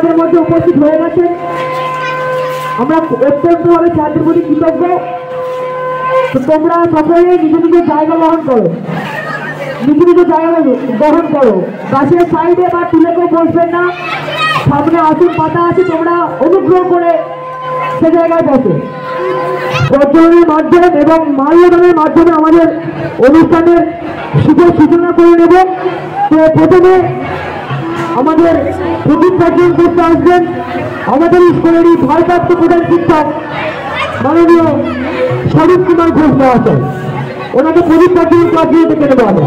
আমাদের মধ্যে উপস্থিত হয়ে গেছেন। আমরা অত্যন্তভাবে ছাত্রের প্রতি কৃতজ্ঞ। তো তোমরা সকলে নিজ নিজের জায়গা গ্রহণ করো, নিজ নিজের জায়গা গ্রহণ করো। গাছের সাইডে বা তুলে কেউ বসবেন না, সামনে আসন পাতা আছে, তোমরা অনুগ্রহ করে সে জায়গায় বসো। প্রজ্বলনের মাধ্যমে এবং মাল্যদানের মাধ্যমে আমাদের অনুষ্ঠানের শুভ সূচনা করে নেব। তো প্রথমে আমাদের প্রদীপ প্রজ্বলন করতে আসবেন আমাদের স্কুলেরই ভারপ্রাপ্ত প্রধান শিক্ষক মাননীয় স্বরূপ কুমার ঘোষ মহাশয়। ওনাকে প্রদীপ প্রজ্বলন কাটিয়ে ডেকে নেবো আমরা।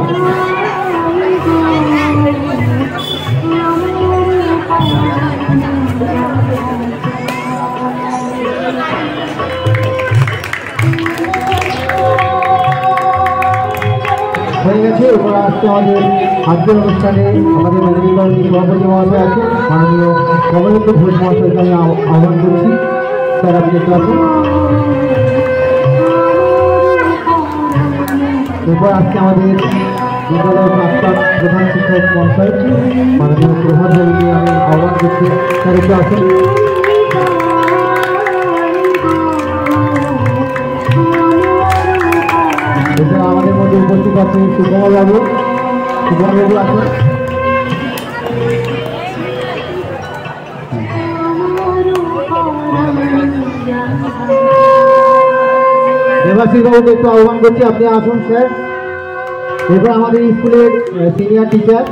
হয়ে গেছে। এবার আজকে আমাদের আজকের অনুষ্ঠানে আমাদের মেদিনীপুর সভাপতি মহাশয় আছে, মাননীয় কমলেন্দু ঘোষ মহাশয়কে আমি আহ্বান করছি। স্যার আপনি একটু আসুন। এরপর আজকে আমাদের বিদ্যালয়ের প্রাক্তন প্রধান শিক্ষক মহাশয় মাননীয় প্রভাত দেবীকে আমি আহ্বান করছি। স্যার একটু আসুন। এছাড়া আমাদের মধ্যে উপস্থিত আছে সুকুমার বাবু। সুকুমার বাবু আসুন। দেবাশিস বাবুকে একটু আহ্বান করছি, আপনি আসুন স্যার। এরপর আমাদের স্কুলের সিনিয়র টিচার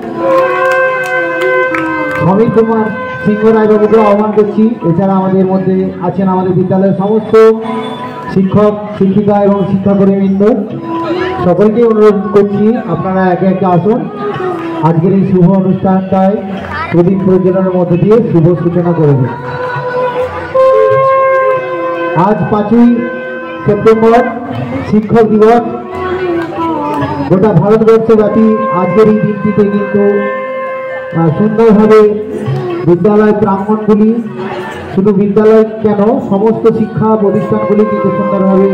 সমীর কুমার সিংহ রায়বাবুকে আহ্বান করছি। এছাড়া আমাদের মধ্যে আছেন আমাদের বিদ্যালয়ের সমস্ত শিক্ষক শিক্ষিকা এবং শিক্ষাকর্মীবৃন্দ, সকলকে অনুরোধ করছি আপনারা একে একে আসুন। আজকের এই শুভ অনুষ্ঠানটায় প্রদীপ প্রজ্বলনের মধ্যে দিয়ে শুভ সূচনা করে দিন। আজ 5ই সেপ্টেম্বর শিক্ষক দিবস। গোটা ভারতবর্ষব্যাপী আজকের এই দিনটিতে কিন্তু সুন্দরভাবে বিদ্যালয় প্রাঙ্গণগুলি, শুধু বিদ্যালয় কেন সমস্ত শিক্ষা প্রতিষ্ঠানগুলি কিন্তু সুন্দরভাবে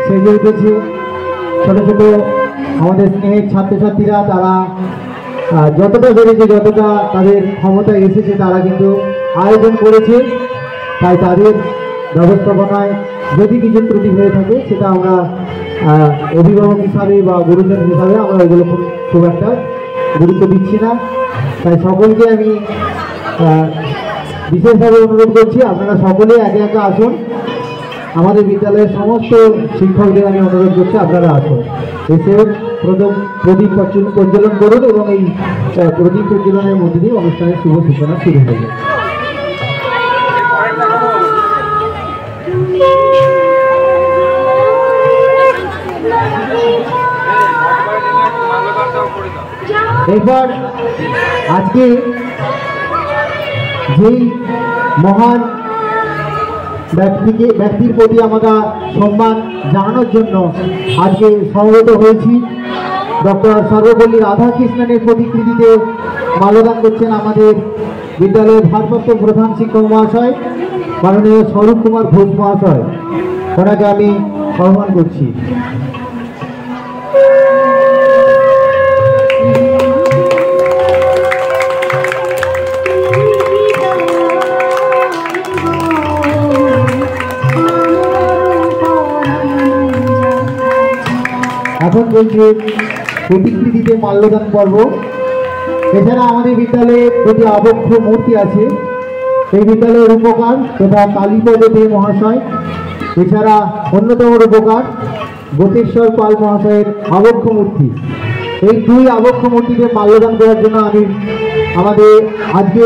সেজে উঠেছে। ছোট ছোট আমাদের স্নেহের ছাত্রছাত্রীরা তারা যতটা পেরেছে, যতটা তাদের ক্ষমতা এসেছে তারা কিন্তু আয়োজন করেছে। তাই তাদের ব্যবস্থাপনায় যদি কিছু ত্রুটি হয়ে থাকে সেটা আমরা অভিভাবক হিসাবে বা গুরুজন হিসাবে আমরা এগুলো খুব একটা গুরুত্ব দিচ্ছি না। তাই সকলকে আমি বিশেষভাবে অনুরোধ করছি আপনারা সকলে একে একে আসুন। আমাদের বিদ্যালয়ের সমস্ত শিক্ষকদের আমি অনুরোধ করছি আপনারা আসুন, এসে প্রদীপ প্রজ্বলন করুন এবং এই প্রদীপ প্রজ্বলনের মধ্যে দিয়ে অনুষ্ঠানের শুভ সূচনা শুরু হবে। এরপর আজকে যেই মহান ব্যক্তির প্রতি আমরা সম্মান জানানোর জন্য আজকে সমবেত হয়েছি, ডক্টর সর্বপল্লী রাধাকৃষ্ণনের প্রতিকৃতিতে মাল্যদান করছেন আমাদের বিদ্যালয়ের ভারপ্রাপ্ত প্রধান শিক্ষক মহাশয় মাননীয় স্বরূপ কুমার ঘোষ মহাশয়। ওনাকে আমি আহ্বান করছি। এখন বলছে প্রতিকৃতিতে মাল্যদান পর্ব। এছাড়া আমাদের বিদ্যালয়ে দুটি আবক্ষ মূর্তি আছে। এই বিদ্যালয়ের রূপকার তথা কালীপদ দে মহাশয়, এছাড়া অন্যতম রূপকার গোতেশ্বর পাল মহাশয়ের আবক্ষ মূর্তি। এই দুই আবক্ষ মূর্তিতে মাল্যদান করার জন্য আমি আমাদের আজকে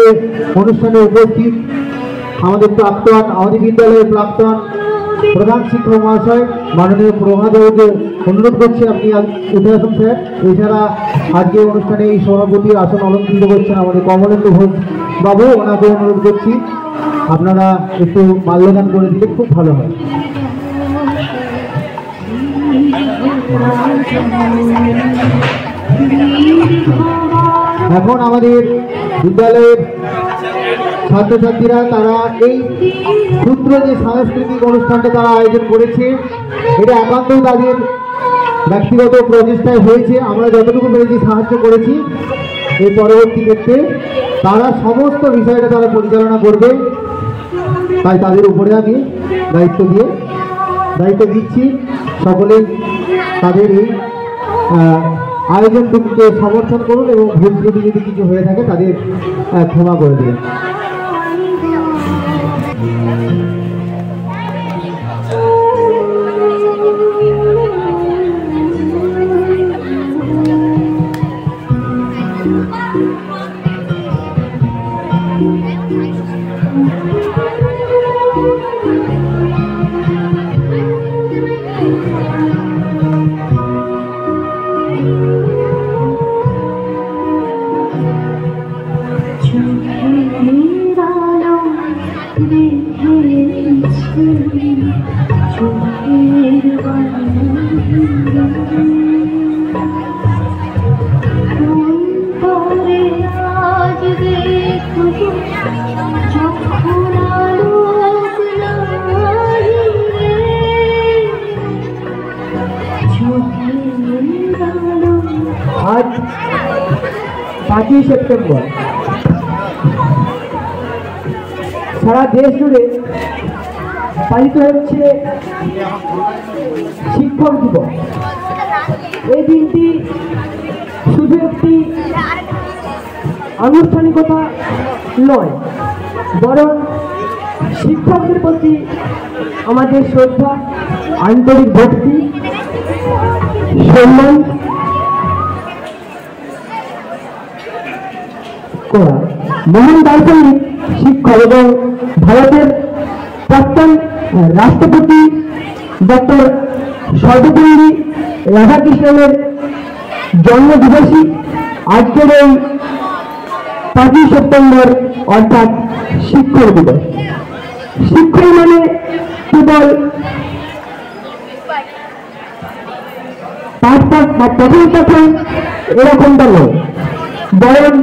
অনুষ্ঠানে উপস্থিত আমাদের বিদ্যালয়ের প্রাক্তন প্রধান শিক্ষক মহাশয় মাননীয় প্রভাত বাবুকে অনুরোধ করছি আপনি উঠে আসুন স্যার। এছাড়া আজকে অনুষ্ঠানে এই সভাপতির আসন অলঙ্কৃত করছেন আমাদের কমলেন্দু ঘোষ বাবু, ওনাকে অনুরোধ করছি আপনারা একটু মাল্যদান করে দিলে খুব ভালো হয়। এখন আমাদের বিদ্যালয়ের ছাত্রছাত্রীরা তারা এই ক্ষুদ্র যে সাংস্কৃতিক অনুষ্ঠানটা তারা আয়োজন করেছে, এটা একান্তই তাদের ব্যক্তিগত প্রচেষ্টায় হয়েছে। আমরা যতটুকু পেরেছি সাহায্য করেছি। এই পরবর্তী ক্ষেত্রে তারা সমস্ত বিষয়টা তারা পরিচালনা করবে। তাই তাদের উপরে আমি দায়িত্ব দিচ্ছি। সকলেই তাদের এই আয়োজনটুকুকে সমর্থন করুন এবং ভুল ত্রুটি যদি কিছু হয়ে থাকে তাদের ক্ষমা করে দিন। आज 5 সেপ্টেম্বর সারা দেশ জুড়ে পালিত হচ্ছে শিক্ষক দিবস। এই দিনটি শুধু একটি আনুষ্ঠানিকতা নয়, বরং শিক্ষকদের প্রতি আমাদের শ্রদ্ধা, আন্তরিক ভক্তি, সম্মান করা। মহান দার্শনিক, শিক্ষক এবং ভারতের প্রাক্তন রাষ্ট্রপতি ডক্টর সর্বপল্লী রাধাকৃষ্ণনের জন্মদিবসী আজকের এই 5 সেপ্টেম্বর অর্থাৎ শিক্ষক দিবস। শিক্ষক মানে কেবল প্রথম কথা এরকমটা নয়, বরং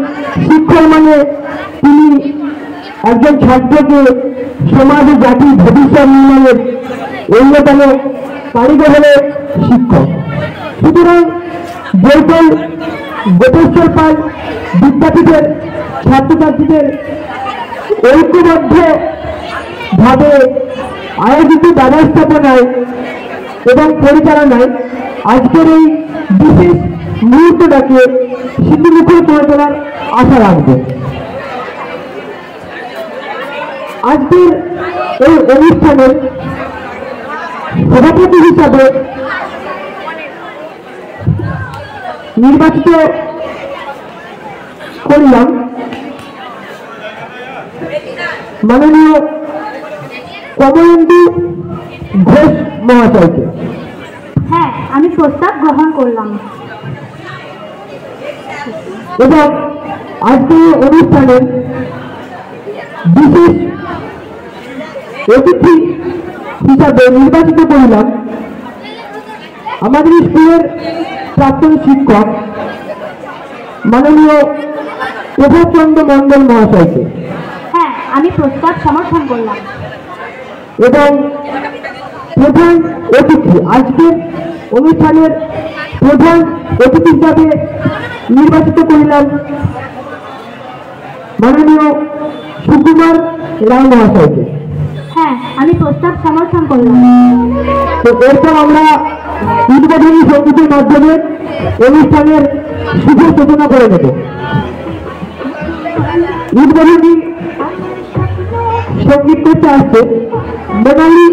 শিক্ষক মানে তিনি একজন ছাত্রকে সমাজ ও জাতির ভবিষ্যৎ নির্মাণের অন্যতম কারিগর হলে শিক্ষক। সুতরাং বৈপুল গোপেশ্বর পাল বিদ্যাপীঠের ছাত্রছাত্রীদের ঐক্যবদ্ধ ভাবে আয়োজিত ব্যবস্থাপনায় এবং পরিচালনায় আজকের এই বিশেষ মুহূর্তটাকে স্মৃতিমুখর করে তোলার আশা রাখবে। আজকের এই অনুষ্ঠানের সভাপতি হিসাবে নির্বাচিত করলাম মাননীয় কমলেন্দু ঘোষ মহাশয়কে। হ্যাঁ, আমি প্রস্তাব গ্রহণ করলাম। এবং আজকে অনুষ্ঠানের বিশেষ অতিথি হিসাবে নির্বাচিত করলাম আমাদের স্কুলের প্রাক্তন শিক্ষক মাননীয় প্রভাচন্দ্র মণ্ডল মহাশয়কে। হ্যাঁ, আমি প্রস্তাব সমর্থন করলাম। এবং প্রধান অতিথি, আজকের অনুষ্ঠানের প্রধান অতিথি হিসাবে নির্বাচিত করলাম মাননীয় সুকুমার রায় মহাশয়কে। হ্যাঁ, আমি প্রস্তাব সমর্থন করলাম। তো এরপর আমরা উদ্বোধনী সঙ্গীতের মাধ্যমে অনুষ্ঠানের শুভ সূচনা করে নেব। উদ্বোধনী সঙ্গীত করতে আসছে মোনালি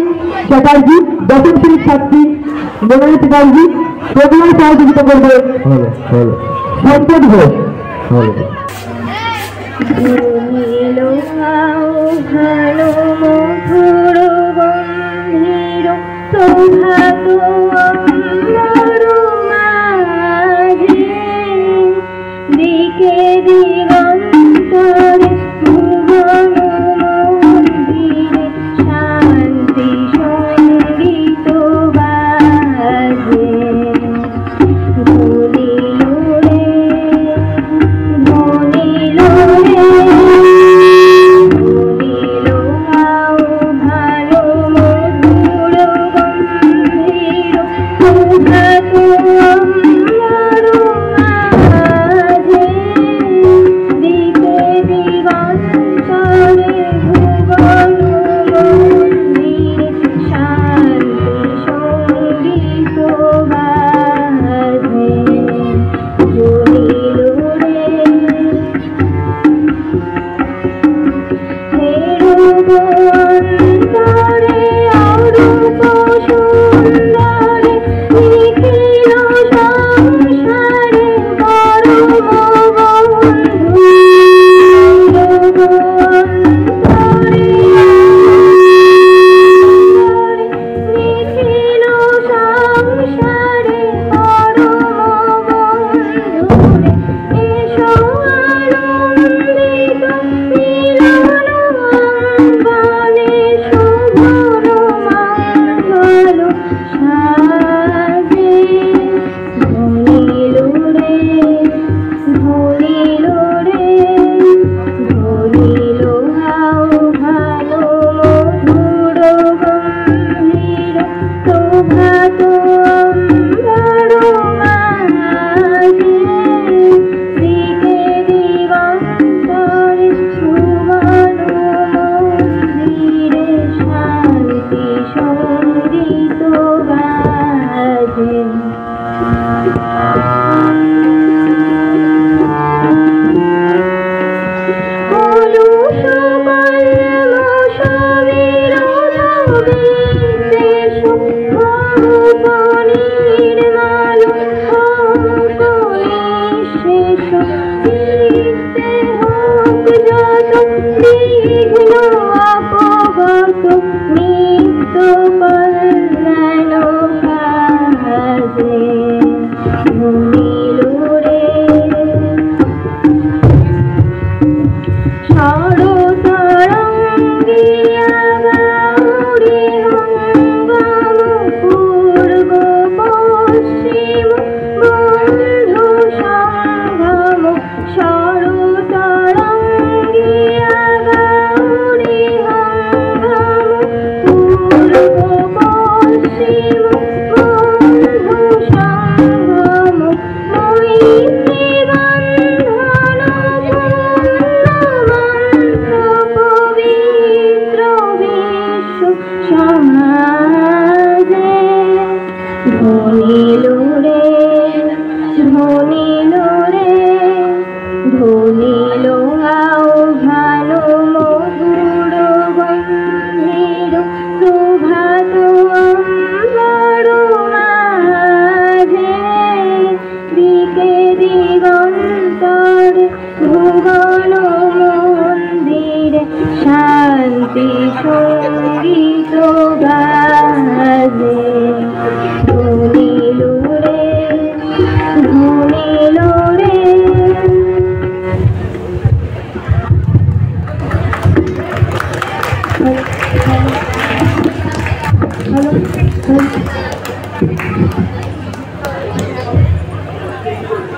চ্যাটার্জি, 10ম শ্রেণীর ছাত্রী মোনালি চ্যাটার্জি। প্রোগ্রামে সহযোগিতা করবে সম্পদ Ghosh. Thank you.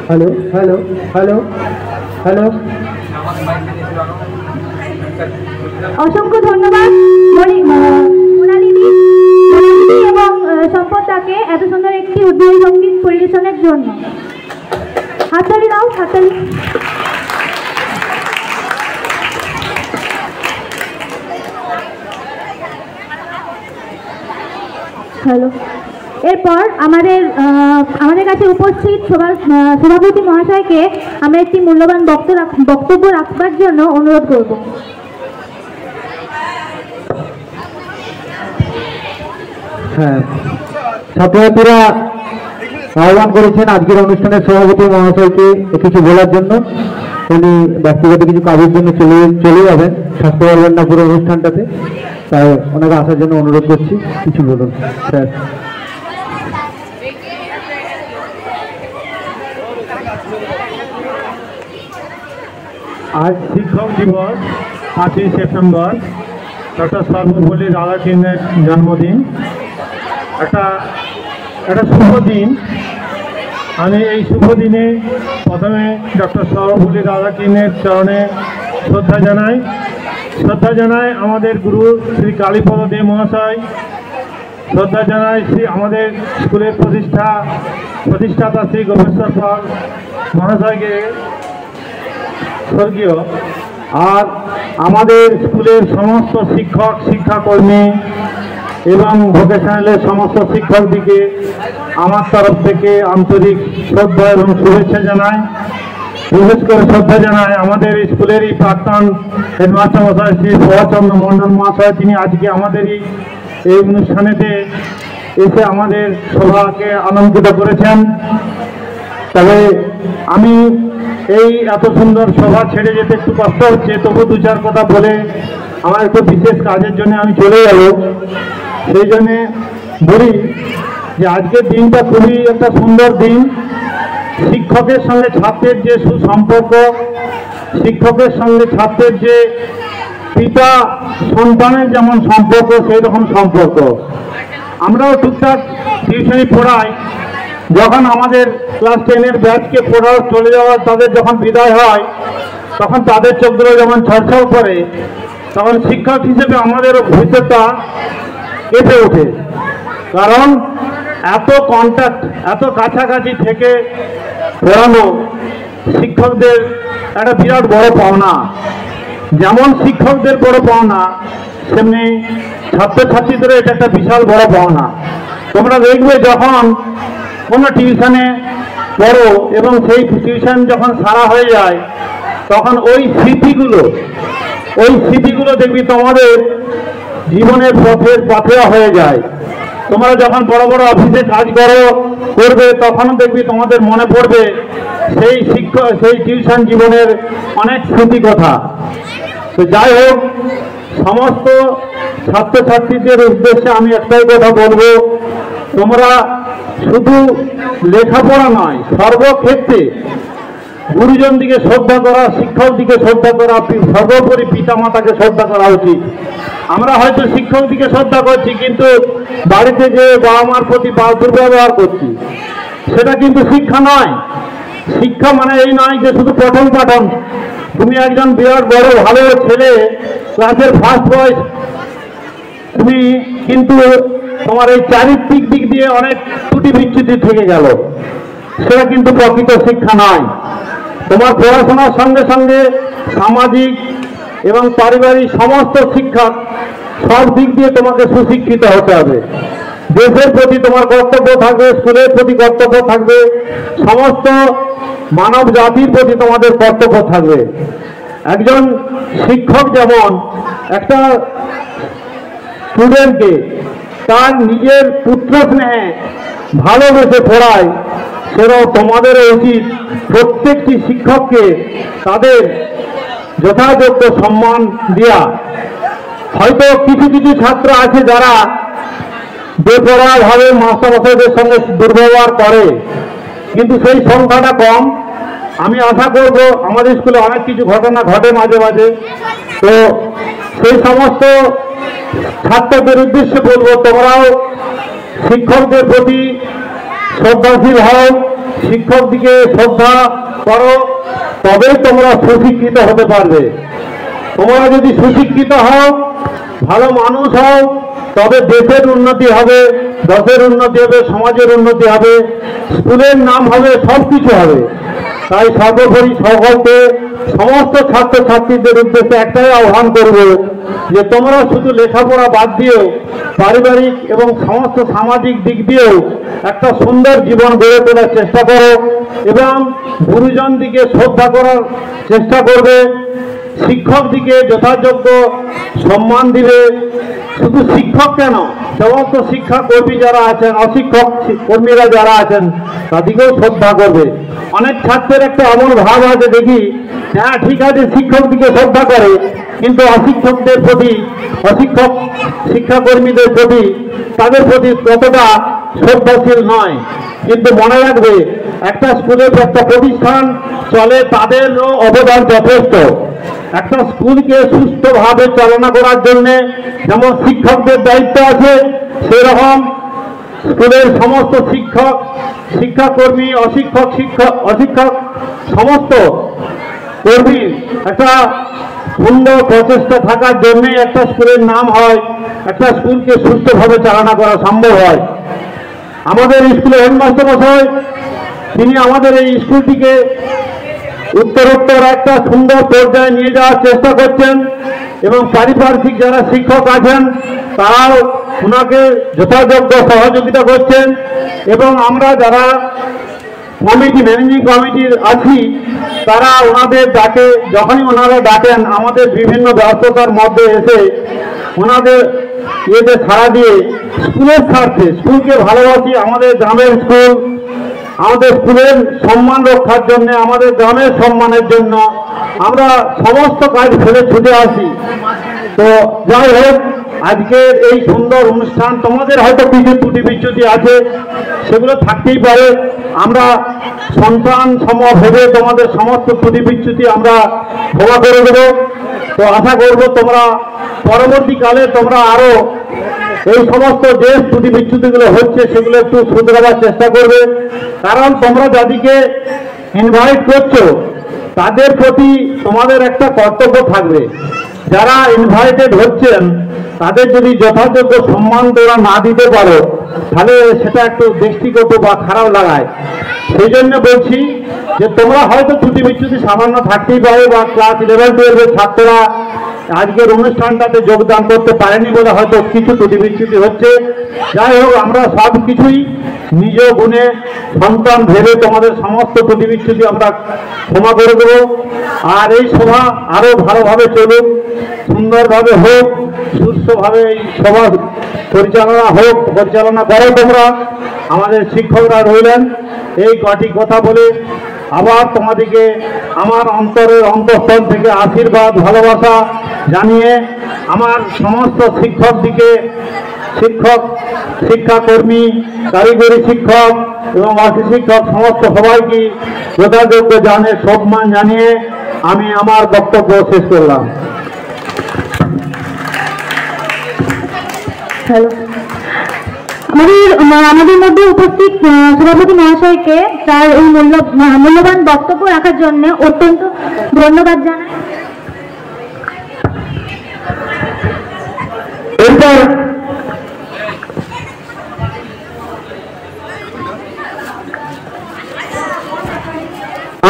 Hello hello hello hello অসংখ্য ধন্যবাদ মোনালিদি এবং সম্পদদাকে এত সুন্দর একটি উদ্বোধনী সঙ্গীত পরিবেশনের জন্য। হাততালি দাও, হাততালি। হ্যালো। এরপর আমাদের কাছে উপস্থিত সভাপতি মহাশয়কে আমরা একটি মূল্যবান বক্তব্য রাখবার জন্য অনুরোধ করব। হ্যাঁ, ছাত্রছাত্রীরা আহ্বান করেছেন আজকের অনুষ্ঠানের সভাপতি মহাশয়কে কিছু বলার জন্য। উনি ব্যক্তিগত কিছু কাজের জন্য চলে যাবেন, থাকতে পারবেন না পুরো অনুষ্ঠানটাতে, তাই ওনাকে আসার জন্য অনুরোধ করছি। কিছু বলুন স্যার। आज शिक्षक दिवस 5 सेप्टेम्बर डॉक्टर सर्वपल्ली राधाकृष्णের জন্মদিন। একটা শুভ দিন। আমি এই শুভ দিনে প্রথমে ডক্টর সর্বপল্লী রাধাकृष्ণের চরণে শ্রদ্ধা জানাই আমাদের গুরু শ্রী কালীপদ দে মহাশয়, শ্রদ্ধা জানাই শ্রী আমাদের স্কুলের প্রতিষ্ঠাতা শ্রী গোপেশ্বর পাল মহাশয়কে স্বর্গীয়, আর আমাদের স্কুলের সমস্ত শিক্ষক শিক্ষাকর্মী এবং ভোকেশনালের সমস্ত শিক্ষকদিকে আমার তরফ থেকে আন্তরিক শ্রদ্ধা এবং শুভেচ্ছা জানাই। বিশেষ করে শ্রদ্ধা জানাই আমাদের স্কুলেরই প্রাক্তন হেডমাস্টার মহাশয় শ্রী প্রভাচন্দ্র মণ্ডল মহাশয়। তিনি আজকে আমাদেরই এই অনুষ্ঠানেতে এসে আমাদের সভাকে আনন্দিত করেছেন। তবে আমি এই এত সুন্দর সভা ছেড়ে যেতে একটু কষ্ট হচ্ছে, তবু দু চার কথা বলে আমার একটু বিশেষ কাজের জন্য আমি চলে যাব। সেই জন্যে বলি যে আজকের দিনটা খুবই একটা সুন্দর দিন। শিক্ষকের সঙ্গে ছাত্রের যে সুসম্পর্ক, শিক্ষকের সঙ্গে ছাত্রের যে পিতা সন্তানের যেমন সম্পর্ক, সেই রকম সম্পর্ক। আমরাও টুকটাক টিউশনি পড়াই, যখন আমাদের ক্লাস 10-এর ব্যাচকে পড়াও চলে যাওয়ার তাদের যখন বিদায় হয়, তখন তাদের চোখগুলো যখন ছলছল করে, তখন শিক্ষক হিসেবে আমাদেরও ভিতরটা কেঁপে ওঠে। কারণ এত কন্ট্যাক্ট, এত কাছাকাছি থেকে পড়ানো শিক্ষকদের একটা বিরাট বড় পাওনা। যেমন শিক্ষকদের বড় পাওনা, তেমনি ছাত্রছাত্রীদের এটা একটা বিশাল বড় পাওনা। তোমরা দেখবে যখন কোনো টিউশনে পড়ো এবং সেই টিউশন যখন সারা হয়ে যায়, তখন ওই স্মৃতিগুলো দেখবি তোমাদের জীবনের পথের পাথেয়া হয়ে যায়। তোমরা যখন বড় বড় অফিসে কাজ করবে তখনও দেখবি তোমাদের মনে পড়বে সেই টিউশন জীবনের অনেক স্মৃতি কথা। তো যাই হোক, সমস্ত ছাত্রছাত্রীদের উদ্দেশ্যে আমি একটাই কথা বলবো, তোমরা শুধু লেখাপড়া নয়, সর্বক্ষেত্রে গুরুজন দিকে শ্রদ্ধা করা, শিক্ষক দিকে শ্রদ্ধা করা, সর্বোপরি পিতামাতাকে শ্রদ্ধা করা উচিত। আমরা হয়তো শিক্ষক দিকে শ্রদ্ধা করছি, কিন্তু বাড়িতে যে বাবা মার প্রতি দুর্ব্যবহার করছি, সেটা কিন্তু শিক্ষা নয়। শিক্ষা মানে এই নয় যে শুধু পঠন পাঠন। তুমি একজন বিরাট বড় ভালো ছেলে, ক্লাসের ফার্স্ট বয়, তুমি কিন্তু তোমার এই চারিত্রিক দিক দিয়ে অনেক ত্রুটি বিচ্যুতি থেকে গেল, সেটা কিন্তু প্রকৃত শিক্ষা নয়। তোমার পড়াশোনার সঙ্গে সঙ্গে সামাজিক এবং পারিবারিক সমস্ত শিক্ষা, সব দিক দিয়ে তোমাকে সুশিক্ষিত হতে হবে। দেশের প্রতি তোমার কর্তব্য থাকবে, স্কুলের প্রতি কর্তব্য থাকবে, সমস্ত মানব জাতির প্রতি তোমাদের কর্তব্য থাকবে। একজন শিক্ষক যেমন একটা স্টুডেন্টকে তার নিজের পুত্র স্নেহে ভালোবেসে পড়ায়, সেটাও তোমাদেরও উচিত প্রত্যেকটি শিক্ষককে তাদের যথাযোগ্য সম্মান দেওয়া। হয়তো কিছু কিছু ছাত্র আছে যারা বেপরোয়াভাবে মাস্টারমশাইদের সঙ্গে দুর্ব্যবহার করে, কিন্তু সেই সংখ্যাটা কম। আমি আশা করব, আমাদের স্কুলে অনেক কিছু ঘটনা ঘটে মাঝে মাঝে, তো সেই সমস্ত ছাত্রদের উদ্দেশ্যে বলবো, তোমরাও শিক্ষকদের প্রতি শ্রদ্ধাশীল হও, শিক্ষক দিকে শ্রদ্ধা করো, তবেই তোমরা সুশিক্ষিত হতে পারবে। তোমরা যদি সুশিক্ষিত হও, ভালো মানুষ হও, তবে দেশের উন্নতি হবে, দেশের উন্নতি হবে, সমাজের উন্নতি হবে, স্কুলের নাম হবে, সব কিছু হবে। তাই সর্বোপরি সকলকে, সমস্ত ছাত্রছাত্রীদের উদ্দেশ্যে একটাই আহ্বান করব যে তোমরা শুধু লেখাপড়া বাদ দিয়েও পারিবারিক এবং সমস্ত সামাজিক দিক দিয়েও একটা সুন্দর জীবন গড়ে তোলার চেষ্টা করো এবং গুরুজন দিকে শ্রদ্ধা করার চেষ্টা করবে, শিক্ষক দিকে যথাযোগ্য সম্মান দিবে। শুধু শিক্ষক কেন, সমস্ত শিক্ষাকর্মী যারা আছেন, অশিক্ষক কর্মীরা যারা আছেন, তাদেরকেও শ্রদ্ধা করবে। অনেক ছাত্রের একটা এমন ভাব আছে, দেখি হ্যাঁ ঠিক আছে শিক্ষক দিকে শ্রদ্ধা করে, কিন্তু অশিক্ষকদের প্রতি, অশিক্ষক শিক্ষাকর্মীদের প্রতি, তাদের প্রতি ততটা শ্রদ্ধাশীল নয়। কিন্তু মনে রাখবে, একটা স্কুলের একটা প্রতিষ্ঠান চলে, তাদেরও অবদান যথেষ্ট। একটা স্কুলকে সুস্থভাবে চালনা করার জন্য যেমন শিক্ষকদের দায়িত্ব আছে, সেরকম স্কুলের সমস্ত শিক্ষক, শিক্ষাকর্মী, অশিক্ষক সমস্ত কর্মীর একটা সুন্দর প্রচেষ্টা থাকার জন্যই একটা স্কুলের নাম হয়, একটা স্কুলকে সুস্থভাবে চালনা করা সম্ভব হয়। আমাদের স্কুলের হেডমাস্টার মশাই, তিনি আমাদের এই স্কুলটিকে উত্তরোত্তর একটা সুন্দর পর্যায়ে নিয়ে যাওয়ার চেষ্টা করছেন এবং পারিপার্শ্বিক যারা শিক্ষক আছেন তারাও ওনাকে যথাযোগ্য সহযোগিতা করছেন এবং আমরা যারা কমিটি, ম্যানেজিং কমিটির আছি, তারা ওনাদের ডাকে, যখনই ওনারা ডাকেন, আমাদের বিভিন্ন ব্যস্ততার মধ্যে এসে ওনাদের ইয়েতে সাড়া দিয়ে স্কুলের স্বার্থে, স্কুলকে ভালোবাসি, আমাদের গ্রামের স্কুল, আমাদের স্কুলের সম্মান রক্ষার জন্য, আমাদের গ্রামের সম্মানের জন্য আমরা সমস্ত কাজ ফেলে ছুটে আসি। তো যাই হোক, আজকের এই সুন্দর অনুষ্ঠান, তোমাদের হয়তো কিছু ত্রুটি বিচ্যুতি আছে, সেগুলো থাকতেই পারে। আমরা সন্তান সম ভেবে তোমাদের সমস্ত ত্রুটি বিচ্যুতি আমরা ক্ষমা করে দেবো। তো আশা করব তোমরা পরবর্তীকালে তোমরা আরো এই সমস্ত যে ত্রুটি বিচ্যুতিগুলো হচ্ছে সেগুলো একটু শুধরাবার চেষ্টা করবে, কারণ তোমরা যাদেরকে ইনভাইট করছো তাদের প্রতি তোমাদের একটা কর্তব্য থাকবে। যারা ইনভাইটেড হচ্ছেন তাদের যদি যথাযোগ্য সম্মান তোমরা না দিতে পারো, তাহলে সেটা একটু দৃষ্টিগত বা খারাপ লাগায়। সেই জন্য বলছি যে তোমরা হয়তো ত্রুটি বিচ্যুতি সামান্য থাকতেই পারে, বা ক্লাস 11-12 ছাত্ররা আজকের অনুষ্ঠানটাতে যোগদান করতে পারেনি বলে হয়তো কিছু ত্রুটি বিচ্যুতি হচ্ছে। যাই হোক, আমরা সব কিছুই নিজ গুণে সন্তান ভেবে তোমাদের সমস্ত ত্রুটি বিচ্যুতি আমরা ক্ষমা করে দেবো। আর এই সভা আরো ভালোভাবে চলুক, সুন্দরভাবে হোক, সুস্থভাবে এই সভা পরিচালনা করো তোমরা। আমাদের শিক্ষকরা রইলেন। এই কটি কথা বলে আবার তোমাদেরকে আমার অন্তরের অন্তঃস্থল থেকে আশীর্বাদ ভালোবাসা জানিয়ে আমার সমস্ত শিক্ষাকর্মী, কারিগরি শিক্ষক এবং অর্থ শিক্ষক সমস্ত সবাইকে যথাযোগ্য সম্মান জানিয়ে আমি আমার বক্তব্য শেষ করলাম। হ্যালো, আমাদের মধ্যে উপস্থিত সভাপতি মহাশয়কে তার এই মূল্যবান বক্তব্য রাখার জন্য অত্যন্ত ধন্যবাদ জানাই। এরপর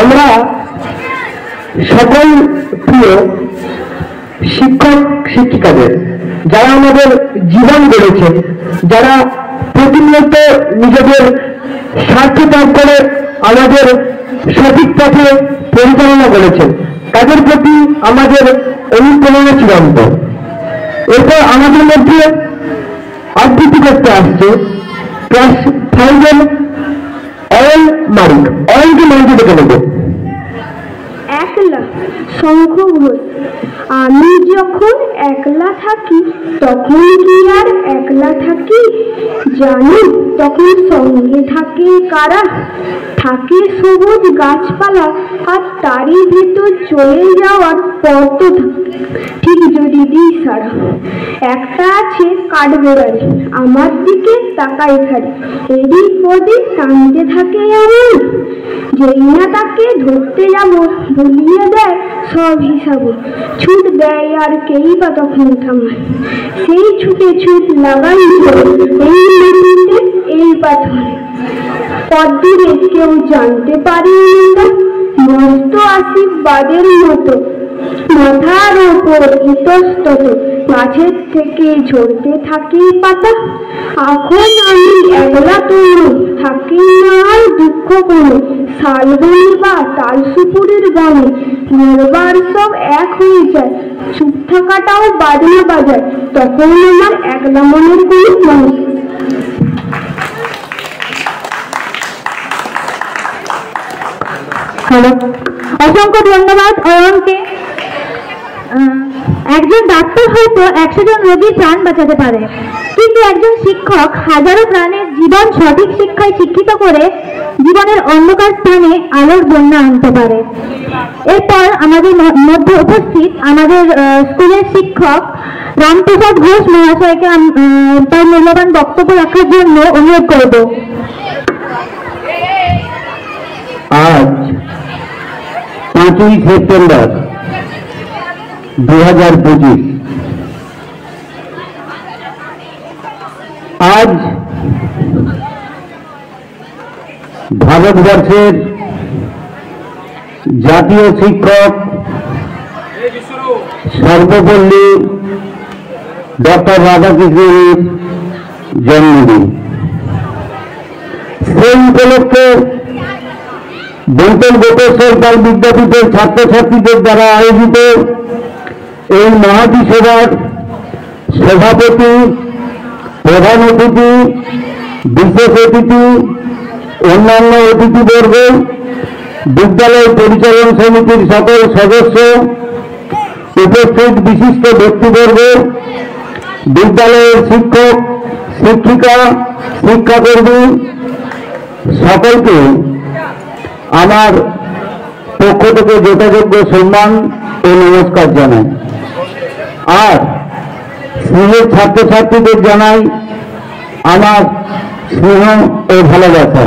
আমরা সকল প্রিয় শিক্ষক শিক্ষিকাদের, যারা আমাদের জীবন গড়েছে, যারা প্রতিনিয়ত নিজেদের স্বার্থ ত্যাগ করে আমাদের সঠিক পথে পরিচালনা করেছেন, তাদের প্রতি আমাদের অনুপ্রেরণা চূড়ান্ত। এরপর আমাদের মধ্যে আবৃত্তি করতে আসছে ক্লাস 5 অয়েল মালিক। অয়েলকে মালিক দেখে নেব। একলা শঙ্খ ঘোষ, আমি যখন একলা থাকি তখন কি আর একলা থাকি? জানি তখন সঙ্গে থাকে কারা? থাকে সবুজ গাছপালা, আর তারই ভেতর চলে যাওয়ার পথ ঠিক যদি দিই সারা। একটা আছে কাঠগোড়ালি, আমার দিকে তাকাই খালি, এদিক ওদিক টানতে থাকে এমন, যেই না তাকে ধরতে যাব ভুলিয়ে দেয় সব হিসাব, ছুট দেয় আর কেই বা তখন থামায়। সেই ছুটে ছুট লাগাই এই মাটিতে এই পাথরে, পদ্মে কেউ জানতে পারেনি না, মস্ত আশীর্বাদের মতো মাথার ওপর ইতস্তত গাছের থেকে ঝরতে থাকে পাতা। এখন আমি একলা তরু, থাকি না আর দুঃখ কোনো, শালবন বা তালসুপুরের গানে ঘরবার সব এক হয়ে যায়, চুপ থাকাটাও বাজনা বাজায়, তখন আমার একলা মনের কোনো মানুষ। হ্যালো, অসংখ্য ধন্যবাদ অয়নকে। একজন ডাক্তার হয়তো 100 জন রোগীর প্রাণ বাঁচাতে পারে, কিন্তু একজন শিক্ষক হাজারো প্রাণের জীবন সঠিক শিক্ষায় শিক্ষিত করে জীবনের অন্ধকার স্থানে আলোর বন্যা আনতে পারে। এরপর আমাদের মধ্যে উপস্থিত আমাদের স্কুলের শিক্ষক রামপ্রসাদ ঘোষ মহাশয়কে তার মূল্যবান বক্তব্য রাখার জন্য অনুরোধ করব। আজ 5ই সেপ্টেম্বর 2025, আজ ভারতবর্ষের জাতীয় শিক্ষক সর্বপল্লী ডক্টর রাধাকৃষ্ণের জন্মদিন। সেই উপলক্ষে বৈতল গোপেশ্বর পাল বিদ্যাপীঠের ছাত্রছাত্রীদের দ্বারা আয়োজিত এই মহাতি সভার সভাপতি, প্রধান অতিথি, বিশেষ অতিথি, অন্যান্য অতিথিবর্গ, বিদ্যালয় পরিচালন সমিতির সকল সদস্য, উপস্থিত বিশিষ্ট ব্যক্তিবর্গ, বিদ্যালয়ের শিক্ষক শিক্ষিকা, শিক্ষাকর্মী সকলকে আমার পক্ষ থেকে যথাযোগ্য সম্মান ও নমস্কার জানাই। আর স্কুলের ছাত্রছাত্রীদের জানাই আমার স্নেহ ও ভালোবাসা।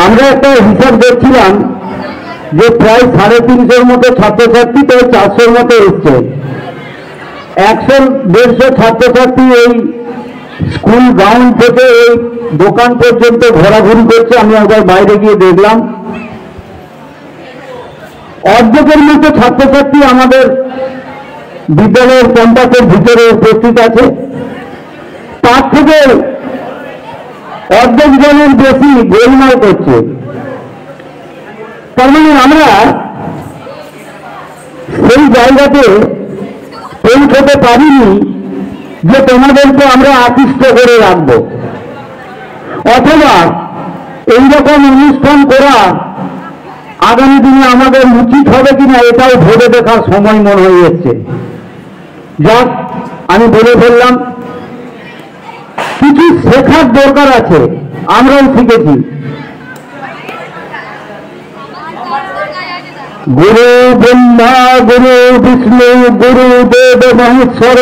আমরা একটা হিসাব দেখছিলাম যে প্রায় 350 মতো ছাত্রছাত্রী, তো 400 মতো এসছে। 100-150 ছাত্রছাত্রী এই স্কুল গ্রাউন্ড থেকে এই দোকান পর্যন্ত ঘোরাঘুরি করছে। আমি একবার বাইরে গিয়ে দেখলাম। অর্ধেকের মতো ছাত্রছাত্রী আমাদের বিদ্যালয়ের ক্যাম্পাসের ভিতরে উপস্থিত আছে। তার থেকে অর্ধেক জনের বেশি গোলমাল করছে। তার মানে আমরা সেই জায়গাতে পৌঁছতে পারিনি যে তোমাদেরকে আমরা আকৃষ্ট করে রাখবো, অথবা এইরকম অনুষ্ঠান করা আগামী দিনে আমাদের উচিত হবে কিনা এটাও ভেবে দেখার সময় মনে হয়ে যাচ্ছে। যাক, আমি বলে ফেললাম, কিছু শেখার দরকার আছে, আমরাও শিখেছি। গুরু ব্রহ্মা গুরু বিষ্ণু গুরু দেব মহেশ্বর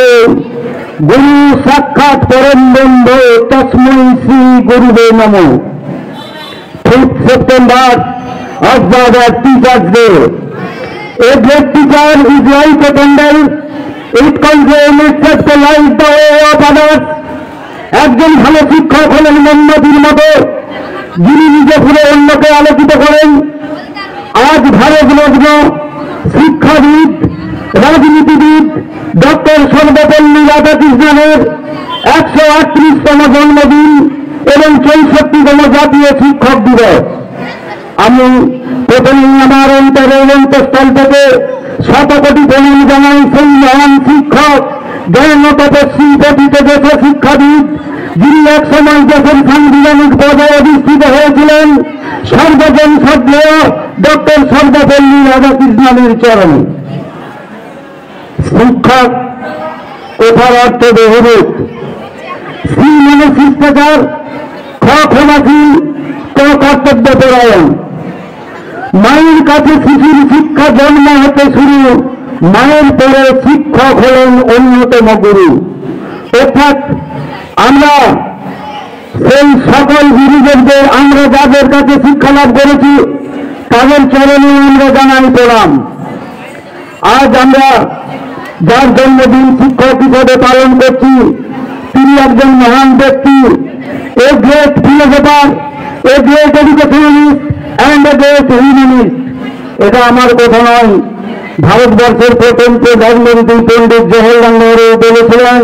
গুরু সাক্ষাৎ পরম ব্রহ্ম তস্मै শ্রী গুরুবে নমঃ। 5th September observed as Teachers Day. A great teacher is like a candle. It contains itself to light the way of others. একজন ভালো শিক্ষক হলেন মোমবাতির মতো, যিনি নিজে পুরো অন্যকে আলোকিত করেন। আজ ভারতরত্ন শিক্ষাবিদ রাজনীতিবিদ ডক্টর সর্বপল্লী রাধাকৃষ্ণনের 138তম জন্মদিন এবং 64তম জাতীয় শিক্ষক দিবস। আমি প্রথমেই আমার অন্তরের অন্তঃস্থল থেকে শতকোটি প্রণাম জানাই সেই মহান শিক্ষক, জ্ঞান ও তপস্বী পতিত দেশের শিক্ষাবিদ, যিনি এক সময় দেশের সাংবিধানিক পদে অধিষ্ঠিত হয়েছিলেন, সর্বজন শ্রদ্ধেয় ডক্টর সর্বপল্লী রাধাকৃষ্ণনের চরণে। শিক্ষক কথার অর্থ বহুরূপ। শ্রী মানে শিষ্টাচার, ক্ষমাশীল, কর্তব্যপরায়ণ। মায়ের কাছে শিশুর শিক্ষা জন্ম হতে শুরু, মায়ের পরে শিক্ষক হলেন অন্যতম গুরু। অর্থাৎ আমরা সেই সকল গুরুদেবদের, আমরা যাদের কাছে শিক্ষা লাভ করেছি তাদের চরণে আমরা জানাই প্রণাম। আজ আমরা যার জন্মদিন শিক্ষক হিসেবে পালন করছি, তিনি একজন মহান ব্যক্তি, a great philosopher, a great educationalist and a great humanist. এটা আমার কথা নয়, ভারতবর্ষের প্রথম প্রধানমন্ত্রী পণ্ডিত জওহরলাল নেহরু বলেছিলেন,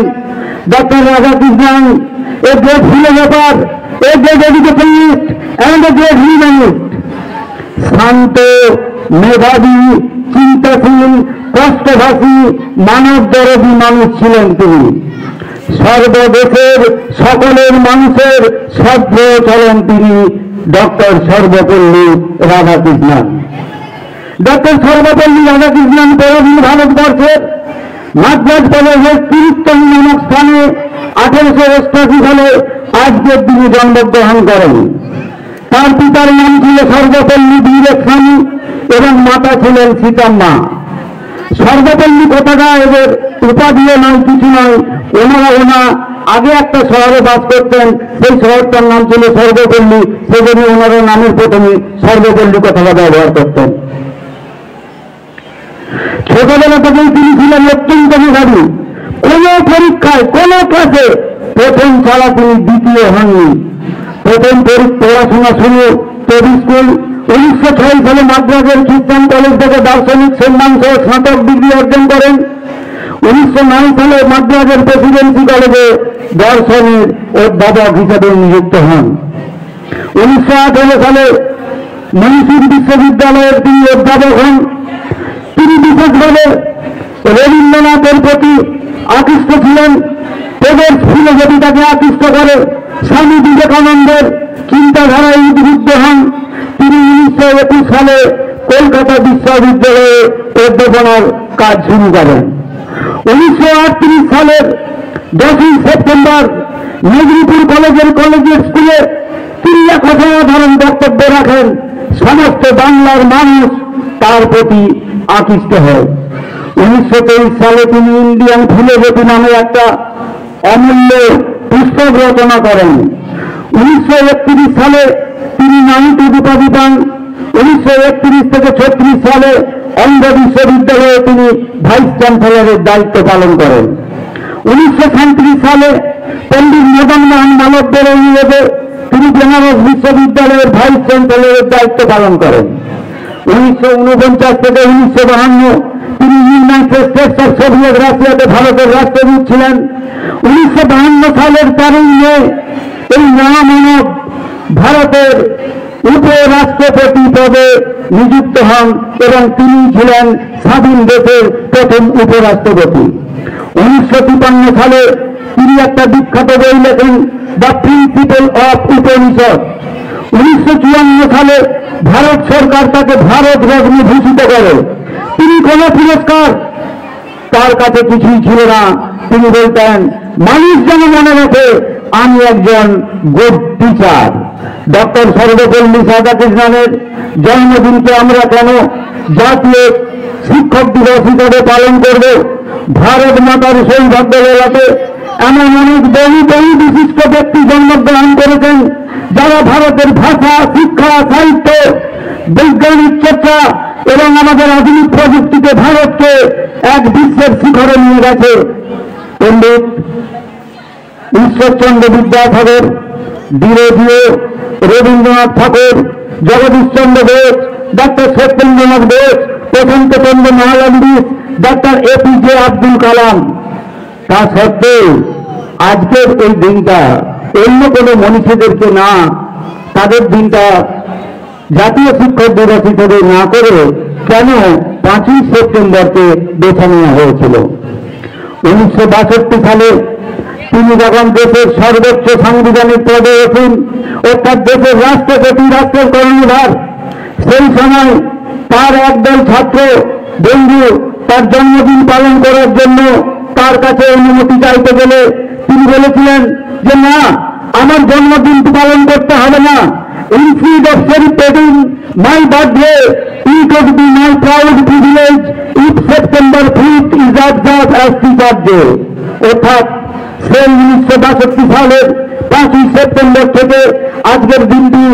doctor Radhakrishnan a great philosopher, a great educationalist and a great humanist. শান্ত, মেধাবী, চিন্তাশীল, কষ্টভাষী, মানব দরদী মানুষ ছিলেন তিনি। সর্বদেশের সকলের মানুষের শ্রদ্ধেয় ছিলেন তিনি ডক্টর সর্বপল্লী রাধাকৃষ্ণন। ডক্টর সর্বপল্লী রাধাকৃষ্ণন পরদিন ভারতবর্ষের মাদ্রাজ কলেজের তিরুত্তম নামক স্থানে 1888 সালে আজকের দিনে জন্মগ্রহণ করেন। তার পিতার নাম ছিল সর্বপল্লী বীরেস্বামী এবং মাতা ছিলেন সীতাম্মা। সর্বপল্লী কথাটা এদের উপাধিও নয়, কিছু নয়। ওনারা আগে একটা শহরে বাস করতেন, সেই শহরটার নাম ছিল সর্বপল্লী, সেজন্য ওনারা নামের প্রথমে সর্বপল্লী কথাটা ব্যবহার করতেন। ছোটবেলা থেকেই তিনি ছিলেন অত্যন্ত মেধাবী। কোন পরীক্ষায়, কোন ক্লাসে প্রথম ছাড়া তিনি দ্বিতীয় হননি। প্রথম পড়াশোনা শুরু তবি স্কুল। 1906 সালে মাদ্রাজের খ্রিস্টান কলেজ থেকে দার্শনিক সম্মান সহ স্নাতক ডিগ্রি অর্জন করেন। 1909 সালে মাদ্রাজের প্রেসিডেন্সি কলেজে দর্শনের অধ্যাপক হিসেবে নিযুক্ত হন। 1918 সালে মহীশূর বিশ্ববিদ্যালয়ের তিনি অধ্যাপক হন। তিনি বিশেষভাবে রবীন্দ্রনাথের প্রতি আকৃষ্ট ছিলেন। তাদের ফিলোসফি তাকে আকৃষ্ট করে। স্বামী বিবেকানন্দের চিন্তাধারায় উদ্বুদ্ধ হন। তিনি 1921 সালে কলকাতা বিশ্ববিদ্যালয়ে অধ্যাপনার কাজ শুরু করেন। 1938 সালের 10ই সেপ্টেম্বর মেদিনীপুর কলেজিয়েট স্কুলে তিনি এক অসাধারণ বক্তব্য রাখেন। সমস্ত বাংলার মানুষ তার প্রতি আকৃষ্ট হয়। 1923 সালে তিনি ইন্ডিয়ান ফিলোসফি নামে একটা অমূল্য পুস্তক রচনা করেন। 1931 সালে তিনি নাইট উপাধি পান। 1931 থেকে 36 সালে অন্ধ্র বিশ্ববিদ্যালয়ে তিনি ভাইস চ্যান্সেলরের দায়িত্ব পালন করেন। 1937 সালে পণ্ডিত মদন মোহন মালব্যের অনুরোধে তিনি বেনারস বিশ্ববিদ্যালয়ের ভাইস চ্যান্সেলরের দায়িত্ব পালন করেন। 1949 থেকে 1952 তিনি ইউনাইটেড স্টেটস অফ সোভিয়েত রাশিয়াতে ভারতের রাষ্ট্রদূত ছিলেন। 1952 সালের 13 মে এই মহামানব ভারতের উপরাষ্ট্রপতি পদে নিযুক্ত হন এবং তিনি ছিলেন স্বাধীন দেশের প্রথম উপরাষ্ট্রপতি। 1953 সালে তিনি একটা বিখ্যাত বই লেখেন, দ্য প্রিন্সিপল অফ উপনিষদ। 1954 সালে ভারত সরকার তাকে ভারত রত্ন ভূষিত করে। তিনি কোন পুরস্কার তার কাছে কিছুই ছিল না। তিনি বলতেন, মানুষ যেন মনে রাখে আমি একজন গুড টিচার। ডক্টর সর্বপল্লী রাধাকৃষ্ণনের জন্মদিনকে আমরা কেন জাতীয় শিক্ষক দিবস হিসাবে পালন করব? ভারত মাতার সৌভাগ্য বেলাতে এমন অনেক বহু বহু বিশিষ্ট ব্যক্তি জন্মগ্রহণ করেছেন, যারা ভারতের ভাষা, শিক্ষা, সাহিত্য, বৈজ্ঞানিক চর্চা এবং আমাদের আধুনিক প্রযুক্তিতে ভারতকে এক বিশ্বের শিখরে নিয়ে গেছে। Pandit Ishwarchandra Vidyasagar, Derozio, Rabindranath Tagore, Jagadishchandra Bose, doctor Satyendranath Bose, Prasantachandra Mahalanobis, doctor APJ Abdul Kalam. তা সত্ত্বেও আজকের এই দিনটা অন্য কোনো মনীষীদেরকে না, তাদের দিনটা জাতীয় শিক্ষক দিবস হিসেবে না করে কেন 5ই সেপ্টেম্বরকে বেছে নেওয়া হয়েছিল? 1962 সালে তিনি যখন দেশের সর্বোচ্চ সাংবিধানিক পদে ওঠেন, অর্থাৎ দেশের রাষ্ট্রপতি, রাষ্ট্রের কর্ণধার, সেই সময় তার একদল ছাত্র বন্ধু তার জন্মদিন পালন করার জন্য তার কাছে অনুমতি চাইতে গেলে তিনি বলেছিলেন যে না, আমার জন্মদিন পালন করতে হবে না। Instead of celebrating my birthday, it would be my proud privilege if September 5th is observed as Teachers' Day. অর্থাৎ সেই 1962 সালের 5ই সেপ্টেম্বর থেকে আজকের দিনটি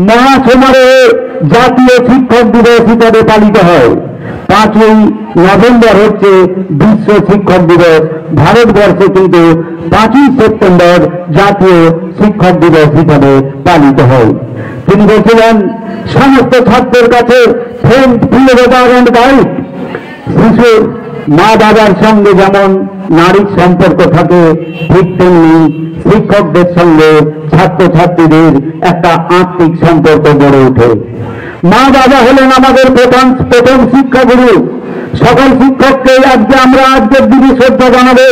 মহাসমারোহে জাতীয় শিক্ষক দিবস হিসাবে পালিত হয়। 5ই নভেম্বর হচ্ছে বিশ্ব শিক্ষক দিবস। ভারতবর্ষে কিন্তু 5ই সেপ্টেম্বর জাতীয় শিক্ষক দিবস হিসাবে পালিত হয়। তিনি বলছিলেন, সমস্ত ছাত্রের কাছে ফ্রেন্ড, ফিলোভার অ্যান্ড গাইড। শিশুর মা বাবার সঙ্গে যেমন নারীর সম্পর্ক থাকে, ঠিক তেমনি শিক্ষকদের সঙ্গে ছাত্রছাত্রীদের একটা আত্মিক সম্পর্ক গড়ে ওঠে। মা বাবা হলেন আমাদের প্রথম শিক্ষাগুরু। সকল শিক্ষককে আজকের দিনে শ্রদ্ধা জানাবো।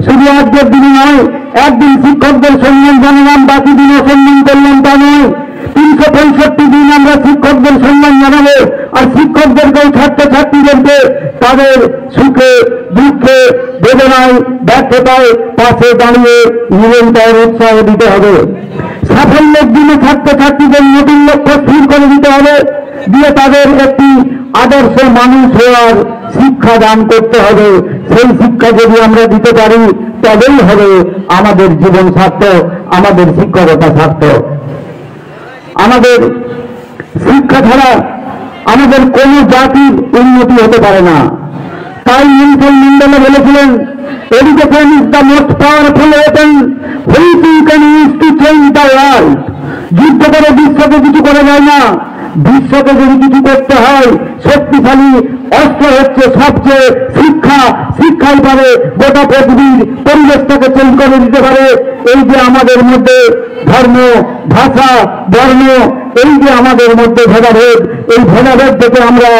শুধু আজকের দিনে নয়, একদিন শিক্ষকদের সম্মান জানালাম, বাকি দিন অসম্মান করলাম তা নয়। 365 দিন আমরা শিক্ষকদের সম্মান জানাবো, আর শিক্ষকদেরকেও ছাত্রছাত্রীদেরকে তাদের সুখে, দুঃখে, বেদনায়, ব্যর্থতায় পাশে দাঁড়িয়ে নিরন্তর উৎসাহ দিতে হবে। সাফল্যের দিনে ছাত্রছাত্রীদের নতুন লক্ষ্য স্থির করে দিতে হবে, দিয়ে তাদের একটি আদর্শ মানুষ হওয়ার শিক্ষা দান করতে হবে। সেই শিক্ষা যদি আমরা দিতে পারি তবেই হবে আমাদের জীবন সার্থক, আমাদের শিক্ষকতা সার্থক। আমাদের শিক্ষা ছাড়া আমাদের কোন জাতির উন্নতি হতে পারে না। তাই নেলসন ম্যান্ডেলা বলেছিলেন, education is the most powerful weapon which you can use to change the world. যুদ্ধ করে বিশ্বকে কিছু করা যায় না, বিশ্বকে যদি কিছু করতে হয় শক্তিশালী অস্ত্র হচ্ছে সবচেয়ে শিক্ষা। শিক্ষাই পারে গোটা পৃথিবীর পরিবেশটাকে চেঞ্জ করে দিতে পারে। এই যে আমাদের মধ্যে ধর্ম, ভাষা, বর্ণ, এই যে আমাদের মধ্যে ভেদাভেদ, এই ভেদাভেদ থেকে আমরা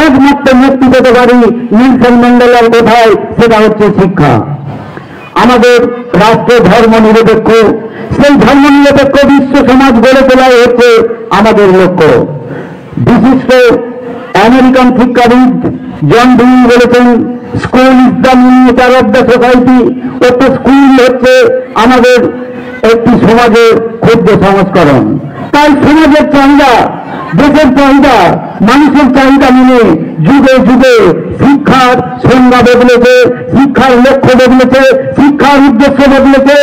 একমাত্র মুক্তি পেতে পারি নেলসন ম্যান্ডেলার কথায়, সেটা হচ্ছে শিক্ষা। আমাদের রাষ্ট্র ধর্ম নিরপেক্ষ, সেই ধর্ম নিরপেক্ষ বিশ্ব সমাজ গড়ে তোলাই হচ্ছে আমাদের লক্ষ্য। বিশিষ্ট আমেরিকান শিক্ষাবিদ জন ডিউই বলেছেন, school is the miniature of the society. অর্থাৎ স্কুল হচ্ছে আমাদের একটি সমাজের ক্ষুদ্র সংস্করণ। তাই সমাজের চাহিদা, দেশের চাহিদা, মানুষের চাহিদা মেনে যুগে যুগে শিক্ষার সংজ্ঞা বদলেছে, শিক্ষার লক্ষ্য বদলেছে, শিক্ষার উদ্দেশ্য বদলেছে।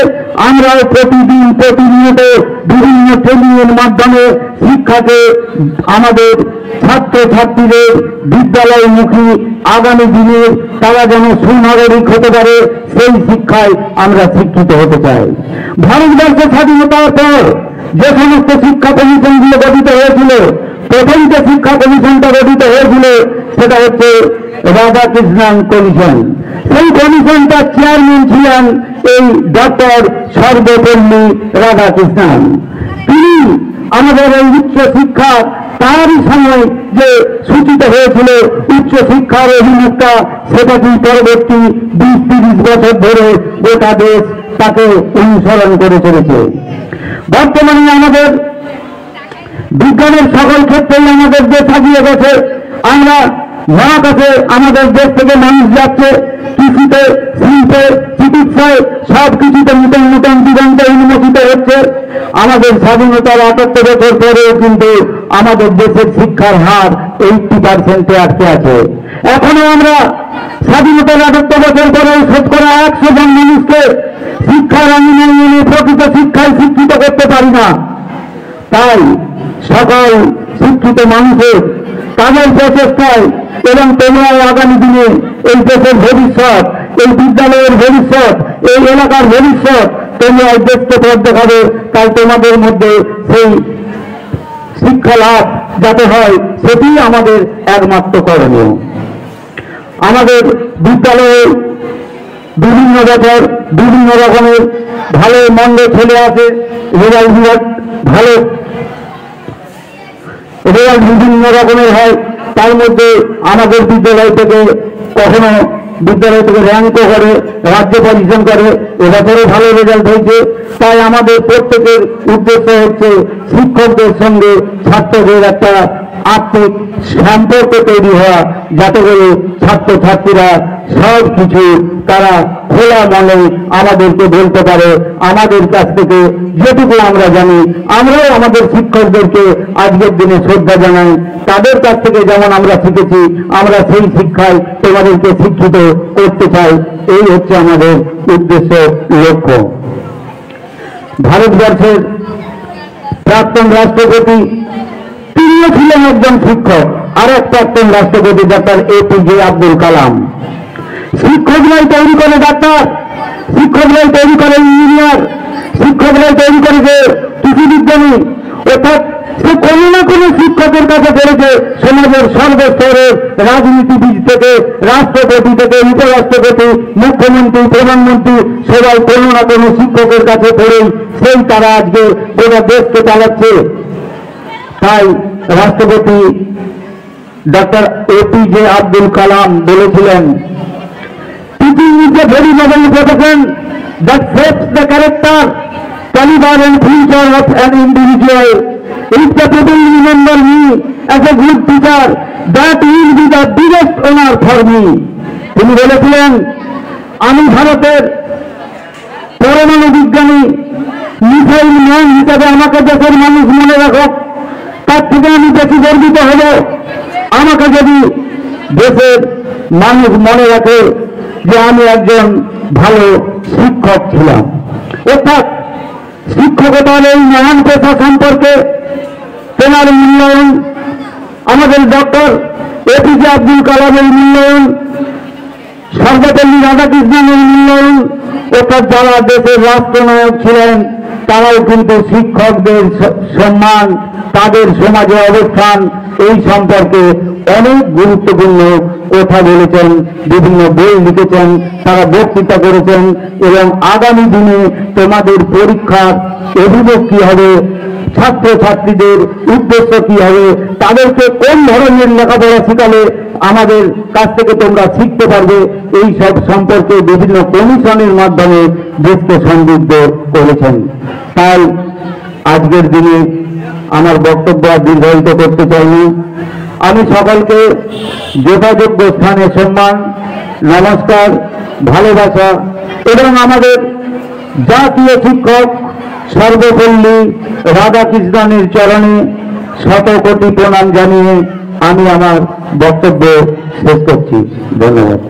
আমরাও প্রতিদিন প্রতিনিয়ত বিভিন্ন ট্রেনিংয়ের মাধ্যমে শিক্ষাকে আমাদের ছাত্রছাত্রীদের বিদ্যালয়মুখী আগামী দিনে তারা যেন সুনাগরিক হতে পারে, সেই শিক্ষায় আমরা শিক্ষিত হতে চাই। ভারতবর্ষের স্বাধীনতার পর যে সমস্ত শিক্ষা কমিশনগুলো গঠিত হয়েছিল প্রথম যে শিক্ষা কমিশনটা গঠিত হয়েছিল সেটা হচ্ছে রাধাকৃষ্ণন কমিশন। সেই কমিশনটার চেয়ারম্যান ছিলেন এই ডক্টর সর্বপল্লী রাধাকৃষ্ণন। তিনি আমাদের এই উচ্চ শিক্ষা তারই সময় যে সূচিত হয়েছিল উচ্চ শিক্ষার অভিমুখটা, সেটা কি পরবর্তী 20-30 বছর ধরে গোটা দেশ তাকে অনুসরণ করে চলেছে। বর্তমানে আমাদের বিজ্ঞানের সকল ক্ষেত্রেই আমাদের দেশ এগিয়ে গেছে। আমরা মহাকাশে আমাদের দেশ থেকে মানুষ যাচ্ছে, কৃষিতে, শিল্পে, চিকিৎসায় সব কিছুতে নতুন নতুন দিগন্ত উন্মোচিত হচ্ছে। আমাদের স্বাধীনতার 78 বছর পরেও কিন্তু আমাদের দেশের শিক্ষার হার 80%-এ আটকে আছে। এখনো আমরা স্বাধীনতার 78 বছর পরেও 100 জন মানুষকে শিক্ষার আঙিনায় এনে প্রকৃত শিক্ষায় শিক্ষিত করতে পারি না। তাই সকল শিক্ষিত মানুষের তাদের প্রচেষ্টায় এবং তোমরা আগামী দিনে এই দেশের ভবিষ্যৎ, এই বিদ্যালয়ের ভবিষ্যৎ, এই এলাকার ভবিষ্যৎ, তোমরা এই দেশকে পথ দেখাবে। তাই তোমাদের মধ্যে সেই শিক্ষা লাভ যাতে হয় সেটি আমাদের একমাত্র করণীয়। আমাদের বিদ্যালয়ে বিভিন্ন বছর বিভিন্ন রকমের ভালো মন্দ ছেলে আছে, রেজাল্ট ভালো রেজাল্ট বিভিন্ন রকমের হয়। তার মধ্যে আমাদের বিদ্যালয় থেকে কখনো বিদ্যালয় থেকে র্যাঙ্কও করে, রাজ্য পজিশন করে, এবছরও ভালো রেজাল্ট হয়েছে। তাই আমাদের প্রত্যেকের উদ্দেশ্য হচ্ছে শিক্ষকদের সঙ্গে ছাত্রদের একটা আত্মিক সম্পর্ক তৈরি হওয়া, যাতে করে ছাত্রছাত্রীরা সব কিছু তারা খোলা মনে আমাদেরকে বলতে পারে। আমাদের কাছ থেকে যেটুকু আমরা জানি, আমরাও আমাদের শিক্ষকদেরকে আজকের দিনে শ্রদ্ধা জানাই। তাদের কাছ থেকে যেমন আমরা শিখেছি, আমরা সেই শিক্ষায় তোমাদেরকে শিক্ষিত করতে চাই। এই হচ্ছে আমাদের উদ্দেশ্য, লক্ষ্য। ভারতবর্ষের প্রাক্তন রাষ্ট্রপতি তিনিও ছিলেন একজন শিক্ষক, আর এক প্রাক্তন রাষ্ট্রপতি ডক্টর APJ আব্দুল কালাম। শিক্ষকরাই তৈরি করে ডাক্তার, শিক্ষকরাই তৈরি করে ইঞ্জিনিয়ার, শিক্ষকরাই তৈরি করেছে কৃষি বিজ্ঞানী। অর্থাৎ সে কোনো না কোনো শিক্ষকের কাছে পড়েছে। সমাজের সর্বস্তরের রাজনীতিবিদ থেকে রাষ্ট্রপতি থেকে উপরাষ্ট্রপতি, মুখ্যমন্ত্রী, প্রধানমন্ত্রী সবাই কোনো না কোনো শিক্ষকের কাছে পড়েই সেই তারা আজকে গোটা দেশকে চালাচ্ছে। তাই রাষ্ট্রপতি ডক্টর APJ আব্দুল কালাম বলেছিলেন, teaching is a very noble profession that shapes the character, caliber and future of an individual. If the people remember me as a good teacher, that will be the biggest honor for me. তিনি বলেছিলেন, আমি ভারতের পরমাণু বিজ্ঞানী missile man হিসাবে আমাকে দেশের মানুষ মনে রাখো, তার থেকে আমি বেশি গর্বিত হব আমাকে যদি দেশের মানুষ মনে রাখে যে আমি একজন ভালো শিক্ষক ছিলাম। অর্থাৎ শিক্ষকতার এই মহান পেশা সম্পর্কে তেনার মূল্যায়ন, আমাদের ডক্টর APJ আব্দুল কালামের মূল্যায়ন, সর্বপল্লী রাধাকৃষ্ণনের মূল্যায়ন, অর্থাৎ যারা দেশের রাষ্ট্রনায়ক ছিলেন তারাও কিন্তু শিক্ষকদের সম্মান, তাদের সমাজে অবস্থান এই সম্পর্কে অনেক গুরুত্বপূর্ণ কথা বলেছেন, বিভিন্ন বই লিখেছেন, তারা বক্তৃতা করেছেন। এবং আগামী দিনে তোমাদের পরীক্ষার অভিমুখ কি হবে, ছাত্রছাত্রীদের উদ্দেশ্য কি হবে, তাদেরকে কোন ধরনের লেখাপড়া শেখালে আমাদের কাছ থেকে তোমরা শিখতে পারবে, এই সব সম্পর্কে বিভিন্ন কমিশনের মাধ্যমে দেশকে সমৃদ্ধ করেছেন। তাই আজকের দিনে আমার বক্তব্য আর দীর্ঘায়িত করতে চাইনি। আমি সকলকে যথাযোগ্য স্থানে সম্মান, নমস্কার, ভালোবাসা এবং আমাদের জাতীয় শিক্ষক সর্বপল্লী রাধাকৃষ্ণনের চরণে শত কোটি প্রণাম জানিয়ে আমি আমার বক্তব্য শেষ করছি। ধন্যবাদ।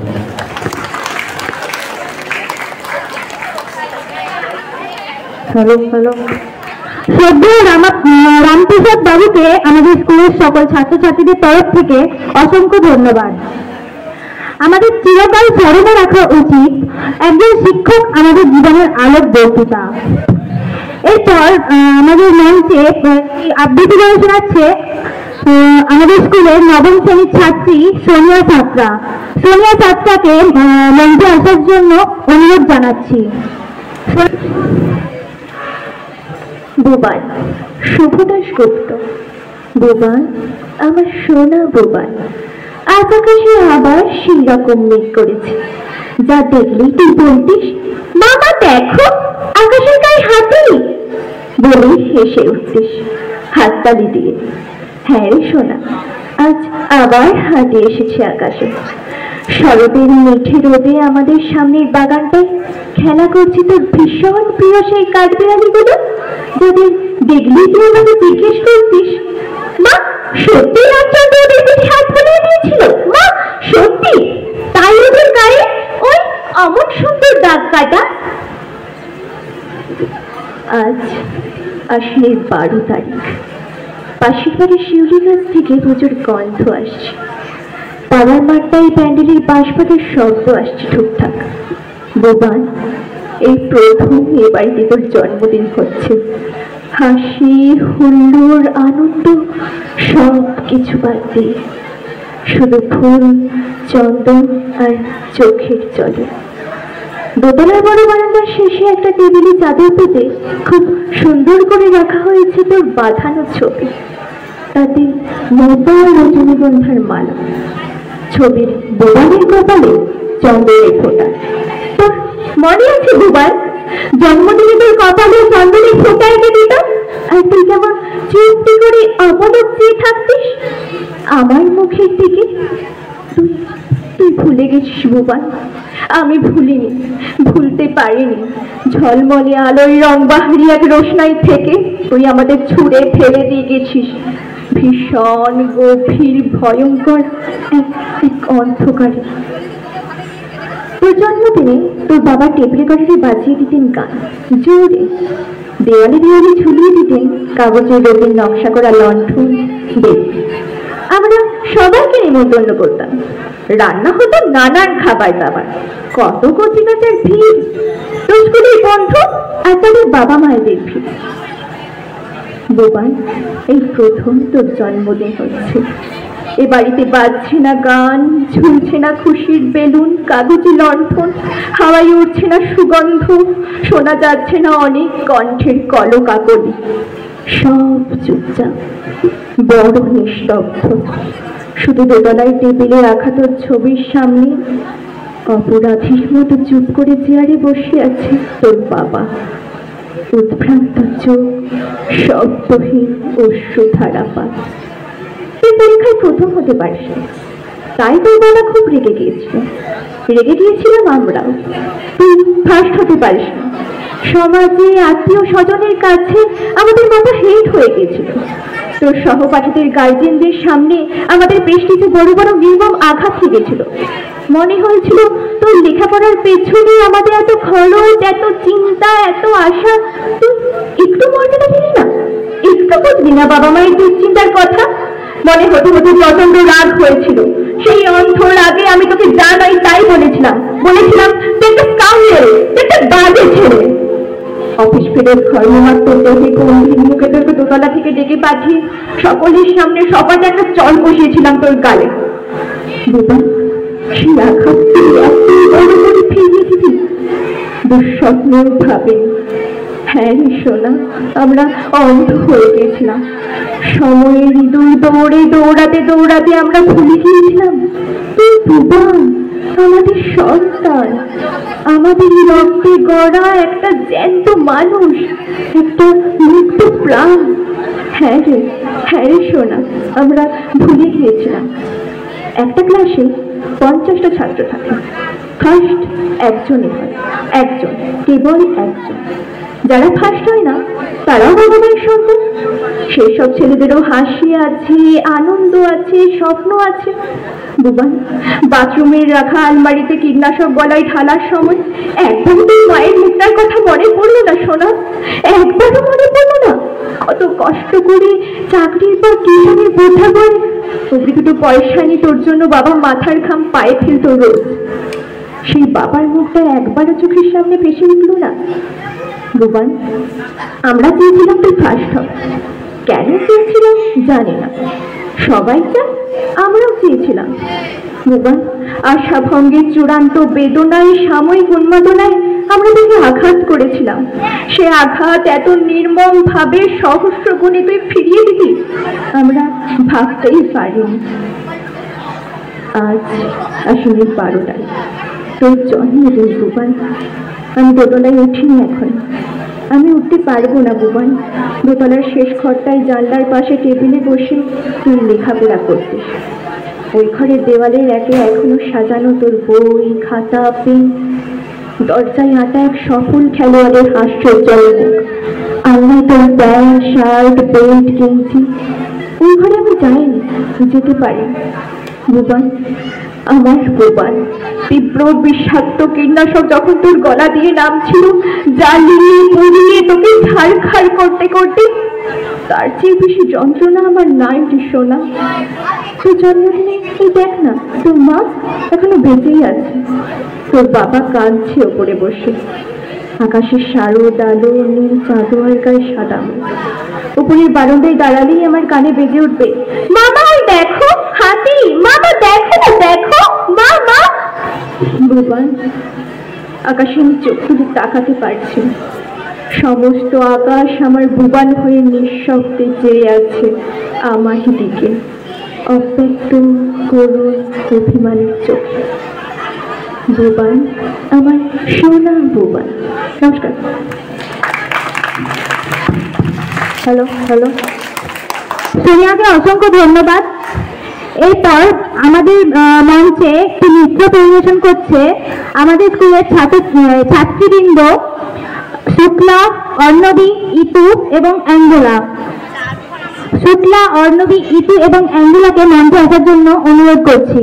শ্রদ্ধেয় রামপ্রসাদ বাবুকে আমাদের স্কুলের সকল ছাত্রছাত্রীদের তরফ থেকে অসংখ্য ধন্যবাদ। আমাদের চিরকাল স্মরণে রাখা উচিত একজন শিক্ষক আমাদের জীবনের আলোক বক্তৃতা। এরপর আমাদের মঞ্চে আবৃত্তি করে শোনাচ্ছে আমাদের স্কুলের নবম শ্রেণীর ছাত্রী সোনিয়া ছাত্রাকে মঞ্চে আসার জন্য অনুরোধ জানাচ্ছি। বোবান শুভদাস গুপ্ত। বোবান, আমার সোনা বোবান, আজ আকাশে আবার সেই রকম মেঘ করেছে, যা দেখলেই তুই বলতিস, মামা দেখো আকাশের গায়ে হাতি, বলেই হেসে উঠতিস হাততালি দিয়ে। হ্যাঁ রে সোনা, আজ আবার হাতি এসেছে আকাশে। শরতের মিঠে রোদে আমাদের সামনের বাগানটায় খেলা করছি তোর ভীষণ প্রিয় সেই কাঠবিড়ালিগুলো, যাদের দেখলেই তুই আমাকে জিজ্ঞেস করতিস, মা সত্যি রামচন্দ্র ওদের পিঠে হাত বুলিয়ে দিয়েছিল? মা সত্যি? তাই ওদের গায়ে ওই অমন সুন্দর দাগ কাটা। আজ আশ্বিনের 12 তারিখ। পাশের বাড়ির শিউলি গাছ থেকে প্রচুর গন্ধ আসছে। পাড়ার মাঠটাই প্যান্ডেলের বাঁশবাজার শব্দ আসছে টুকটাক। বোবান, এই প্রথম এ বাড়িতে তোর জন্মদিন হচ্ছে। হাসি, হুল্লোড়, আনন্দ সব কিছু বাদ দিয়ে শুধু ফুল, চন্দন আর চোখের জলে। দোতলার বড় বারান্দার শেষে একটা টেবিলে চাদর পেতে খুব সুন্দর করে রাখা হয়েছে তোর বাঁধানো ছবি, তাতে মোটা রজনীগন্ধার মালা। ছবির বোবানের কপালে চন্দনের ফোঁটা। তোর মনে আছে বোবান, জন্মদিনে তোর কপালে চন্দনের ফোঁটা এঁকে দিতাম, আর তুই কেমন চুপটি করে অপলক চেয়ে থাকতিস আমার মুখের দিকে। তুই ভুলে গেছিস বোবান, আমি ভুলিনি, ভুলতে পারিনি। ঝলমলে আলোয় রংবাহারি এক রোশনাই থেকে তুই আমাদের ছুঁড়ে ফেলে দিয়ে গেছিস ভীষণ গভীর ভয়ঙ্কর এক অন্ধকারে। তোর জন্মদিনে তোর বাবা টেপ রেকর্ডারে বাজিয়ে দিতেন গান জোরে, দেওয়ালে দেওয়ালে ঝুলিয়ে দিতেন কাগজের রঙিন নকশা করা লণ্ঠন। আমরা সবাইকে নিমন্ত্রণ করতাম, রান্না হতো নানান খাবার দাবার, কত কচিকাচার ভিড়, তোর স্কুলের বন্ধু আর তাদের বাবা মায়েদের ভিড়। বোবান, এই প্রথম তোর জন্মদিন হচ্ছে। এ বাড়িতে বাজছে না গান, ঝুলছে না খুশির বেলুন, কাগজে লণ্ঠন, হাওয়ায় উঠছে না সুগন্ধ, শোনা যাচ্ছে না অনেক কণ্ঠের কলকাকলি। সব চুপচাপ, বড় নিস্তব্ধ। শুধু দোতলায় টেবিলে রাখা তোর ছবির সামনে অপরাধীর মতো চুপ করে চেয়ারে বসে আছে তোর বাবা, উদ্ভ্রান্ত চোখ, শব্দহীন অশ্রুধারা পা। তুই পরীক্ষায় প্রথম হতে পারিস, তাই তোর বাবা খুব রেগে গিয়েছিলাম আমরাও। তুই ফার্স্ট হতে পারিস না, সমাজে আত্মীয় স্বজনের কাছে আমাদের মাথা হেট হয়ে গিয়েছিল। তোর সহপাঠীদের গার্জেনদের সামনে আমাদের পেশটিতে বড় বড় নির্মম আঘাত লেগেছিল। মনে হয়েছিল তোর লেখাপড়ার পেছনে আমাদের এত খরচ, এত চিন্তা, এত আশা, তুই একটু মর্যাদা দিলি না, একটু বুঝলি না বাবা মায়ের দুশ্চিন্তার কথা। মনে হতে হতে প্রচন্ড রাগ হয়েছিল। সেই অন্ধ রাগে আমি তোকে যা নাই তাই বলেছিলাম তুই একটা কাউন্টার, একটা বাজে ছেলে। অফিস ফেরত ঘর্মমাত্র দেহে গম্ভীর মুখে তোকে দোতলা থেকে ডেকে পাঠিয়ে সকলের সামনে সপাটে একটা চল বসিয়েছিলাম তোর গালে। সেই আঘাত ফিরিয়েছিলি, দুঃস্বপ্নের ভাবে। হ্যাঁ সোনা, আমরা অন্ধ হয়ে গেছিলাম। সময়ের ইঁদুর দৌড়াতে আমরা ভুলে গিয়েছিলাম তুই বোবান, আমাদের সন্তান, আমাদের রক্তে গড়া একটা জ্যান্ত মানুষ, একটা মুক্ত প্রাণ। হ্যাঁ রে সোনা, আমরা ভুলে গিয়েছিলাম। একটা ক্লাসে 50টা ছাত্র থাকে, ফার্স্ট একজনই হয়, একজন, কেবল একজন। যারা ফার্স্ট হয় না তারাও ভগবানের সন্তান। সেসব ছেলেদেরও হাসি আছে, আনন্দ আছে, স্বপ্ন আছে। বোবান, বাথরুমের রাখা আলমারিতে কীটনাশক গলায় ঢালার সময় একদম তুই মায়ের মুখটার কথা মনে পড়লো না সোনা? একবারও মনে পড়লো না? কত কষ্ট করে চাকরির পর টিউশনের বোঝা করে তোকে দুটো পয়সা নিয়ে তোর জন্য বাবা মাথার ঘাম পায়ে ফেলতো রোজ। সেই বাবার মুখটা একবারও চোখের সামনে ভেসে উঠলো না? বোবান, আমরা চেয়েছিলাম তুই ফার্স্ট হ। কেন চেয়েছিলাম জানি না, সবাই চায়, আমরাও চেয়েছিলাম। ভুবন, আশা ভঙ্গের চূড়ান্ত বেদনায়, সাময়িক উন্মাদনায় আমরা তাকে আঘাত করেছিলাম। সে আঘাত এত নির্মম ভাবে সহস্র গুণে তুই ফিরিয়ে দিবি, আমরা ভাবতেই পারিনি। আজ আসলে 12টায় তোর জন্মদিন ভুবন। আমি দোতলায় উঠিনি এখন, আমি উঠতে পারবো না ভুবন। দোতলার শেষ ঘরটায় জানলার পাশে টেবিলে বসে তুই লেখাপড়া করতিস। ওই ঘরের দেওয়ালের একে এখনো সাজানো তোর বই, খাতা, পেন। দরজায় আটা এক সফল খেলোয়াড়ের হাস্যোজ্জ্বল মুখ। আলনায় তোর প্যান্ট, শার্ট, বেল্ট, গেঞ্জি। ওই ঘরে আমি যাইনি, যেতে পারি। ভুবন, আমার ভুবন, তীব্র বিষাক্ত কীটনাশক যখন তোর গলা দিয়ে নামছিল, জ্বালিয়ে পুড়িয়ে তোকে ছাড়খাড় করতে করতে, তার চেয়ে বেশি যন্ত্রণা আমার নাই সোনা। তোর জন্মদিনে এই দেখ না, তোর মা এখনো বেঁচেই আছে। তোর বাবা কাঁদছে ওপরে বসে। আকাশের শারদ আলো, নীল চাঁদোয়ার গায়ে সাদা মেঘ। উপরের বারান্দায় দাঁড়ালেই আমার কানে বেজে উঠবে, মামা দেখো হাতি, মামা দেখো না, দেখো মামা। ভুবন, আকাশে আমি চোখ তুলে তাকাতে পারছি। সমস্ত আকাশ আমার ভুবন হয়ে নিঃশব্দে চেয়ে আছে আমার দিকে, অব্যক্ত করুণ অভিমানের চোখে। ভুবন, আমার সোনা ভুবন। নমস্কার। হ্যালো হ্যালো, সোনিয়াকে অসংখ্য ধন্যবাদ। এরপর আমাদের মঞ্চে একটি নৃত্য পরিবেশন করছে আমাদের স্কুলের ছাত্রীবৃন্দ শুক্লা, অর্ণবী, ইতু এবং অ্যাঙ্গেলা। শুক্লা, অর্ণবী, ইতু এবং অ্যাঙ্গেলাকে মঞ্চে আসার জন্য অনুরোধ করছি।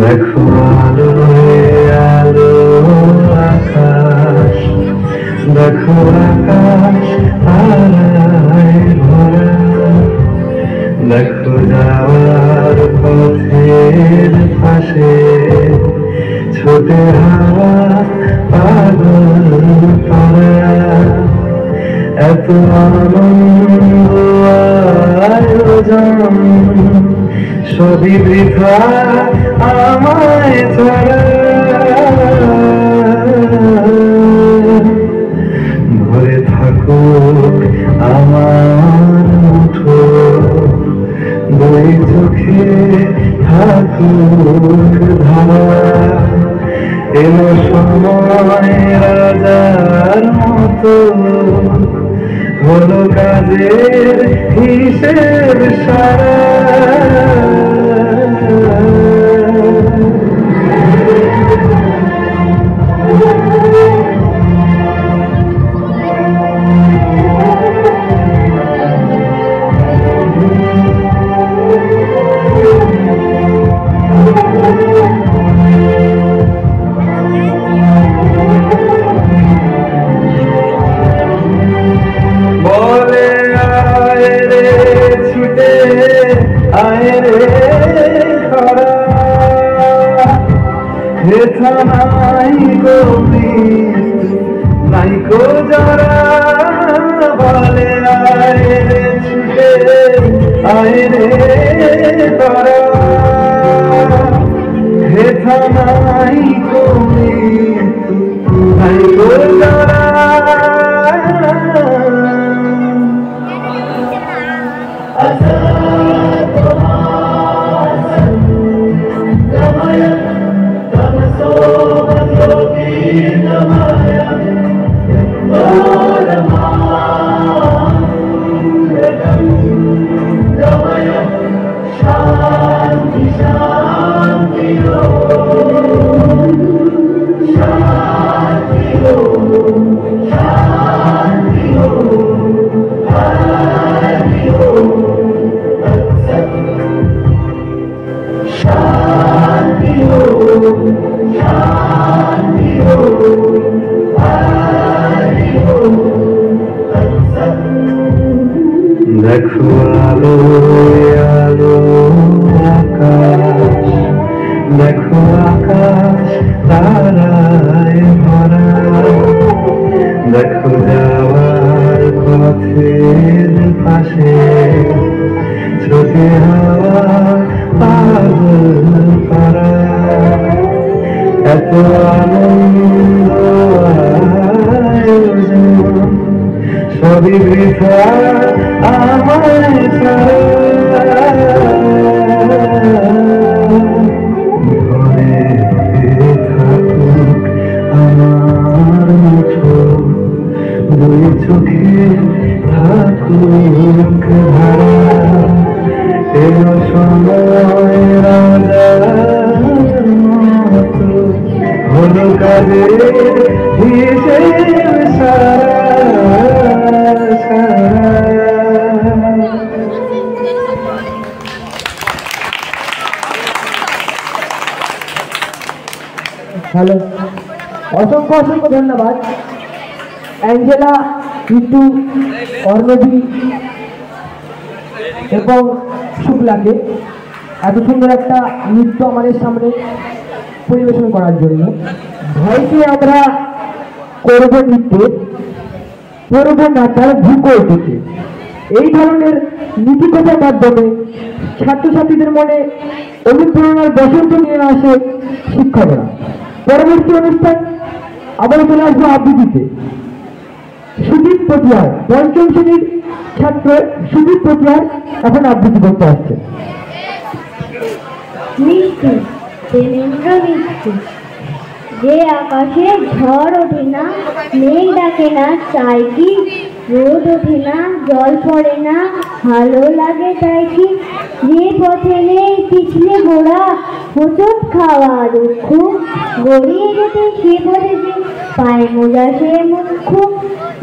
দেখো আলো আলো আকাশ, দেখো আকাশ আলোয় ভরা, দেখো যাওয়ার পথের পাশে ছোটে হাওয়া পাগল পারা, এত আনন্দ আয়োজন সবই বৃথা আমায় ছাড়া। ভরে থাকুক আমার মুঠো, দুই চোখে থাকুক ধারা, এলো সময় রাজার মতো, হলো কাজের হিসেব সারা। বলে আয় রে হেথা নাই গো নাই গো যারা বলে আয় রে ছুটে আয় রে তারা হেথা নাই গো নাই গো যারা দেখো আলো আলো আকাশ দেখো আকাশ তারায় ভরা দেখো যাওয়ার পথের পাশে ছোটে হাওয়া পাগল পারা এত আনন্দ আয়োজন সবই বৃথা আমায় ছাড়া ঘরে থাকুক আমার মুঠো দুই চোখে থাকুক ধারা এলো সময় রাজার মতো হলো কাজের হিসেব সারা হ্যালো, অসংখ্য অসংখ্য ধন্যবাদ অ্যাঞ্জেলা, ঋতু, অর্ণবী এবং শুক্লাকে এত সুন্দর একটা নৃত্য আমাদের সামনে পরিবেশন করার জন্য। ভয়কে আমরা করবো নৃত্যে, করবো না তার ভূকর দিকে। এই ধরনের নীতিকথার মাধ্যমে ছাত্রছাত্রীদের মনে অনুপ্রেরণার বসন্ত নিয়ে আসে শিক্ষকরা। পরবর্তী অনুষ্ঠান আবার চলে আসবো আবৃত্তিতে। সুদীপ পটিয়ার, পঞ্চম শ্রেণীর ছাত্র সুদীপ পটিয়ার এখন আবৃত্তি করতে আসছে। মিষ্টি প্রেমেন্দ্র মিষ্টি, যে আকাশে ঝড় ওঠে না, মেঘ ডাকে না, চাই কি রোদ ওঠে না, জল পড়ে না, ভালো লাগে তাই কি, যে পথে নেই পিছলে গোড়া, হোঁচট খাওয়া দুঃখ, গড়িয়ে যেতে সে পথে যে পায়ে মোজা সে মুখ্য,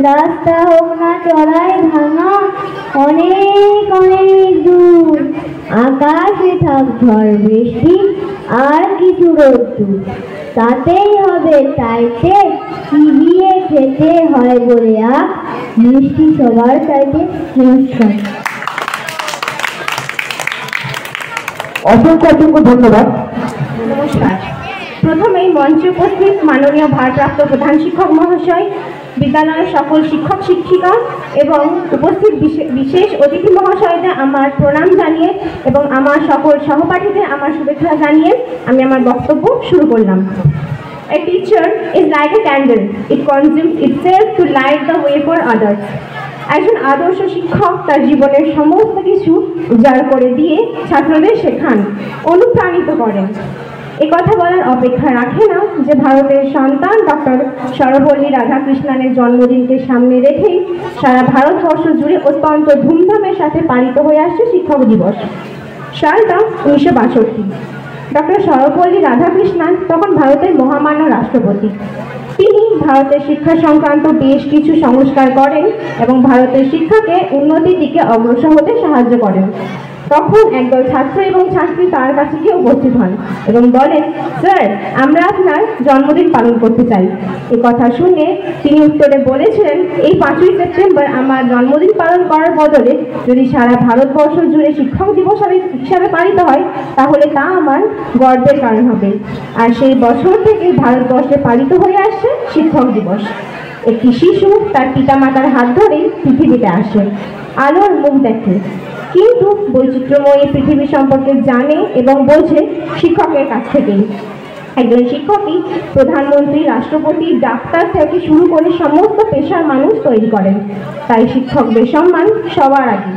রাস্তা হোক না চড়াই ভাঙা, অনেক অনেক দূর, আকাশে থাক ঝড় বৃষ্টি আর কিছু রোদ্দুর, তাতেই হবে তাইতে চিবিয়ে খেতে হয় বলে আখ, মিষ্টি সবার চাইতে। নমস্কার। অসংখ্য অসংখ্য ধন্যবাদ। নমস্কার। প্রথমেই মঞ্চে উপস্থিত মাননীয় ভারপ্রাপ্ত প্রধান শিক্ষক মহাশয়, বিদ্যালয়ের সকল শিক্ষক শিক্ষিকা এবং উপস্থিত বিশেষ অতিথি মহাশয়দের আমার প্রণাম জানিয়ে এবং আমার সকল সহপাঠীদের আমার শুভেচ্ছা জানিয়ে আমি আমার বক্তব্য শুরু করলাম। A teacher is like a candle. It consumes itself to light the way for others. একজন আদর্শ শিক্ষক তার জীবনের সমস্ত কিছু উজাড় করে দিয়ে ছাত্রদের শেখান, অনুপ্রাণিত করেন। এ কথা বলার অপেক্ষা রাখে না যে ভারতের সন্তান ডক্টর সর্বপল্লী রাধাকৃষ্ণনের জন্মদিনকে সামনে রেখেই সারা ভারতবর্ষ জুড়ে অত্যন্ত ধুমধামের সাথে পালিত হয়ে আসছে শিক্ষক দিবস। সালটা 1962। ডক্টর সর্বপল্লী রাধাকৃষ্ণন তখন ভারতের মহামান্য রাষ্ট্রপতি। তিনি ভারতের শিক্ষা সংক্রান্ত বেশ কিছু সংস্কার করেন এবং ভারতের শিক্ষাকে উন্নতির দিকে অগ্রসর হতে সাহায্য করেন। তখন একদল ছাত্র এবং ছাত্রী তার কাছে গিয়ে উপস্থিত হন এবং বলেন, স্যার, আমরা আপনার জন্মদিন পালন করতে চাই। এই কথা শুনে তিনি উত্তরে বলেছিলেন, এই 5ই সেপ্টেম্বর আমার জন্মদিন পালন করার বদলে যদি সারা ভারতবর্ষ জুড়ে শিক্ষক দিবস হিসাবে পালিত হয় তাহলে তা আমার গর্বের কারণ হবে। আর সেই বছর থেকে ভারতবর্ষে পালিত হয়ে আসছে শিক্ষক দিবস। একটি শিশু তার পিতামাতার হাত ধরেই পৃথিবীতে আসে, আলোর মুখ দেখে, কিন্তু বৈচিত্র্যময় পৃথিবী সম্পর্কে জানে এবং বোঝে শিক্ষকের কাছ থেকেই। একজন শিক্ষকই প্রধানমন্ত্রী, রাষ্ট্রপতি, ডাক্তার থেকে শুরু করে সমস্ত পেশার মানুষ তৈরি করেন। তাই শিক্ষকদের সম্মান সবার আগে।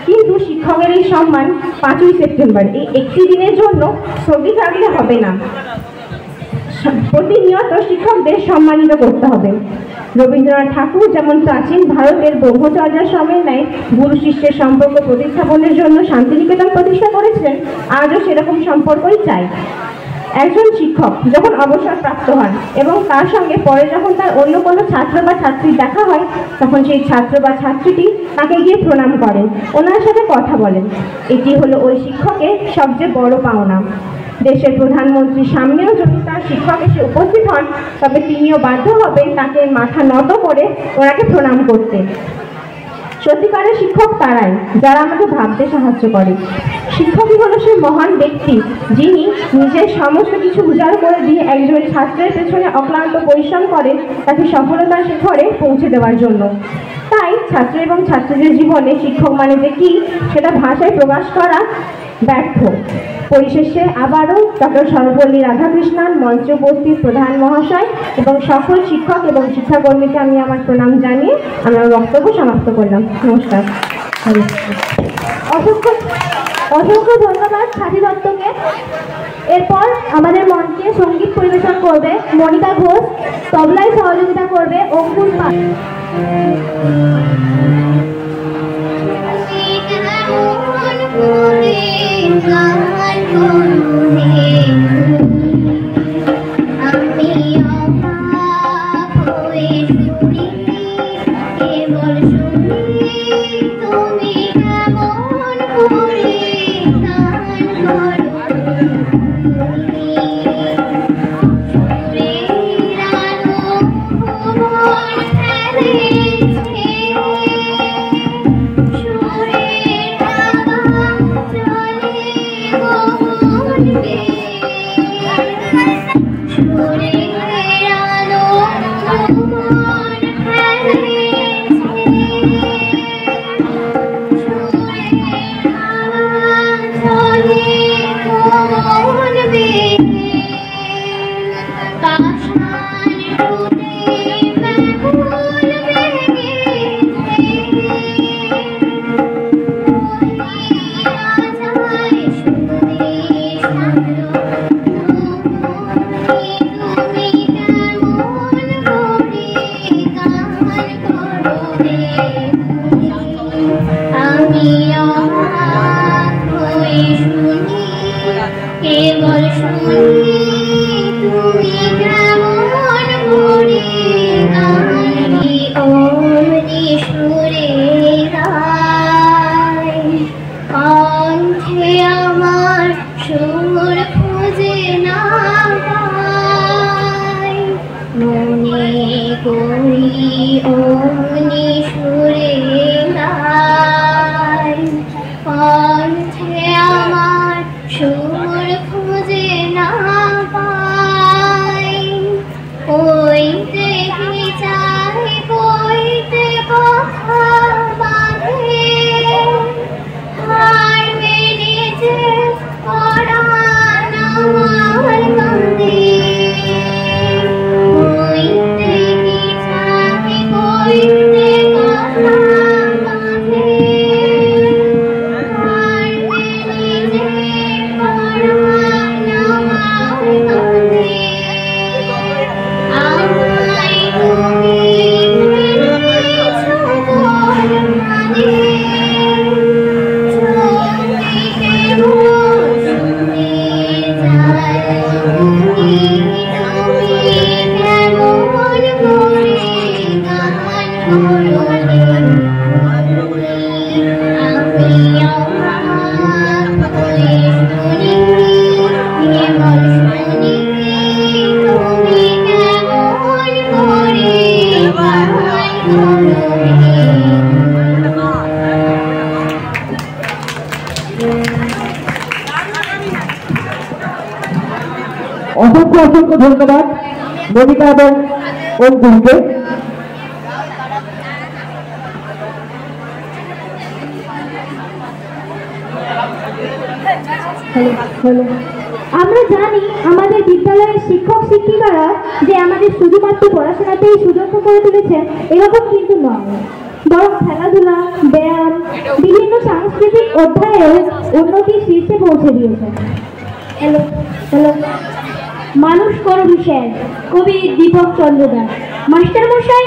কিন্তু শিক্ষকের এই সম্মান 5ই সেপ্টেম্বর এই একটি দিনের জন্য স্থগিত রাখলে হবে না, প্রতিনিয়ত শিক্ষকদের সম্মানিত করতে হবে। রবীন্দ্রনাথ ঠাকুর যেমন প্রাচীন ভারতের ব্রহ্মচর্যার সময় নেয় গুরু শিষ্যের সম্পর্ক প্রতিস্থাপনের জন্য শান্তিনিকেতন প্রতিষ্ঠা করেছিলেন, আজও সেরকম সম্পর্কই চাই। একজন শিক্ষক যখন অবসরপ্রাপ্ত হন এবং তার সঙ্গে পরে যখন তার অন্য কোনো ছাত্র বা ছাত্রীর দেখা হয় তখন সেই ছাত্র বা ছাত্রীটি তাকে গিয়ে প্রণাম করেন, ওনার সাথে কথা বলেন। এটি হলো ওই শিক্ষকের সবচেয়ে বড় পাওনা। দেশের প্রধানমন্ত্রীর সামনেও যদি তার শিক্ষক এসে উপস্থিত হন তবে তিনিও বাধ্য হবেন তাকে মাথা নত করে ওনাকে প্রণাম করতে। সত্যিকারের শিক্ষক তারাই যারা আমাকে ভাবতে সাহায্য করে। শিক্ষকই হলো সেই মহান ব্যক্তি যিনি নিজের সমস্ত কিছু উজাড় করে দিয়ে একজন ছাত্রের পেছনে অক্লান্ত পরিশ্রম করে তাকে সফলতার শিখরে পৌঁছে দেওয়ার জন্য। তাই ছাত্র এবং ছাত্রীদের জীবনে শিক্ষক মানে যে কি সেটা ভাষায় প্রকাশ করা ব্যর্থ। পরিশেষে আবারও ডক্টর সর্বপল্লী রাধাকৃষ্ণন, মঞ্চে উপস্থিত প্রধান মহাশয় এবং সকল শিক্ষক এবং শিক্ষাকর্মীকে আমি আমার প্রণাম জানিয়ে আমার বক্তব্য সমাপ্ত করলাম। নমস্কার। অসংখ্য অসংখ্য ধন্যবাদ সাথী দত্তকে। এরপর আমাদের মঞ্চে সঙ্গীত পরিবেশন করবে মনিকা ঘোষ, তবলায় সহযোগিতা করবে অঙ্কুর পাল। তুমি কেমন অসংখ্য অসংখ্য ধন্যবাদ মনিকা এবং অঙ্কুরকে। আমরা জানি আমাদের বিদ্যালয়ের শিক্ষক শিক্ষিকারা যে আমাদের শুধুমাত্র পড়াশোনাতেই সুযোগ্য করে তুলেছেন এরকম কিন্তু নয়, বরং খেলাধুলা, ব্যায়াম, বিভিন্ন সাংস্কৃতিক অধ্যায়েও উন্নতির শীর্ষে পৌঁছে দিয়েছেন। হ্যালো হ্যালো মানুষ করবি স্যার, কবি দীপক চন্দ্র দাস। মাস্টার মশাই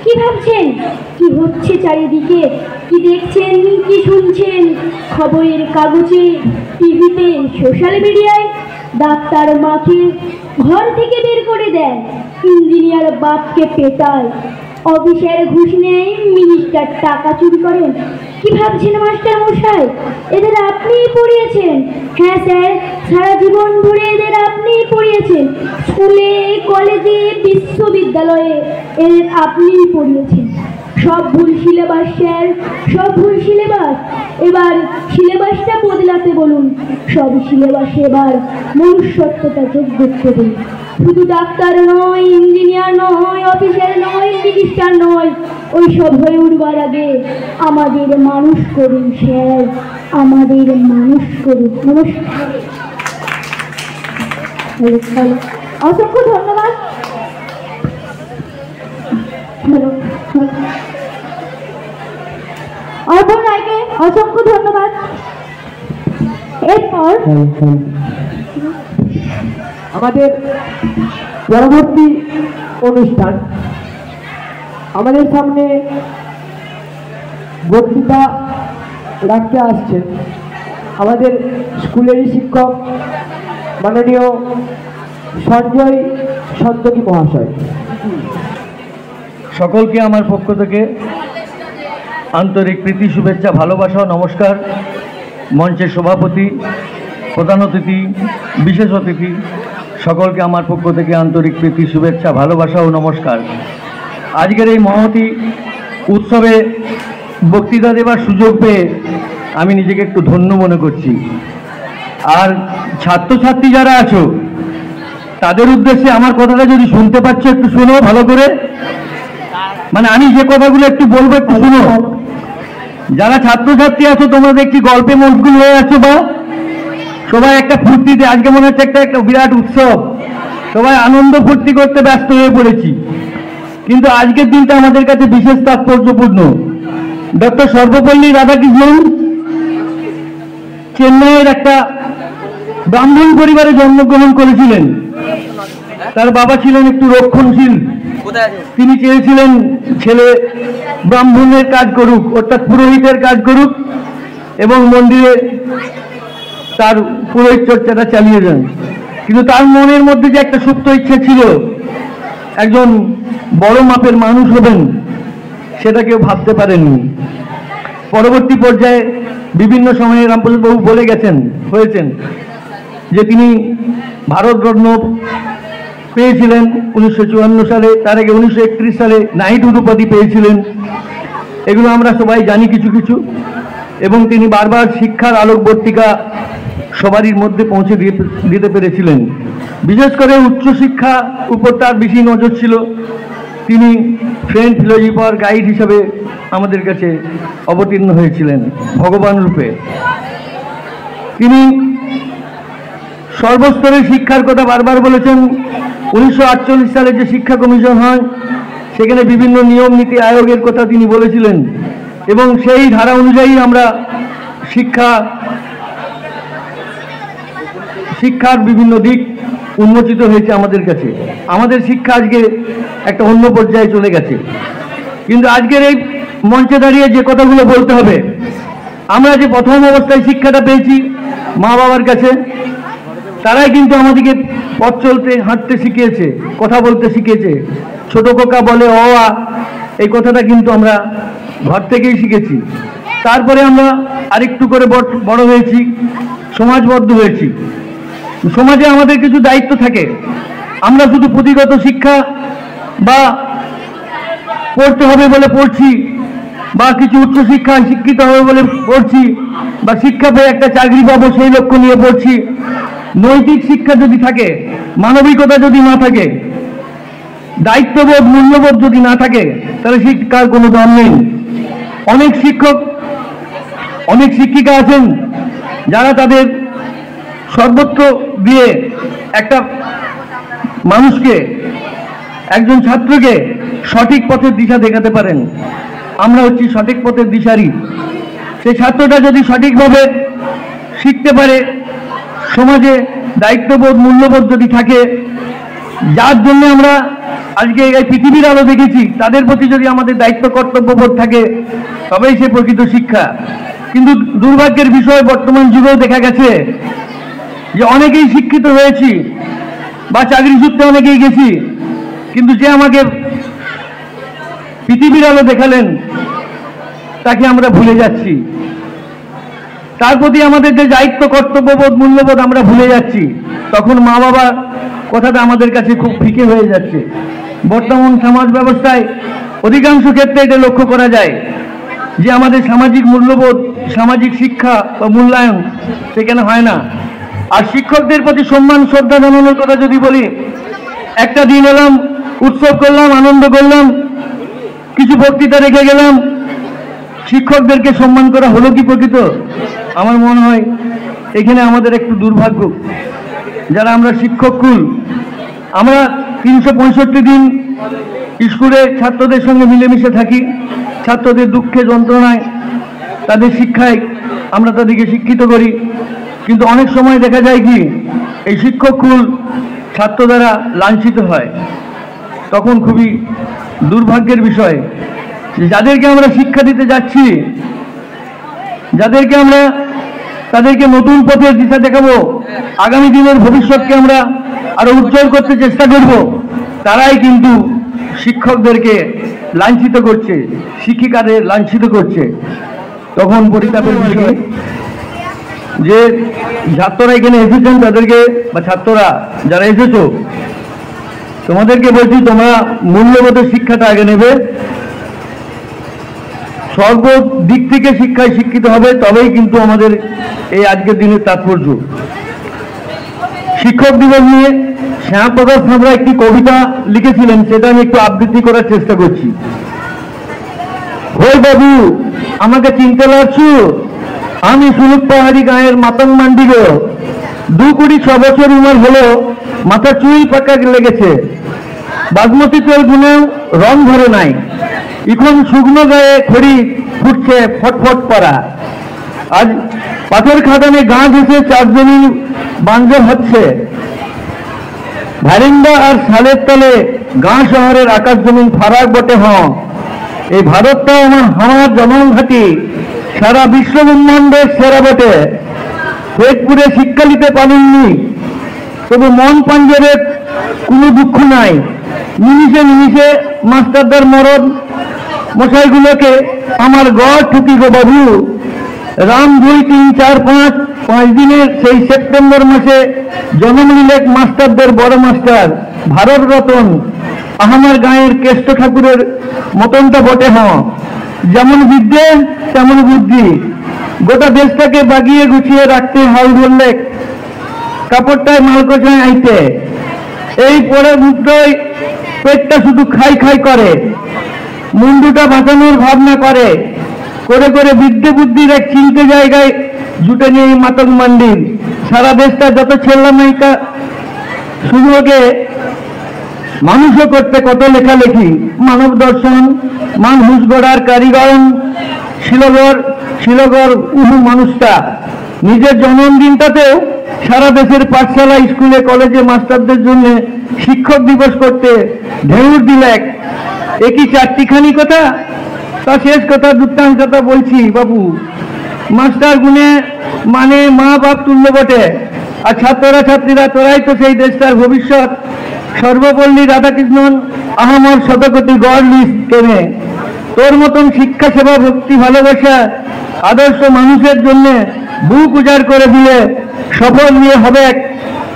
কি ভাবছেন? কি হচ্ছে চারিদিকে? কি দেখছেন, কি শুনছেন? খবরের কাগজে, টিভিতে, সোশ্যাল মিডিয়ায় ডাক্তার মাকে ঘর থেকে বের করে দেয়, ইঞ্জিনিয়ার বাপকে পেটায়, অফিসের ঘুষ নেয়, মিনিস্টার টাকা চুরি করেন। কি ভাবছেন মাস্টার মশাই? এদের আপনিই পড়িয়েছেন। হ্যাঁ স্যার, সারা জীবন ধরে এদের আপনিই পড়িয়েছেন। স্কুলে, কলেজে, বিশ্ববিদ্যালয়ে এদের আপনিই পড়িয়েছেন। সব ভুল সিলেবাস স্যার, সব ভুল সিলেবাস। এবার সিলেবাসটা বদলাতে বলুন। সব সিলেবাসে এবার মনুষ্যত্বটা যোগ করতে বলুন। শুধু ডাক্তার নয়, ইঞ্জিনিয়ার নয়, অফিসার নয়, মিনিস্টার নয়, ওই সব হয়ে উঠবার আগে আমাদের মানুষ করুন স্যার, আমাদের মানুষ করুন। নমস্কার, অসংখ্য ধন্যবাদ। অর্পণ রায়কে অসংখ্য ধন্যবাদ। এরপর আমাদের পরবর্তী অনুষ্ঠান, আমাদের সামনে বক্তৃতা রাখতে আসছেন আমাদের স্কুলেরই শিক্ষক মাননীয় সঞ্জয় সন্তোষী মহাশয়। সকলকে আমার পক্ষ থেকে আন্তরিক প্রীতি, শুভেচ্ছা, ভালোবাসা ও নমস্কার। মঞ্চের সভাপতি, প্রধান অতিথি, বিশেষ অতিথি সকলকে আমার পক্ষ থেকে আন্তরিক প্রীতি, শুভেচ্ছা, ভালোবাসা ও নমস্কার। আজকের এই মহতী উৎসবে বক্তৃতা দেবার সুযোগ পেয়ে আমি নিজেকে একটু ধন্য মনে করছি। আর ছাত্রছাত্রী যারা আছো তাদের উদ্দেশ্যে আমার কথাটা যদি শুনতে পাচ্ছ একটু শোনো ভালো করে। মানে আমি যে কথাগুলো একটু বলবো একটু শুনো। যারা ছাত্রছাত্রী আছো তোমরা দেখছি গল্পে মশগুল হয়ে আছো, বা সবাই একটা ফুর্তিতে, আজকে মনে হচ্ছে একটা বিরাট উৎসব, সবাই আনন্দ ফুর্তি করতে ব্যস্ত হয়ে পড়েছি। কিন্তু আজকের দিনটা আমাদের কাছে বিশেষ তাৎপর্যপূর্ণ। ডক্টর সর্বপল্লী রাধাকৃষ্ণন চেন্নাইয়ের একটা ব্রাহ্মণ পরিবারে জন্মগ্রহণ করেছিলেন। তার বাবা ছিলেন একটু রক্ষণশীল, তিনি চেয়েছিলেন ছেলে ব্রাহ্মণের কাজ করুক, অর্থাৎ পুরোহিতের কাজ করুক এবং মন্দিরে তার পুরোহিত চর্চাটা চালিয়ে যান। কিন্তু তার মনের মধ্যে যে একটা সুপ্ত ইচ্ছা ছিল একজন বড় মাপের মানুষ হবেন, সেটা কেউ ভাবতে পারেননি। পরবর্তী পর্যায়ে বিভিন্ন সময়ে রামপ্রসাদবাবু বলে হয়েছেন যে তিনি ভারতরত্ন পেয়েছিলেন 1954 সালে, তার আগে 1931 সালে নাইট উপাধি পেয়েছিলেন। এগুলো আমরা সবাই জানি কিছু কিছু। এবং তিনি বারবার শিক্ষার আলোকবর্তিকা সবারই মধ্যে পৌঁছে দিতে পেরেছিলেন। বিশেষ করে উচ্চশিক্ষা উপর তার বেশি নজর ছিল। তিনি ফ্রেন্ড ফিলোসফার গাইড হিসাবে আমাদের কাছে অবতীর্ণ হয়েছিলেন ভগবান রূপে। তিনি সর্বস্তরের শিক্ষার কথা বারবার বলেছেন। 1948 সালে যে শিক্ষা কমিশন হয় সেখানে বিভিন্ন নিয়ম নীতি আয়োগের কথা তিনি বলেছিলেন এবং সেই ধারা অনুযায়ী আমরা শিক্ষার বিভিন্ন দিক উন্মোচিত হয়েছে আমাদের কাছে। আমাদের শিক্ষা আজকে একটা অন্য পর্যায়ে চলে গেছে। কিন্তু আজকের এই মঞ্চে দাঁড়িয়ে যে কথাগুলো বলতে হবে, আমরা যে প্রথম অবস্থায় শিক্ষাটা পেয়েছি মা বাবার কাছে, তারাই কিন্তু আমাদেরকে পথ চলতে হাঁটতে শিখিয়েছে, কথা বলতে শিখিয়েছে। ছোট খোকা বলে অ আ, এই কথাটা কিন্তু আমরা ঘর থেকেই শিখেছি। তারপরে আমরা আরেকটু করে বড় হয়েছি, সমাজবদ্ধ হয়েছি। সমাজে আমাদের কিছু দায়িত্ব থাকে। আমরা শুধু পুঁথিগত শিক্ষা বা পড়তে হবে বলে পড়ছি, বা কিছু উচ্চশিক্ষায় শিক্ষিত হবে বলে পড়ছি, বা শিক্ষা পেয়ে একটা চাকরি পাবো সেই লক্ষ্য নিয়ে পড়ছি। নৈতিক শিক্ষা যদি থাকে মানবিকতা যদি না থাকে, দায়িত্ববোধ মূল্যবোধ যদি না থাকে, তাহলে শিক্ষার কোনো দাম নেই। অনেক শিক্ষক, অনেক শিক্ষিকা আছেন যারা তাদের সর্বত্র দিয়ে একটা মানুষকে, একজন ছাত্রকে সঠিক পথের দিশা দেখাতে পারেন। আমরা হচ্ছি সঠিক পথের দিশারি। সেই ছাত্রটা যদি সঠিকভাবে শিখতে পারে, সমাজে দায়িত্ববোধ মূল্যবোধ যদি থাকে, যার জন্য আমরা আজকে এই পৃথিবীর আলো দেখেছি, তাদের প্রতি যদি আমাদের দায়িত্ব কর্তব্যবোধ থাকে, তবেই সে প্রকৃত শিক্ষা। কিন্তু দুর্ভাগ্যের বিষয়, বর্তমান যুগেও দেখা গেছে যে অনেকেই শিক্ষিত হয়েছি বা চাকরি সূত্রে অনেকেই গেছি, কিন্তু যে আমাকে পৃথিবীর আলো দেখালেন তাকে আমরা ভুলে যাচ্ছি। তার প্রতি আমাদের যে দায়িত্ব কর্তব্যবোধ মূল্যবোধ আমরা ভুলে যাচ্ছি। তখন মা বাবা কথাটা আমাদের কাছে খুব ফিকে হয়ে যাচ্ছে। বর্তমান সমাজ ব্যবস্থায় অধিকাংশ ক্ষেত্রে এটা লক্ষ্য করা যায় যে আমাদের সামাজিক মূল্যবোধ, সামাজিক শিক্ষা বা মূল্যায়ন সেখানে হয় না। আর শিক্ষকদের প্রতি সম্মান শ্রদ্ধা জানানোর কথা যদি বলি, একটা দিন এলাম, উৎসব করলাম, আনন্দ করলাম, কিছু বক্তৃতা রেখে গেলাম, শিক্ষকদেরকে সম্মান করা হলো কি প্রকৃত? আমার মনে হয় এখানে আমাদের একটু দুর্ভাগ্য, যারা আমরা শিক্ষককুল, আমরা 365 দিন স্কুলে ছাত্রদের সঙ্গে মিলেমিশে থাকি, ছাত্রদের দুঃখে যন্ত্রণায়, তাদের শিক্ষায় আমরা তাদেরকে শিক্ষিত করি। কিন্তু অনেক সময় দেখা যায় কি, এই শিক্ষককুল ছাত্র দ্বারা লাঞ্ছিত হয়। তখন খুবই দুর্ভাগ্যের বিষয় যে যাদেরকে আমরা শিক্ষা দিতে যাচ্ছি, যাদেরকে আমরা তাদেরকে নতুন পথের দিশা দেখাবো, আগামী দিনের ভবিষ্যৎকে আমরা আরো উজ্জ্বল করতে চেষ্টা করব, তারাই কিন্তু শিক্ষকদেরকে লাঞ্ছিত করছে, শিক্ষিকাদের লাঞ্ছিত করছে। তখন পরিতাপের বিষয় যে ছাত্ররা এখানে এসেছেন, তাদেরকে বা ছাত্ররা যারা এসেছো, তোমাদেরকে বলছি তোমরা মূল্যবোধের শিক্ষাটা আগে নেবে। সর্বদিক থেকে শিক্ষায় শিক্ষিত হবে, তবেই কিন্তু আমাদের এই আজকের দিনের তাৎপর্য। শিক্ষক দিবস নিয়ে শ্যামাপ্রসাদ সাঁতরা একটি কবিতা লিখেছিলেন, সেটা আমি একটু আবৃত্তি করার চেষ্টা করছি। ওই বাবু আমাকে চিনতে পারছো? আমি সুলুক পাহাড়ি গাঁয়ের মাতং মান্ডি গো। 2 কোটি 6 বছর উমর হলো, মাথা চুল পাকা লেগেছে, বাসমতি তেল গুনেও রং ধরে নাই, এখন শুকনো গায়ে খড়ি ফুটছে ফটফট করা। আজ পাথর খাদানে গা ঘেঁষে 4 জমি বাঞ্জর হচ্ছে, ভারিন্দা আর সালের তলে গাঁ শহরের আকাশ জমিন ফারাক বটে। এই ভারতটা আমার জন্মঘাটি, সারা বিশ্ব ব্রহ্মাণ্ডের সেরা বটে। পেটপুরে শিক্ষা নিতে পারেননি, তবু মন পাঞ্জরের কোনো দুঃখ নাই। নিমিষে নিমিষে মাস্টারদের মরণ মশাইগুলোকে আমার গড় ঠুকি গো বাবু। রাম 2, 3, 4, 5 দিনের সেই সেপ্টেম্বর মাসে জন্ম নিলেক মাস্টারদের বড় মাস্টার, ভারত রতন আমার গাঁয়ের কেষ্ট ঠাকুরের মতনটা বটে। যেমন বিদ্যে তেমন বুদ্ধি, গোটা দেশটাকে বাগিয়ে গুছিয়ে রাখতে হাল ধরলে কাপড়টায় মালকোচায় আইতে। এই পরে মুদ্রায় পেটটা শুধু খাই খাই করে, মুন্ডুটা বাঁচানোর ভাবনা করে করে করে বিদ্যে বুদ্ধির এক চিনতে জায়গায় জুটে নিয়ে মাতং মান্ডির। সারা দেশটা যত ছেলে মেয়েটা সুযোগে মানুষও করতে কত লেখালেখি, মানব দর্শন মানুষ গড়ার কারিগর শিলগড় উহু মানুষটা। নিজের জন্মদিনটাতেও সারা দেশের পাঠশালা, স্কুলে, কলেজে মাস্টারদের জন্য শিক্ষক দিবস করতে ঢেউর দিলেক। একই 4টিখানি কথা, তা শেষ কথা দুটাং কথা বলছি বাবু। মাস্টার গুণে মানে মা বাপ তুল্য বটে, আর ছাত্ররা ছাত্রীরা তোরাই তো সেই দেশটার ভবিষ্যৎ। সর্বপল্লী রাধাকৃষ্ণন আহমদ শতকোটি গড় লিস্ট কেনে। তোর মতন শিক্ষা সেবা ভক্তি ভালোবাসা আদর্শ মানুষের জন্য বুক উজাড় করে দিলে সফল নিয়ে হবে,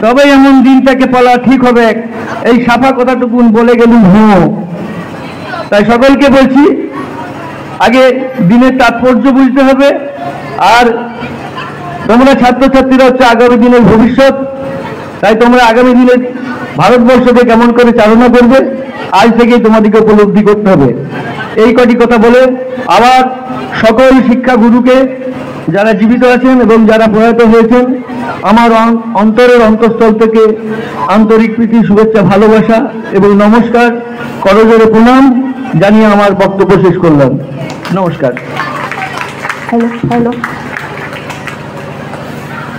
তবে এমন দিনটাকে পালা ঠিক হবে। এই সাফা কথাটুকুন বলে গেলুম। তাই সকলকে বলছি, আগে দিনের তাৎপর্য বুঝতে হবে। আর তোমরা ছাত্রছাত্রীরা হচ্ছে আগামী দিনের ভবিষ্যৎ, তাই তোমরা আগামী দিনের ভারতবর্ষকে কেমন করে চালনা করবে আজ থেকেই তোমাদেরকে উপলব্ধি করতে হবে। এই কটি কথা বলে আবার সকল শিক্ষা গুরুকে যারা জীবিত আছেন এবং যারা প্রয়াত হয়েছেন আমার অন্তরের অন্তঃস্থল থেকে আন্তরিক প্রীতি, শুভেচ্ছা, ভালোবাসা এবং নমস্কার, করজোড়ে প্রণাম জানিয়ে আমার বক্তব্য শেষ করলাম। নমস্কার।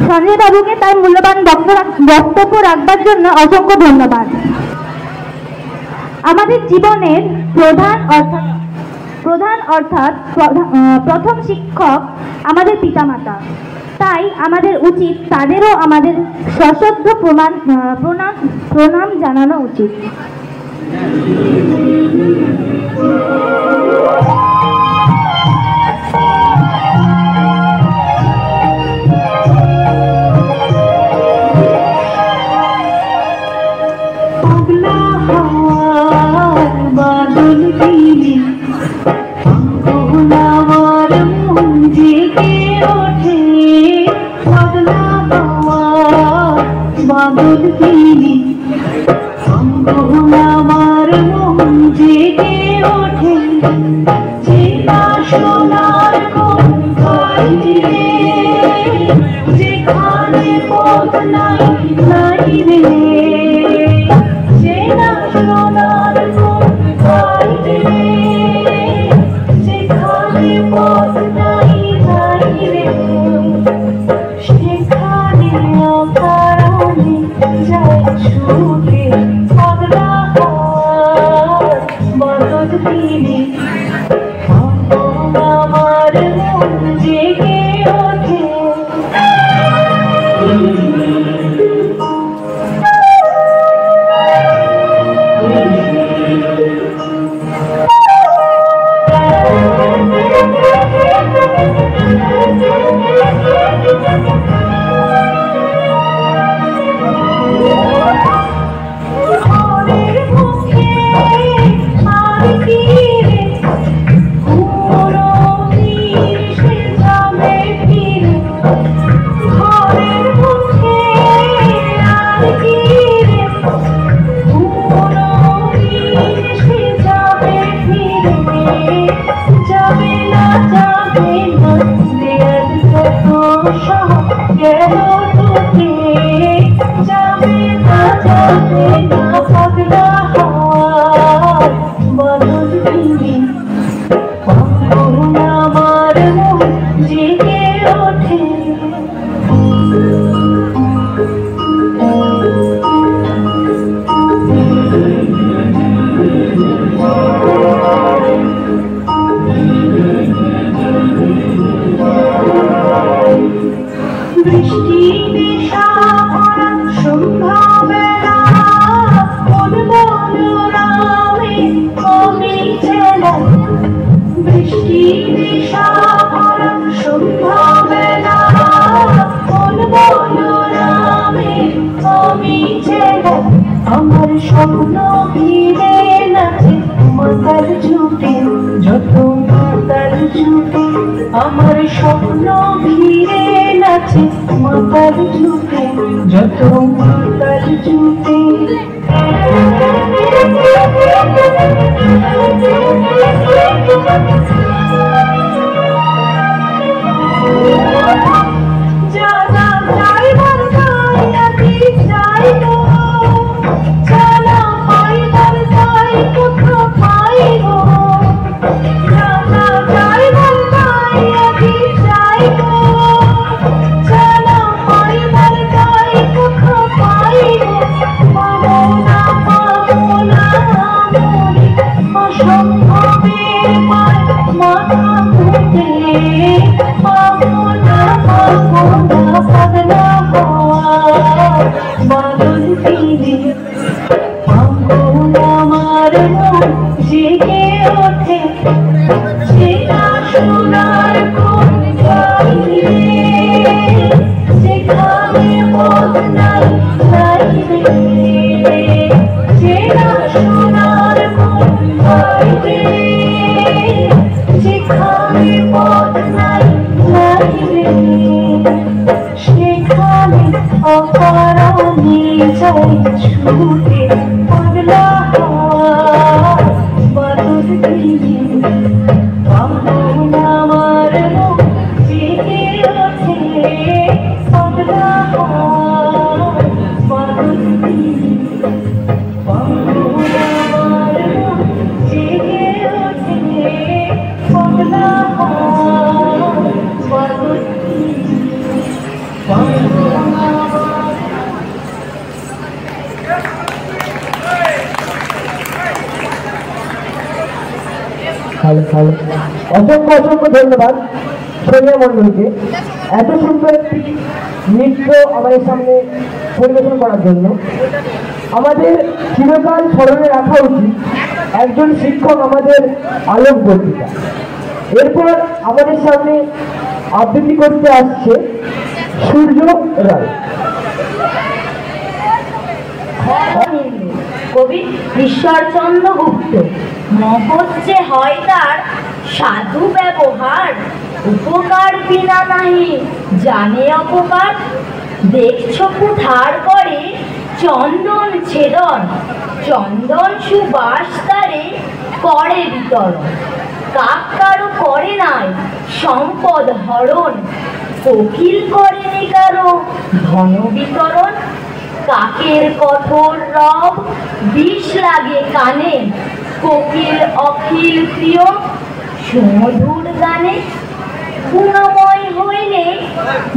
সঞ্জয় বাবুকে তার মূল্যবান বক্তব্য রাখবার জন্য অসংখ্য ধন্যবাদ। আমাদের জীবনের প্রধান অর্থাৎ প্রথম শিক্ষক আমাদের পিতামাতা। তাই আমাদের উচিত তাদেরও আমাদের সশ্রদ্ধ প্রণাম জানানো উচিত। সেখানে অপরাধী চাই উঠে পাগলা হওয়া বাদল দিনে আমার মুখ জেগে ওঠে পাগলা হওয়া বাদল দিনে আমার মুখ জেগে ওঠে পাগলা হওয়া বাদল অসংখ্য অসংখ্য ধন্যবাদ সোনিয়া মণ্ডলকে এত সুন্দর একটি নৃত্য আমাদের সামনে পরিবেশন করার জন্য। আমাদের চিরকাল স্মরণে রাখা উচিত একজন শিক্ষক আমাদের আলোক বর্তিকা। এরপর আমাদের সামনে আবৃত্তি করতে আসছে সূর্য রায়। কবি ঈশ্বরচন্দ্র গুপ্ত। মহৎ যে হয় তার সাধু ব্যবহার, উপকার বিনা নাহি জানে অপকার। দেখছো ধার করে চন্দন ছেদন, চন্দন সুবাস তারে করে বিতরণ। কাক কারো করে নাই সম্পদ হরণ, কোকিল করেনি কারো ধন বিতরণ। কাকের কঠোর রব বিষ লাগে কানে, কোকিল অখিল প্রিয় সুমধুর গানে। গুণময় হইলে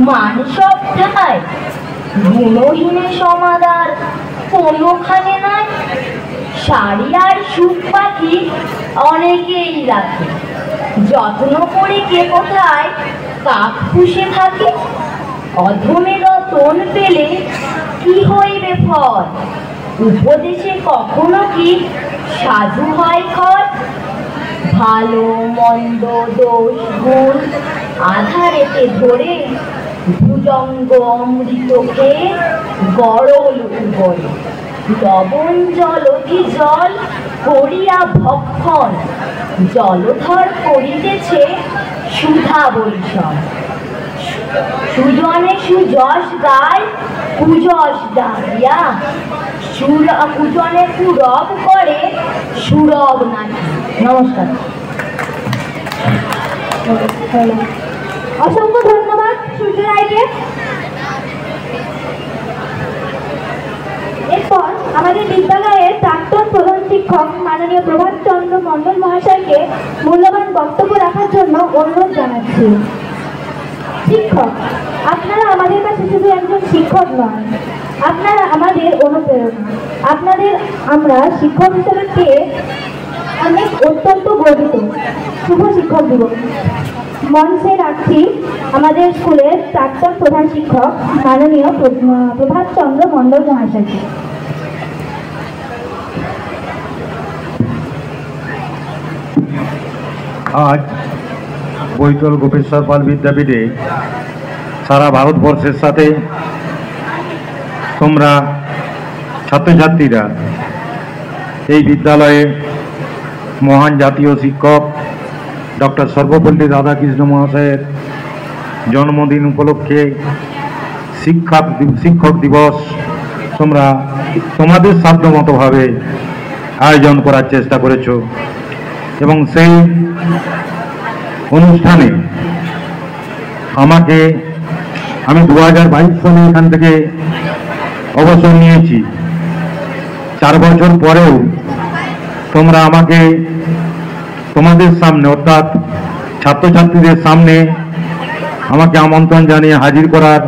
মান সব ঠায়, গুণহীনে সমাদার কোনোখানে নাই। শাড়ি আর সুখ পাখি অনেকেই রাখে, যত্ন করে কে কোথায় কাক পুষে থাকে। অধমে রতন পেলে কি হইবে ফল, উপদেশে কখনো কি সাধু হয় খর। ভালো মন্দ দোষ গুণ আধারেতে ধরে, ভুজঙ্গ অমৃতকে গরল উপরে। লবণ জলধি জল করিয়া ভক্ষণ, জলধর করিতেছে সুধা বৈষণ। সুজনে সুযশ গায় কুযশ গাইয়া, কুজনে কুরব করে সুরব নাকি। নমস্কার। অসংখ্য ধন্যবাদ সূর্য রায়কে। এরপর আমাদের বিদ্যালয়ের প্রাক্তন প্রধান শিক্ষক মাননীয় প্রভাত চন্দ্র মণ্ডল মহাশয়কে মূল্যবান বক্তব্য রাখার জন্য অনুরোধ জানাচ্ছি। শিক্ষক, আপনারা আমাদের কাছে শুধু একজন শিক্ষক নন, আপনারা আমাদের অনুপ্রেরণা। আপনাদের আমরা শিক্ষক হিসেবে পেয়ে অনেক অত্যন্ত গর্বিত। শুভ শিক্ষক দিবস। মঞ্চে রাখছি আমাদের স্কুলের প্রাক্তন প্রধান শিক্ষক মাননীয় প্রভাত চন্দ্র মণ্ডল মহাশয়কে। আজ বৈতল গোপেশ্বর পাল বিদ্যাপীঠে সারা ভারতবর্ষের সাথে তোমরা ছাত্রছাত্রীরা এই বিদ্যালয়ে মহান জাতীয় শিক্ষক ডক্টর সর্বপল্লী রাধাকৃষ্ণ মহাশয়ের জন্মদিন উপলক্ষে শিক্ষক দিবস তোমরা তোমাদের সাধ্যমতোভাবে আয়োজন করার চেষ্টা করেছ এবং সেই অনুষ্ঠানে আমি 2022 সালে এখান থেকে অবসর নিয়েছি। 4 বছর পরেও তোমরা আমাকে তোমাদের সামনে অর্থাৎ ছাত্রছাত্রীদের সামনে আমাকে আমন্ত্রণ জানিয়ে হাজির করার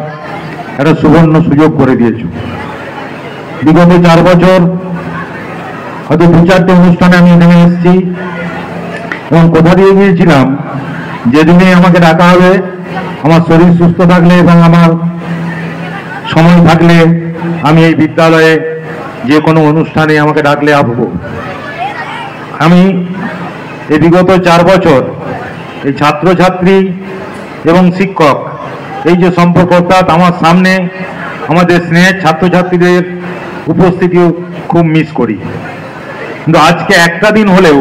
একটা সুবর্ণ সুযোগ করে দিয়েছ। বিগত 4 বছর হয়তো 2-4টে অনুষ্ঠানে আমি এখানে এসেছি এবং কথা দিয়ে গিয়েছিলাম যেদিনে আমাকে ডাকা হবে, আমার শরীর সুস্থ থাকলে এবং আমার সময় থাকলে আমি এই বিদ্যালয়ে যে কোনো অনুষ্ঠানে আমাকে ডাকলে আসবো। আমি এই বিগত 4 বছর এই ছাত্রছাত্রী এবং শিক্ষক এই যে সম্পর্ক, অর্থাৎ আমার সামনে আমাদের স্নেহের ছাত্রছাত্রীদের উপস্থিতিও খুব মিস করি, কিন্তু আজকে একটা দিন হলেও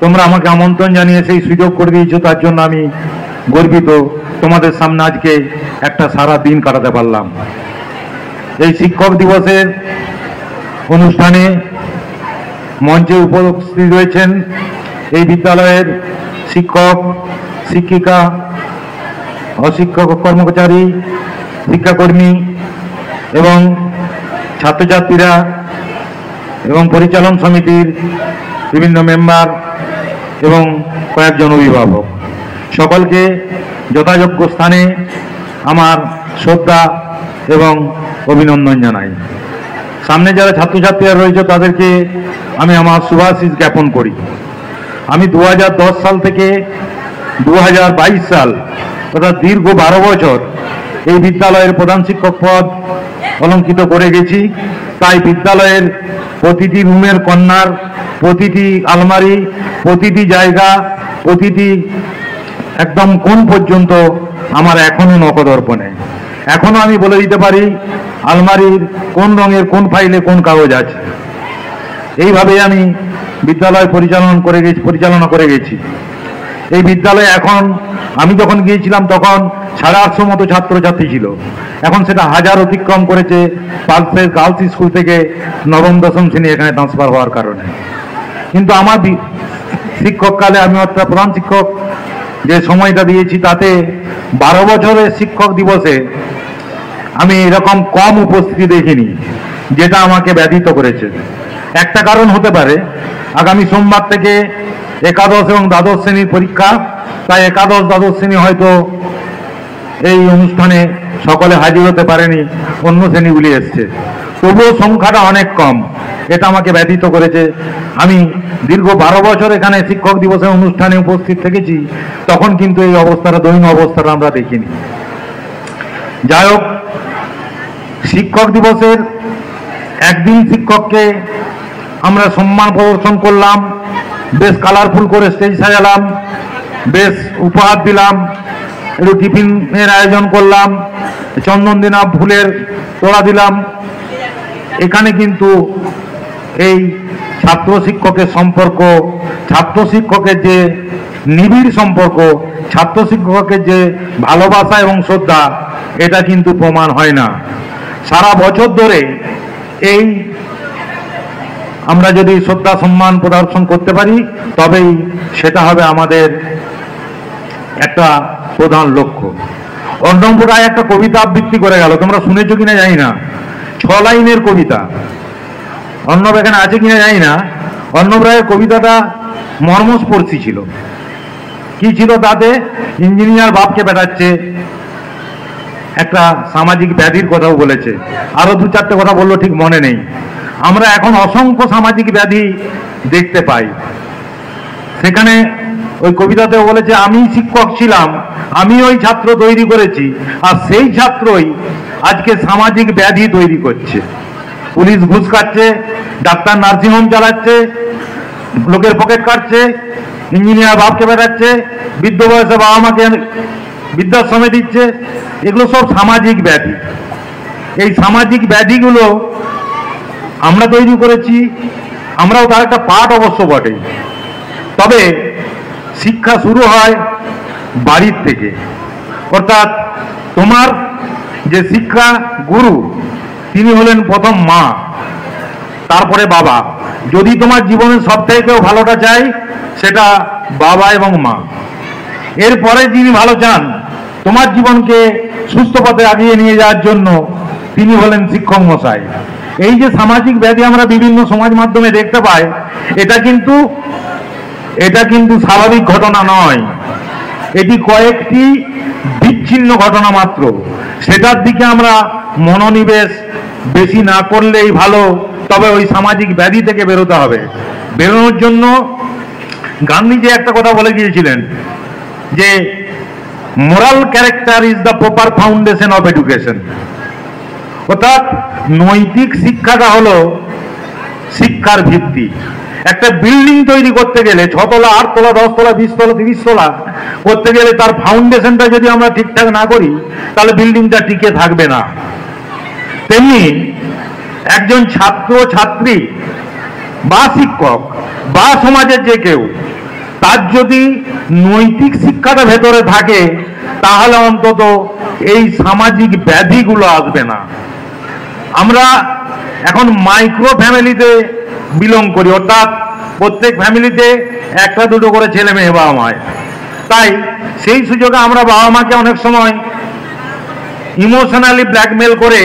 তোমরা আমাকে আমন্ত্রণ জানিয়ে সেই সুযোগ করে দিয়েছো, তার জন্য আমি গর্বিত। তোমাদের সামনে আজকে একটা সারা দিন কাটাতে পারলাম। এই শিক্ষক দিবসের অনুষ্ঠানে মঞ্চে উপস্থিত রয়েছেন এই বিদ্যালয়ের শিক্ষক, শিক্ষিকা, অশিক্ষক কর্মচারী, শিক্ষাকর্মী এবং ছাত্রছাত্রীরা এবং পরিচালন সমিতির বিভিন্ন মেম্বার এবং কয়েকজন অভিভাবক, সকলকে যথাযোগ্য স্থানে আমার শ্রদ্ধা এবং অভিনন্দন জানাই। সামনে যারা ছাত্রছাত্রীরা রয়েছে তাদেরকে আমি আমার শুভাশিস জ্ঞাপন করি। আমি 2010 সাল থেকে 2022 সাল অর্থাৎ দীর্ঘ 12 বছর এই বিদ্যালয়ের প্রধান শিক্ষক পদ অলঙ্কিত করে গেছি। তাই বিদ্যালয়ের প্রতিটি রুমের কর্নার, প্রতিটি আলমারি, প্রতিটি জায়গা, প্রতিটি একদম কোণ পর্যন্ত আমার এখনো নখদর্পণে। এখনো আমি বলে দিতে পারি আলমারির কোন রঙের কোন ফাইলে কোন কাগজ আছে। এইভাবে আমি বিদ্যালয় পরিচালনা করে গেছি। এই বিদ্যালয়ে এখন আমি যখন গিয়েছিলাম তখন 850 মতো ছাত্রছাত্রী ছিল, এখন সেটা 1000 অতিক্রম করেছে পালসের গার্লস স্কুল থেকে নবম দশম শ্রেণী এখানে ট্রান্সফার হওয়ার কারণে। কিন্তু আমার শিক্ষককালে আমি অর্থাৎ প্রধান শিক্ষক যে সময়টা দিয়েছি তাতে 12 বছরের শিক্ষক দিবসে আমি এরকম কম উপস্থিতি দেখিনি, যেটা আমাকে ব্যথিত করেছে। একটা কারণ হতে পারে আগামী সোমবার থেকে একাদশ এবং দ্বাদশ শ্রেণীর পরীক্ষা, তাই একাদশ দ্বাদশ শ্রেণী হয়তো এই অনুষ্ঠানে সকলে হাজির হতে পারেনি, অন্য শ্রেণীগুলি এসছে, তবুও সংখ্যাটা অনেক কম, এটা আমাকে ব্যথিত করেছে। আমি দীর্ঘ 12 বছর এখানে শিক্ষক দিবসের অনুষ্ঠানে উপস্থিত থেকেছি, তখন কিন্তু এই অবস্থাটা, দৈন্য অবস্থাটা আমরা দেখিনি। যাই হোক, শিক্ষক দিবসের একদিন শিক্ষককে আমরা সম্মান প্রদর্শন করলাম, বেশ কালারফুল করে স্টেজ সাজালাম, বেশ উপহার দিলাম, একটু টিফিনের আয়োজন করলাম, চন্দনদিনা ফুলের তোড়া দিলাম। এখানে কিন্তু এই ছাত্র শিক্ষকের সম্পর্ক, ছাত্র শিক্ষকের যে নিবিড় সম্পর্ক, ছাত্র শিক্ষকের যে ভালোবাসা এবং শ্রদ্ধা, এটা কিন্তু প্রমাণ হয় না। সারা বছর ধরে এই আমরা যদি শ্রদ্ধা সম্মান প্রদর্শন করতে পারি তবেই সেটা হবে আমাদের একটা প্রধান লক্ষ্য। অর্ণব রায় একটা কবিতা আবৃত্তি করে গেল, তোমরা শুনেছো কিনা জানি না, 6 লাইনের কবিতা। অর্ণব এখানে আছে কিনা জানি না। অর্ণব রায়ের কবিতাটা মর্মস্পর্শী ছিল। কি ছিল তাতে? ইঞ্জিনিয়ার বাপকে পেটাচ্ছে, একটা সামাজিক ব্যাধির কথাও বলেছে, আরো 2-4টে কথা বললো, ঠিক মনে নেই। আমরা এখন অসংখ্য সামাজিক ব্যাধি দেখতে পাই। সেখানে ওই কবিতাতে বলেছে, আমি শিক্ষক ছিলাম, আমি ওই ছাত্র তৈরি করেছি, আর সেই ছাত্রই আজকে সামাজিক ব্যাধি তৈরি করছে। পুলিশ ঘুষ খাচ্ছে, ডাক্তার নার্সিংহোম চালাচ্ছে, লোকের পকেট কাটছে, ইঞ্জিনিয়ার বাপকে বেড়াচ্ছে, বৃদ্ধ বয়সে বাবা মাকে বৃদ্ধাশ্রমে দিচ্ছে। এগুলো সব সামাজিক ব্যাধি। এই সামাজিক ব্যাধিগুলো আমরা তৈরি করেছি, আমরাও তার একটা পার্ট অবশ্য বটে। তবে শিক্ষা শুরু হয় বাড়ির থেকে, অর্থাৎ তোমার যে শিক্ষা গুরু তিনি হলেন প্রথম মা, তারপরে বাবা। যদি তোমার জীবনের সব থেকেও ভালোটা চাই সেটা বাবা এবং মা। এরপরে যিনি ভালো চান তোমার জীবনকে সুস্থ পথে এগিয়ে নিয়ে যাওয়ার জন্য তিনি হলেন শিক্ষক মশাই। এই যে সামাজিক ব্যাধি আমরা বিভিন্ন সমাজ মাধ্যমে দেখতে পাই, এটা কিন্তু স্বাভাবিক ঘটনা নয়, এটি কয়েকটি বিচ্ছিন্ন ঘটনা মাত্র। সেটার দিকে আমরা মনোনিবেশ বেশি না করলেই ভালো। তবে ওই সামাজিক ব্যাধি থেকে বেরোতে হবে। বেরোনোর জন্য গান্ধীজি একটা কথা বলে গিয়েছিলেন যে moral character is the proper foundation of education. অর্থাৎ নৈতিক শিক্ষাটা হলো শিক্ষার ভিত্তি। একটা বিল্ডিং তৈরি করতে গেলে 6 তলা, 8 তলা, 10 তলা, 20 তলা, 30 তলা করতে গেলে তার ফাউন্ডেশনটা যদি আমরা ঠিকঠাক না করি তাহলে বিল্ডিংটা টিকে থাকবে না। তেমনি একজন ছাত্র ছাত্রী বা শিক্ষক বা সমাজের যে কেউ, তার যদি নৈতিক শিক্ষাটা ভেতরে থাকে তাহলে অন্তত এই সামাজিক ব্যাধিগুলো আসবে না। আমরা এখন মাইক্রো ফ্যামিলিতে বিলং করি, অর্থাৎ প্রত্যেক ফ্যামিলিতে একটা দুটো করে ছেলে মেয়ে বাবা মায়। তাই সেই সুযোগে আমরা বাবা মাকে অনেক সময় ইমোশনালি ব্ল্যাকমেল করে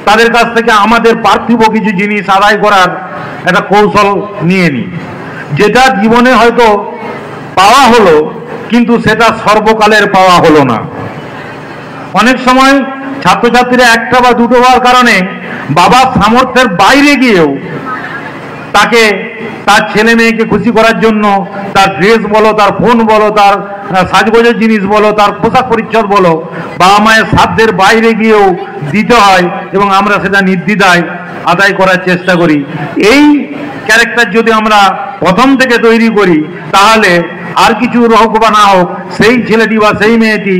তাদের কাছ থেকে আমাদের পার্থিব কিছু জিনিস আদায় করার একটা কৌশল নিয়ে নিই, যেটা জীবনে হয়তো পাওয়া হলো কিন্তু সেটা সর্বকালের পাওয়া হলো না। অনেক সময় ছাত্রছাত্রীরা একটা বা দুটো হওয়ার কারণে বাবার সামর্থ্যের বাইরে গিয়েও তাকে তার ছেলে মেয়েকে খুশি করার জন্য তার ড্রেস বলো, তার ফোন বলো, তার সাজগোজের জিনিস বলো, তার পোশাক পরিচ্ছদ বলো, বাবা মায়ের সাধ্যের বাইরে গিয়েও দিতে হয় এবং আমরা সেটা নির্দ্বিধায় আদায় করার চেষ্টা করি। এই ক্যারেক্টার যদি আমরা প্রথম থেকে তৈরি করি তাহলে আর কিছু হোক বা না হোক সেই ছেলেটি বা সেই মেয়েটি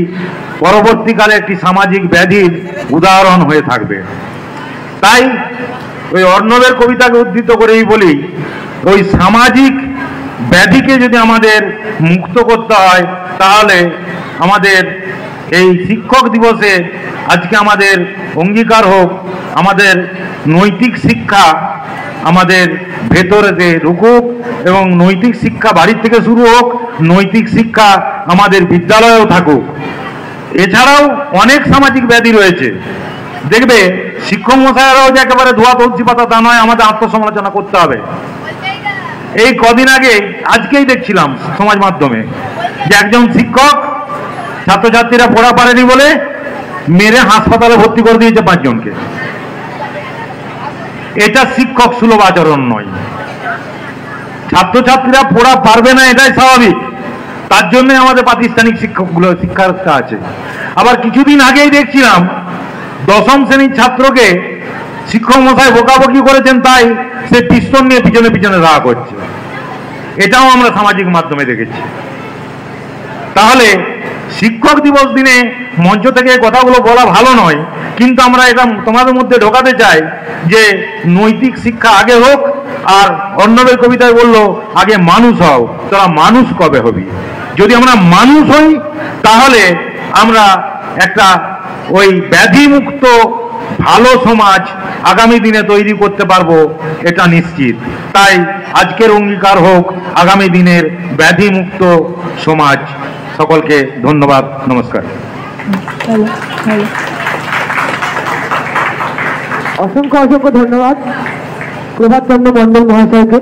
পরবর্তীকালে একটি সামাজিক ব্যাধির উদাহরণ হয়ে থাকবে। তাই ওই অর্ণবের কবিতাকে উদ্ধৃত করেই বলি, ওই সামাজিক ব্যাধিকে যদি আমাদের মুক্ত করতে হয় তাহলে আমাদের এই শিক্ষক দিবসে আজকে আমাদের অঙ্গীকার হোক আমাদের নৈতিক শিক্ষা আমাদের ভেতরেতে ঢুকুক এবং নৈতিক শিক্ষা বাড়ির থেকে শুরু হোক, নৈতিক শিক্ষা আমাদের বিদ্যালয়েও থাকুক। এছাড়াও অনেক সামাজিক ব্যাধি রয়েছে, দেখবে শিক্ষক মশাইরাও যে একেবারে ধোয়া তুলসী পাতা তা নয়, আমাদের আত্মসমালোচনা করতে হবে। এই কদিন আগে আজকেই দেখছিলাম সমাজ মাধ্যমে যে একজন শিক্ষক ছাত্রছাত্রীরা পড়া পারেনি বলে মেরে হাসপাতালে ভর্তি করে দিয়েছে 5 জনকে। এটা শিক্ষক সুলভ আচরণ নয়। ছাত্রছাত্রীরা পড়া পারবে না এটাই স্বাভাবিক, তার জন্য আমাদের প্রাতিষ্ঠানিক শিক্ষকগুলো শিক্ষার্থী আছে। আবার কিছুদিন আগেই দেখছিলাম 10ম শ্রেণীর ছাত্রকে শিক্ষক মশাই বকাবকি করেছেন, তাই সে পিস্তল নিয়ে পিছনে পিছনে রাগ করছে। এটাও আমরা সামাজিক মাধ্যমে দেখেছি। তাহলে শিক্ষক দিবস দিনে মঞ্চ থেকে কথাগুলো বলা ভালো নয়, কিন্তু আমরা এটা তোমাদের মধ্যে ঢোকাতে চাই যে নৈতিক শিক্ষা আগে হোক। আর অর্ণবের কবিতায় বললো আগে মানুষ হও, তোরা মানুষ কবে হবি? যদি আমরা মানুষ হই তাহলে আমরা একটা ওই ব্যাধিমুক্ত ভালো সমাজ আগামী দিনে তৈরি করতে পারবো, এটা নিশ্চিত। তাই আজকের অঙ্গীকার হোক আগামী দিনের ব্যাধিমুক্ত সমাজ। সকলকে ধন্যবাদ, নমস্কার। অসংখ্য অসংখ্য ধন্যবাদ প্রভাতচন্দ্র মন্ডল মহাশয়কে।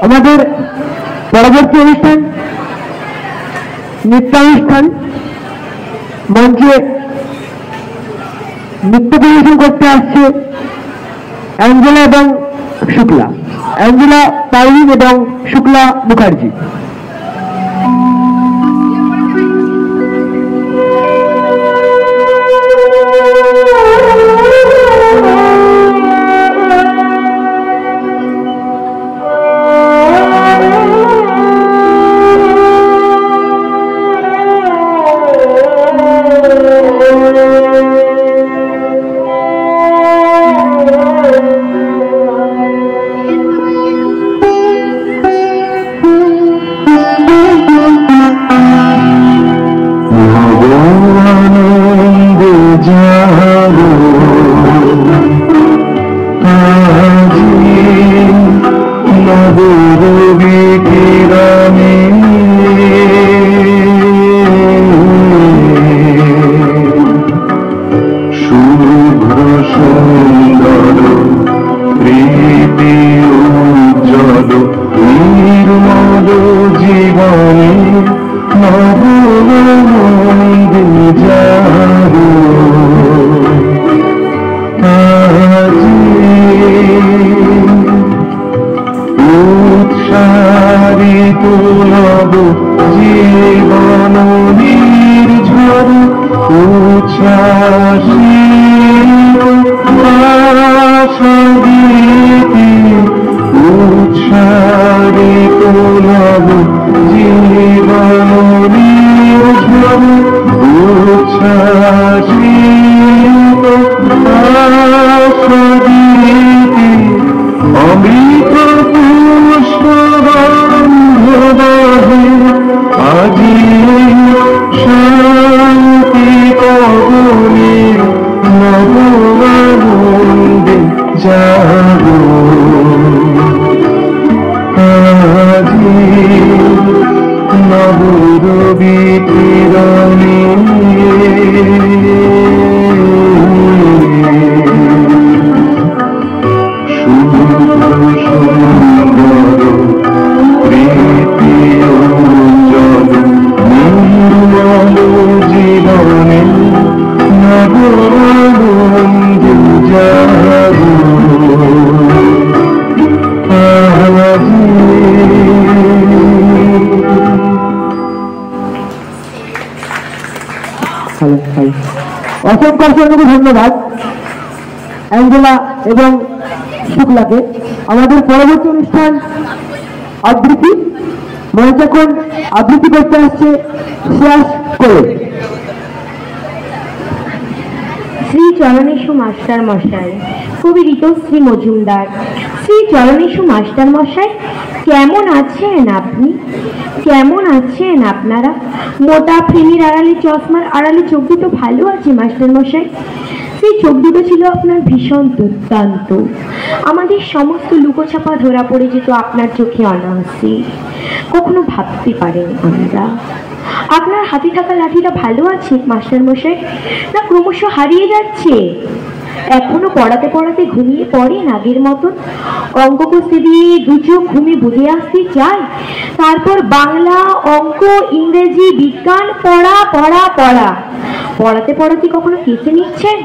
আমাদের পরবর্তী অনুষ্ঠান নৃত্যানুষ্ঠান, মঞ্চে নৃত্য পরিবেশন করতে আসছে অ্যাঞ্জেলা এবং শুক্লা, অ্যাঞ্জেলা পারভিন এবং শুক্লা মুখার্জি। শান্তি কবলে নবমন্দির আজি নবরবি কিরণে জীবনে নববন্ধু যাবো অসংখ্য অসংখ্য ধন্যবাদ অ্যাঞ্জেলা এবং শুক্লাকে। আমাদের পরবর্তী অনুষ্ঠান আবৃত্তি, মঞ্চ এখন আবৃত্তি করতে আসছে শ্বাস করে। শ্রী চরণেশু মাস্টার মশাই, কবি ঋতুশ্রী মজুমদার। শ্রী চরণেশু মাস্টার মশাই, কেমন আছেন আপনি? কেমন আছেন আপনারা? মোটা ফেনির আড়ালে, চশমার আড়ালে চোখ দুটো ভালো আছে মাস্টার মশাই? সেই চোখ দুটো ছিল আপনার ভীষণ দুর্দান্ত। আমাদের সমস্ত লুকোছাপা ধরা পড়ে যেত আপনার চোখে অনায়াসে। কখনো ভাবতে পারেন আমরা। আপনার হাতে থাকা লাঠিটা ভালো আছে মাস্টার মশাই, না ক্রমশ হারিয়ে যাচ্ছে? এখনো পড়াতে পড়াতে ঘুমিয়ে পড়েন আগের মতন? অঙ্ক কষতে দিয়ে দু চোখ ঘুমে বুঝে আসতে চায়, তারপর বাংলা, অঙ্ক, ইংরেজি, বিজ্ঞান পড়া পড়া পড়া। পড়াতে পড়াতে কখনো কেসে নিচ্ছেন,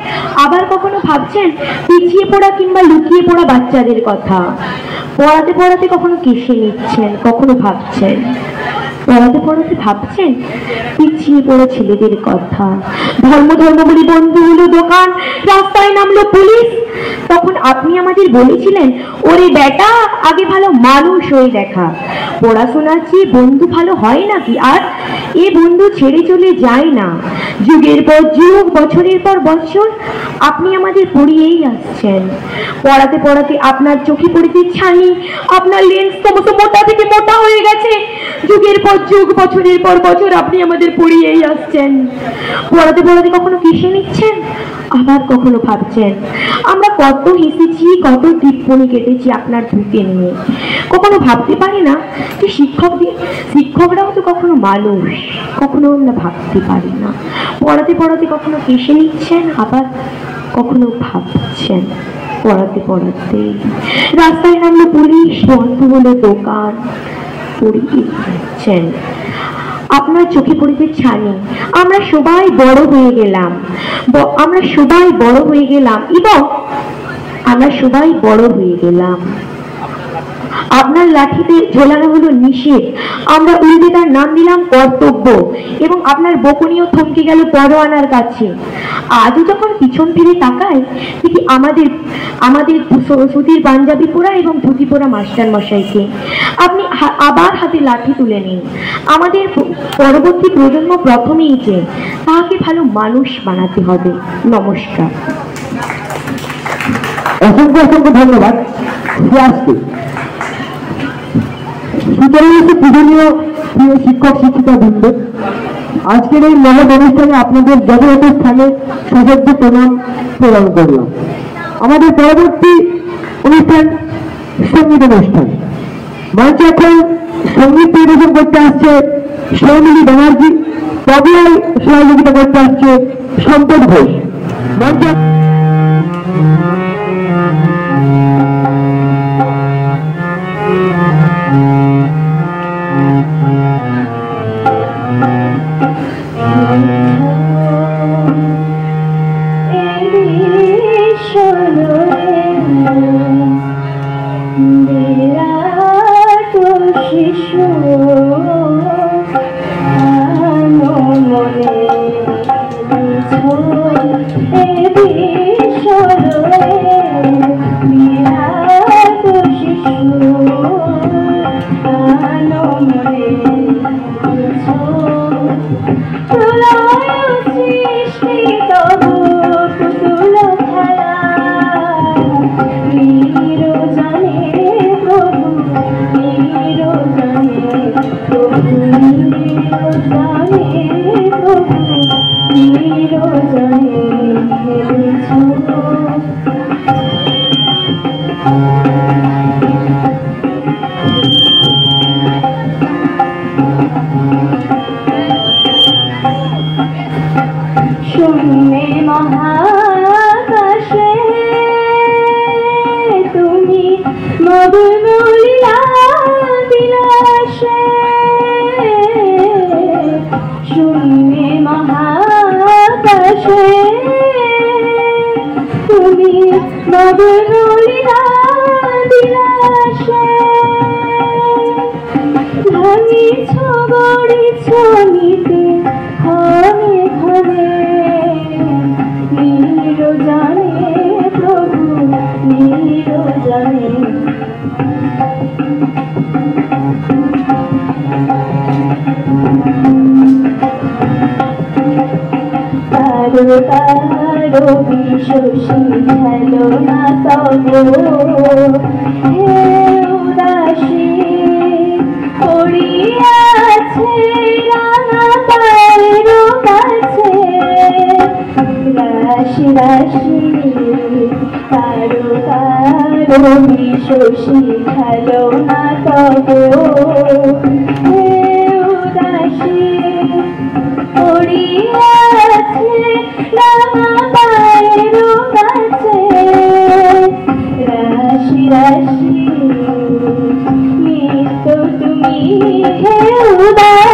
আবার কখনো ভাবছেন পিছিয়ে পড়া কিংবা লুকিয়ে পড়া বাচ্চাদের কথা। পড়াতে পড়াতে কখনো কেসে নিচ্ছেন, কখনো ভাবছেন, পড়াতে পড়াতে ভাবছেন পিছিয়ে পড়া ছেলেদের কথা। ধর্ম ধর্ম বলি বন্ধু হলো দোকান, রাস্তায় নামলো পুলিশ। তখন আপনি আমাদের বলেছিলেন, ওরে বেটা আগে ভালো মানুষ হয়ে দেখা। পড়াশোনার চেয়ে বন্ধু ভালো হয় নাকি? আর এ বন্ধু ছেড়ে চলে যায় না। যুগের পর যুগ, বছরের পর বছর আপনি আমাদের পড়িয়েই আসছেন। পড়াতে পড়াতে আপনার চোখে পড়েছে ছানি, আপনার লেন্স ক্রমশ মোটা থেকে মোটা হয়ে গেছে। যুগের পর যুগ, বছরের পর বছর আপনি আমাদের পড়িয়েই আসছেন। পড়াতে পড়াতে কখনো কেসে নিচ্ছেন, আবার কখনো ভাবছেন আমরা কত হেসেছি, কত টিপ্পনি কেটেছি আপনার ঢুকে নিয়ে। কখনো ভাবতে পারি না যে শিক্ষকরাও তো কখনো মানুষ, কখনো আমরা ভাবতে পারি না। পড়াতে পড়াতে কখনো কেসে নিচ্ছেন, আবার কখনো ভাবছেন। পড়াতে পড়াতে রাস্তায় নামলো পুলিশ, বন্ধ হলো দোকান, পড়িয়ে যাচ্ছেন। আপনার চোখে পড়েছে ছানি। আমরা সবাই বড় হয়ে গেলাম, আমরা সবাই বড় হয়ে গেলাম এবং আমরা সবাই বড় হয়ে গেলাম। আপনার লাঠিতে ঝোলানো হলো নিষেধ, আমরা উল্টে তার নাম দিলাম কর্তব্য, এবং আপনার বকুনিও থমকে গেল পরোয়ানার কাছে। আজও যখন পিছন ফিরে তাকায় দেখি আমাদের সুতির পাঞ্জাবি পরা এবং ধুতি পরা মাস্টার মশাইকে। আপনি আবার হাতে লাঠি তুলে নিন। আমাদের পরবর্তী প্রজন্ম প্রথমেই যে তাকে ভালো মানুষ বানাতে হবে। নমস্কার। অসংখ্য অসংখ্য ধন্যবাদ। পূজনীয় প্রিয় শিক্ষক শিক্ষিকা বৃন্দ, আজকের এই মহৎ অনুষ্ঠানে আপনাদের যথাযথ স্থানে সশব্দ প্রণাম প্রদান করলাম। আমাদের পরবর্তী অনুষ্ঠান সঙ্গীত অনুষ্ঠান। মঞ্চে এখন সঙ্গীত পরিবেশন করতে আসছে সৌমিলি ব্যানার্জি, তবলায় সহযোগিতা করতে আসছে সম্পদ ঘোষ। মঞ্চে জানে নবনলীলা বিলাসে শূন্যে মহাকাশে তুমি নবনলীলা বিলাসে ভাঙিছ গড়িছ নিতে ঘনে ঘনে নিরজনে প্রভু নিরজনে তারো তারো বিশ্বসী খেলো না তব হে উদাসী পড়িয়াছে রাঙা তারো কাছে রাশি রাশি তারো তারো বিশ্বসী খেলো না তব হে উদাসী পড়িয়াছে রাঙা তারো কাছে রাশি রাশি নিত্য তুমি হে উদার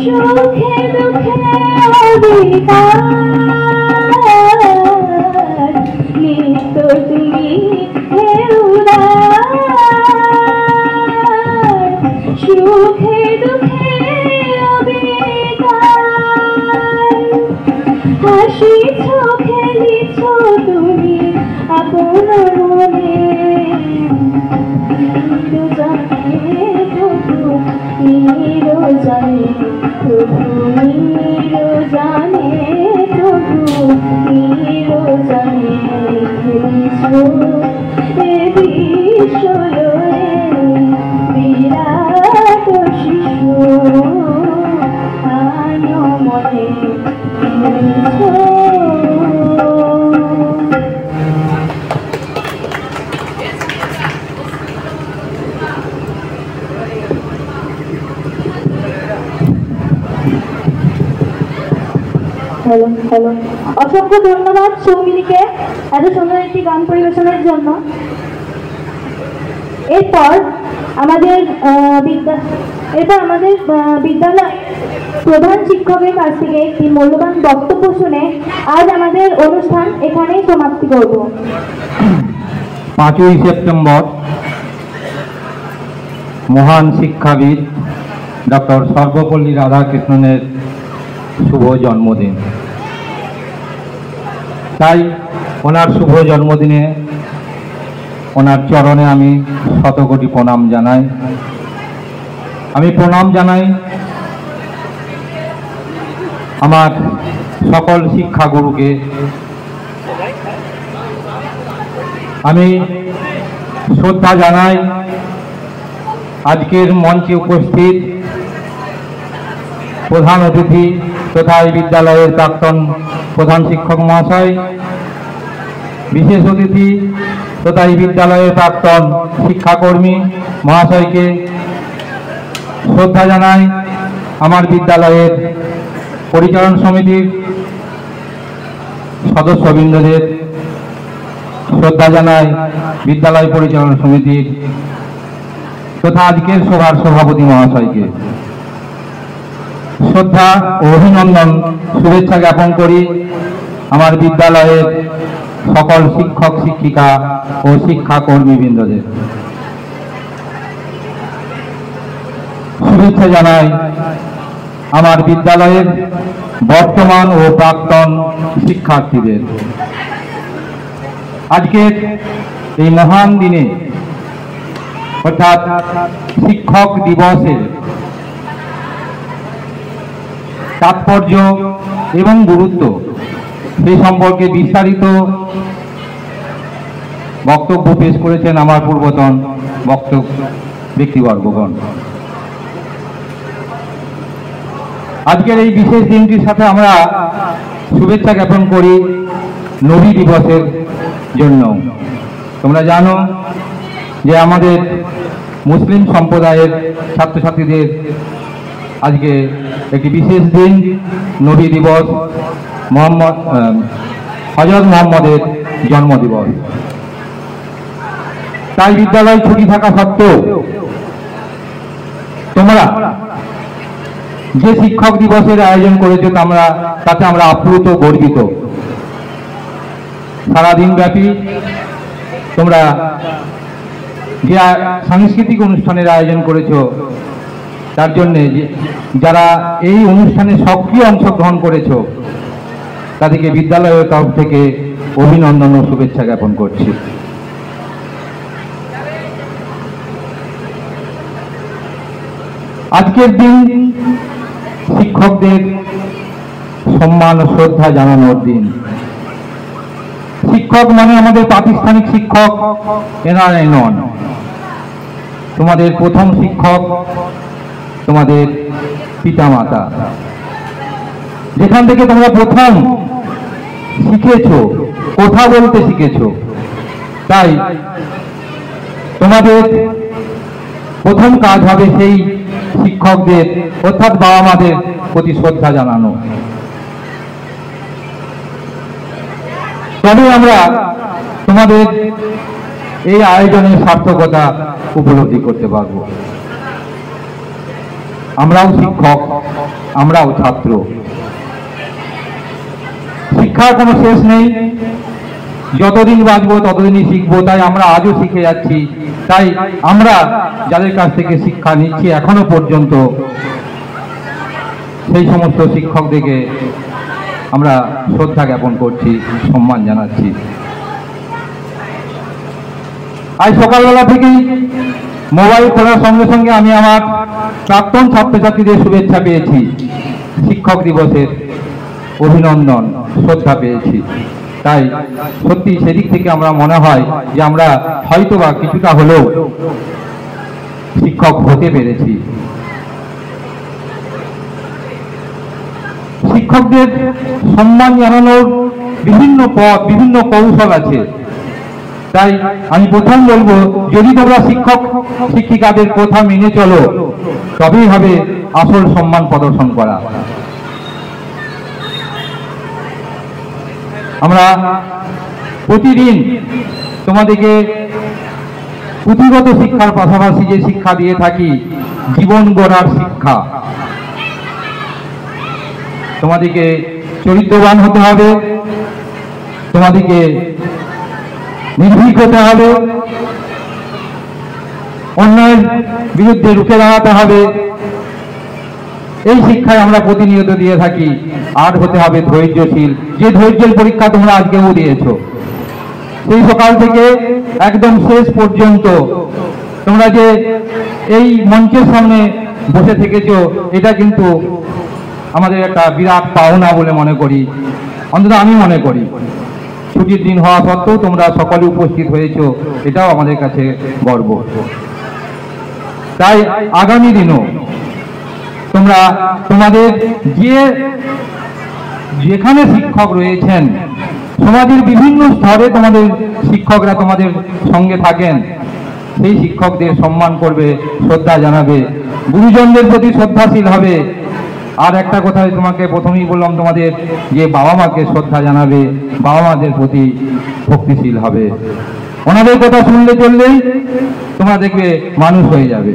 সুখে দুঃখে অবিকার নিত্য তুমি হে উদার সুখে দুঃখে অবিকার হাসিছ খেলিছ তুমি আপন মনে নিরজনে প্রভু নিরজনে প্রভু নিরজনে খেলিছ বিশ্বলয়ে বিরাট শিশু আয় মনে খেলিছ। হ্যালো হ্যালো অসংখ্য ধন্যবাদ সৌমিনীকে এত সুন্দর একটি গান পরিবেশনের জন্য। এরপর আমাদের বিদ্যালয় প্রধান শিক্ষকের কাছ থেকে একটি মূল্যবান বক্তব্য শুনে আজ আমাদের অনুষ্ঠান এখানেই সমাপ্তি করব। 5ই সেপ্টেম্বর মহান শিক্ষাবিদ ডক্টর সর্বপল্লী রাধাকৃষ্ণনের শুভ জন্মদিন। তাই ওনার শুভ জন্মদিনে ওনার চরণে আমি শতকোটি প্রণাম জানাই। আমি প্রণাম জানাই আমার সকল শিক্ষাগুরুকে। আমি শ্রদ্ধা জানাই আজকের মঞ্চে উপস্থিত প্রধান অতিথি তথা এই বিদ্যালয়ের প্রাক্তন প্রধান শিক্ষক মহাশয়, বিশেষ অতিথি তথা এই বিদ্যালয়ের প্রাক্তন শিক্ষাকর্মী মহাশয়কে শ্রদ্ধা জানাই। আমার বিদ্যালয়ের পরিচালন সমিতির সদস্যবৃন্দদের শ্রদ্ধা জানাই। বিদ্যালয় পরিচালনা সমিতির তথা আজকের সভার সভাপতি মহাশয়কে শ্রদ্ধা ও অভিনন্দন শুভেচ্ছা জ্ঞাপন করি। আমার বিদ্যালয়ের সকল শিক্ষক শিক্ষিকা ও শিক্ষাকর্মীবৃন্দদের শুভেচ্ছা জানাই। আমার বিদ্যালয়ের বর্তমান ও প্রাক্তন শিক্ষার্থীদের আজকের এই মহান দিনে অর্থাৎ শিক্ষক দিবসের তাৎপর্য এবং গুরুত্ব সেই সম্পর্কে বিস্তারিত বক্তব্য পেশ করেছেন আমার পূর্বতন ব্যক্তিবর্গগণ। আজকের এই বিশেষ দিনটির সাথে আমরা শুভেচ্ছা জ্ঞাপন করি নবী দিবসের জন্য। তোমরা জানো যে আমাদের মুসলিম সম্প্রদায়ের ছাত্রছাত্রীদের আজকে একটি বিশেষ দিন নবী দিবস, হযরত মুহাম্মদের জন্মদিবস। তাই বিদ্যালয় ছুটি থাকা সত্ত্বেও তোমরা যে শিক্ষক দিবসের আয়োজন করেছো তাতে আমরা আপ্লুত গর্বিত। সারাদিন ব্যাপী তোমরা যে সাংস্কৃতিক অনুষ্ঠানের আয়োজন করেছো তার জন্যে যারা এই অনুষ্ঠানে সক্রিয় অংশগ্রহণ করেছো তাদেরকে বিদ্যালয়ের তরফ থেকে অভিনন্দন ও শুভেচ্ছা জ্ঞাপন করছি। আজকের দিন শিক্ষকদের সম্মান ও শ্রদ্ধা জানানোর দিন। শিক্ষক মানে আমাদের প্রাতিষ্ঠানিক শিক্ষক এনারাই নন। তোমাদের প্রথম শিক্ষক তোমাদের পিতামাতা, যেখান থেকে তোমরা প্রথম শিখেছো, কথা বলতে শিখেছো। তাই তোমাদের প্রথম কাজ হবে সেই শিক্ষকদের অর্থাৎ বাবা মাদের প্রতি শ্রদ্ধা জানানো। তবে আমরা তোমাদের এই আয়োজনের সার্থকতা উপলব্ধি করতে পারব। আমরাও শিক্ষক, আমরাও ছাত্র। শিক্ষার কোনো শেষ নেই, যতদিন বাঁচবো ততদিনই শিখবো। তাই আমরা আজও শিখে যাচ্ছি। তাই আমরা যাদের কাছ থেকে শিক্ষা নিচ্ছি এখনো পর্যন্ত, সেই সমস্ত শিক্ষকদেরকে আমরা শ্রদ্ধা জ্ঞাপন করছি, সম্মান জানাচ্ছি। আজ সকালবেলা থেকেই মোবাইল খোলার সঙ্গে সঙ্গে আমি আমার প্রাক্তন ছাত্রছাত্রীদের শুভেচ্ছা পেয়েছি, শিক্ষক দিবসের অভিনন্দন, শ্রদ্ধা পেয়েছি। তাই সত্যি সেদিক থেকে আমরা মনে হয় যে আমরা হয়তোবা কিছুটা হলেও শিক্ষক হতে পেরেছি। শিক্ষকদের সম্মান জানানোর বিভিন্ন পথ, বিভিন্ন কৌশল আছে। তাই আমি প্রথম বলবো, যদি তোমরা শিক্ষক শিক্ষিকাদের কথা মেনে চলো তবেই হবে আসল সম্মান প্রদর্শন করা। আমরা প্রতিদিন তোমাদেরকে পুঁথিগত শিক্ষার পাশাপাশি যে শিক্ষা দিয়ে থাকি, জীবন গড়ার শিক্ষা। তোমাদেরকে চরিত্রবান হতে হবে, তোমাদেরকে নির্ভীক হতে হবে, অন্যায়ের বিরুদ্ধে রুখে দাঁড়াতে হবে। এই শিক্ষায় আমরা প্রতিনিয়ত দিয়ে থাকি। আর হতে হবে ধৈর্যশীল, যে ধৈর্যের পরীক্ষা তোমরা আজকেও দিয়েছো। সেই সকাল থেকে একদম শেষ পর্যন্ত তোমরা যে এই মঞ্চের সামনে বসে থেকেছো, এটা কিন্তু আমাদের একটা বিরাট পাওনা বলে মনে করি, অন্তত আমি মনে করি। ছুটির দিন হওয়া সত্ত্বেও তোমরা সকলে উপস্থিত হয়েছো, এটাও আমাদের কাছে গর্ব। তাই আগামী দিনও তোমরা তোমাদের যেখানে শিক্ষক রয়েছেন, সমাজের বিভিন্ন স্তরে তোমাদের শিক্ষকরা তোমাদের সঙ্গে থাকেন, সেই শিক্ষকদের সম্মান করবে, শ্রদ্ধা জানাবে, গুরুজনদের প্রতি শ্রদ্ধাশীল হবে। আর একটা কথা তোমাকে প্রথমেই বললাম, তোমাদের যে বাবা মাকে শ্রদ্ধা জানাবে, বাবা মাদের প্রতি ভক্তিশীল হবে। ওনাদের কথা শুনলে চললেই তোমরা দেখবে মানুষ হয়ে যাবে।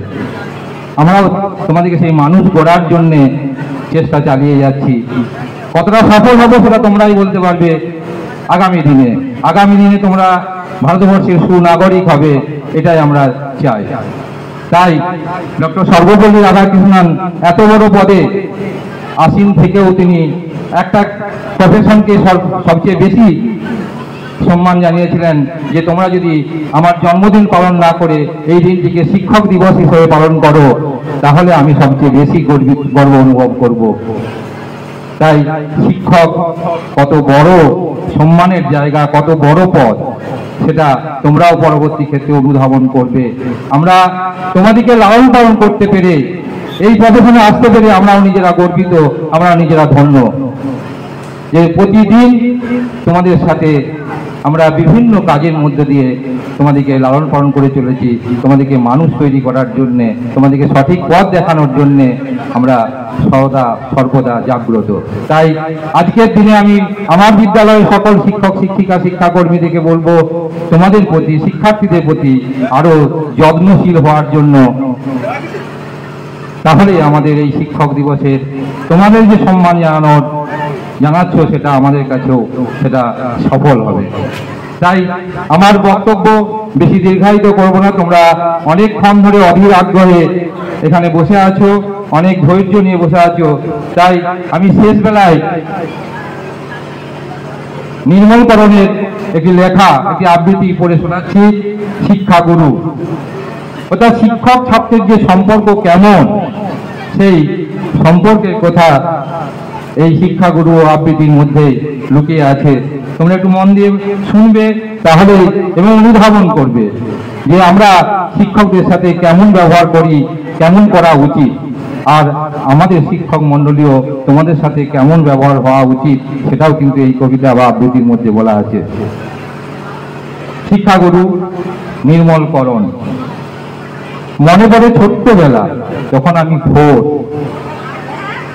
আমরাও তোমাদেরকে সেই মানুষ গড়ার জন্যে চেষ্টা চালিয়ে যাচ্ছি। কতটা সফল হবো সেটা তোমরাই বলতে পারবে আগামী দিনে। আগামী দিনে তোমরা ভারতবর্ষের সুনাগরিক হবে, এটাই আমরা চাই। তাই ডক্টর সর্বপল্লী রাধাকৃষ্ণন এত বড় পদে আসীন থেকেও তিনি একটা প্রফেশনকে সবচেয়ে বেশি সম্মান জানিয়েছিলেন যে তোমরা যদি আমার জন্মদিন পালন না করে এই দিনটিকে শিক্ষক দিবস হিসেবে পালন করো, তাহলে আমি সবচেয়ে বেশি গর্ব অনুভব করব। তাই শিক্ষক কত বড় সম্মানের জায়গা, কত বড় পদ, সেটা তোমরাও পরবর্তী ক্ষেত্রে অনুধাবন করবে। আমরা তোমাদেরকে লালন পালন করতে পেরে, এই প্রফেশনে আসতে পেরে আমরাও নিজেরা গর্বিত, আমরাও নিজেরা ধন্য যে প্রতিদিন তোমাদের সাথে আমরা বিভিন্ন কাজের মধ্যে দিয়ে তোমাদেরকে লালন পালন করে চলেছি, তোমাদেরকে মানুষ তৈরি করার জন্যে, তোমাদেরকে সঠিক পথ দেখানোর জন্যে আমরা সর্বদা জাগ্রত। তাই আজকের দিনে আমি আমার বিদ্যালয়ের সকল শিক্ষক শিক্ষিকা শিক্ষাকর্মীদেরকে বলবো, তোমাদের প্রতি, শিক্ষার্থীদের প্রতি আরো যত্নশীল হওয়ার জন্য। তাহলে আমাদের এই শিক্ষক দিবসের তোমাদের যে সম্মান জানাচ্ছ সেটা আমাদের কাছেও সেটা সফল হবে। তাই আমার বক্তব্য বেশি দীর্ঘায়িত করব না। তোমরা অনেকক্ষণ ধরে অধীর আগ্রহে এখানে বসে আছো, অনেক ধৈর্য নিয়ে বসে আছো। তাই আমি শেষ বেলায় নির্মলকরণের একটি লেখা, একটি আবৃত্তি পড়ে শোনাচ্ছি। শিক্ষাগুরু, অর্থাৎ শিক্ষক ছাত্রের যে সম্পর্ক কেমন, সেই সম্পর্কের কথা এই শিক্ষাগুরু আবৃত্তির মধ্যে লুকিয়ে আছে। তোমরা একটু মন দিয়ে শুনবে তাহলে, এবং অনুধাবন করবে যে আমরা শিক্ষকদের সাথে কেমন ব্যবহার করি, কেমন করা উচিত, আর আমাদের শিক্ষক মণ্ডলীও তোমাদের সাথে কেমন ব্যবহার হওয়া উচিত সেটাও কিন্তু এই কবিতা বা আবৃত্তির মধ্যে বলা আছে। শিক্ষাগুরু নির্মলকরণ। মনে পড়ে ছোট্টবেলা, যখন আমি ভোর,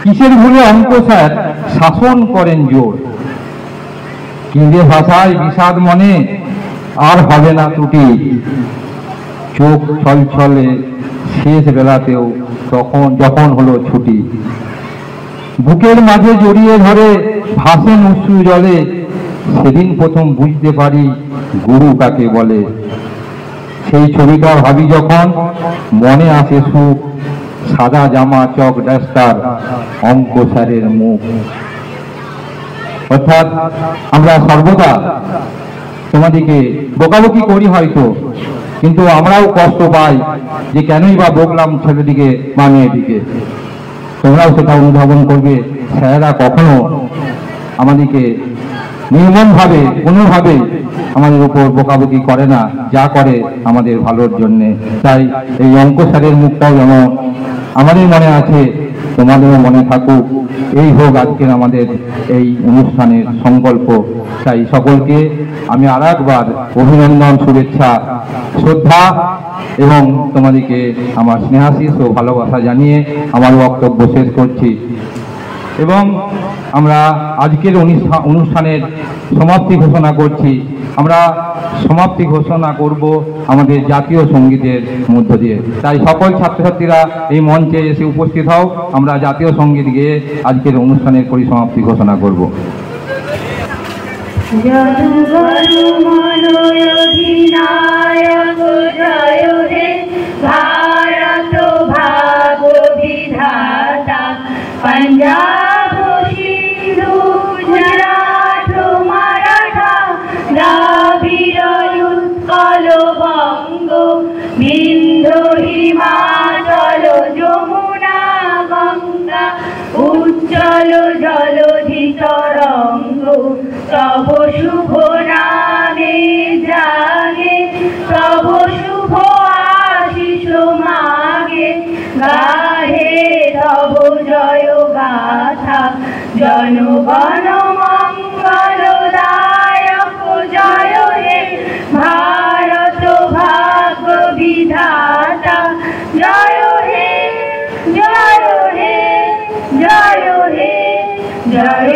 কিসের ভুলে অঙ্ক স্যার শাসন করেন জোর। কিংবে ভাষায় বিষাদ মনে, আর হবে না ত্রুটি। চোখ ছলছলে শেষ বেলাতেও যখন হলো ছুটি। বুকের মাঝে জড়িয়ে ধরে ভাসেন অশ্রু জলে। সেদিন প্রথম বুঝতে পারি গুরু কাকে বলে। সেই ছবিটা ভাবি যখন, মনে আসে সুখ। সাদা জামা, চক ডাস্টার, অঙ্ক স্যারের মুখ। অর্থাৎ আমরা সর্বদা তোমাদেরকে বকাবকি করি হয়তো, কিন্তু আমরাও কষ্ট পাই যে কেনই বা বকলাম ছেলেটিকে বা মেয়েটিকে। তোমরাও সেটা অনুধাবন করবে। স্যারেরা কখনো আমাদেরকে নির্মমভাবে কোনোভাবে আমাদের উপর বকাবকি করে না, যা করে আমাদের ভালোর জন্যে। তাই এই অঙ্ক স্যারের মুখটাও যেন আমাদের মনে আছে, তোমাদেরও মনে থাকুক। এই হোক আজকের আমাদের এই অনুষ্ঠানের সংকল্প। তাই সকলকে আমি আরেকবার অভিনন্দন, শুভেচ্ছা, শ্রদ্ধা এবং তোমাদেরকে আমার স্নেহাশিস ও ভালোবাসা জানিয়ে আমার বক্তব্য শেষ করছি। এবং আমরা আজকের অনুষ্ঠানের সমাপ্তি ঘোষণা করছি। আমরা সমাপ্তি ঘোষণা করব আমাদের জাতীয় সঙ্গীতের মধ্য দিয়ে। তাই সকল ছাত্রছাত্রীরা এই মঞ্চে এসে উপস্থিত হও, আমরা জাতীয় সঙ্গীত গেয়ে আজকের অনুষ্ঠানের পরিসমাপ্তি ঘোষণা করব। पंजाब सिंधु गुजरात मराठा द्राविड़ उत्कल बंग बिंदु हिमाचल যমুনা গঙ্গা উজ্জ্বল জলধি তরঙ্গ তব শুভ নামে জাগে তব শুভ আশিস মাগে গাহে তব জয় গাথা জনগণ মঙ্গলদায়ক জয় হে ভারত ভাগ্য বিধাতা জয় হে জয় হে জয় হে জয়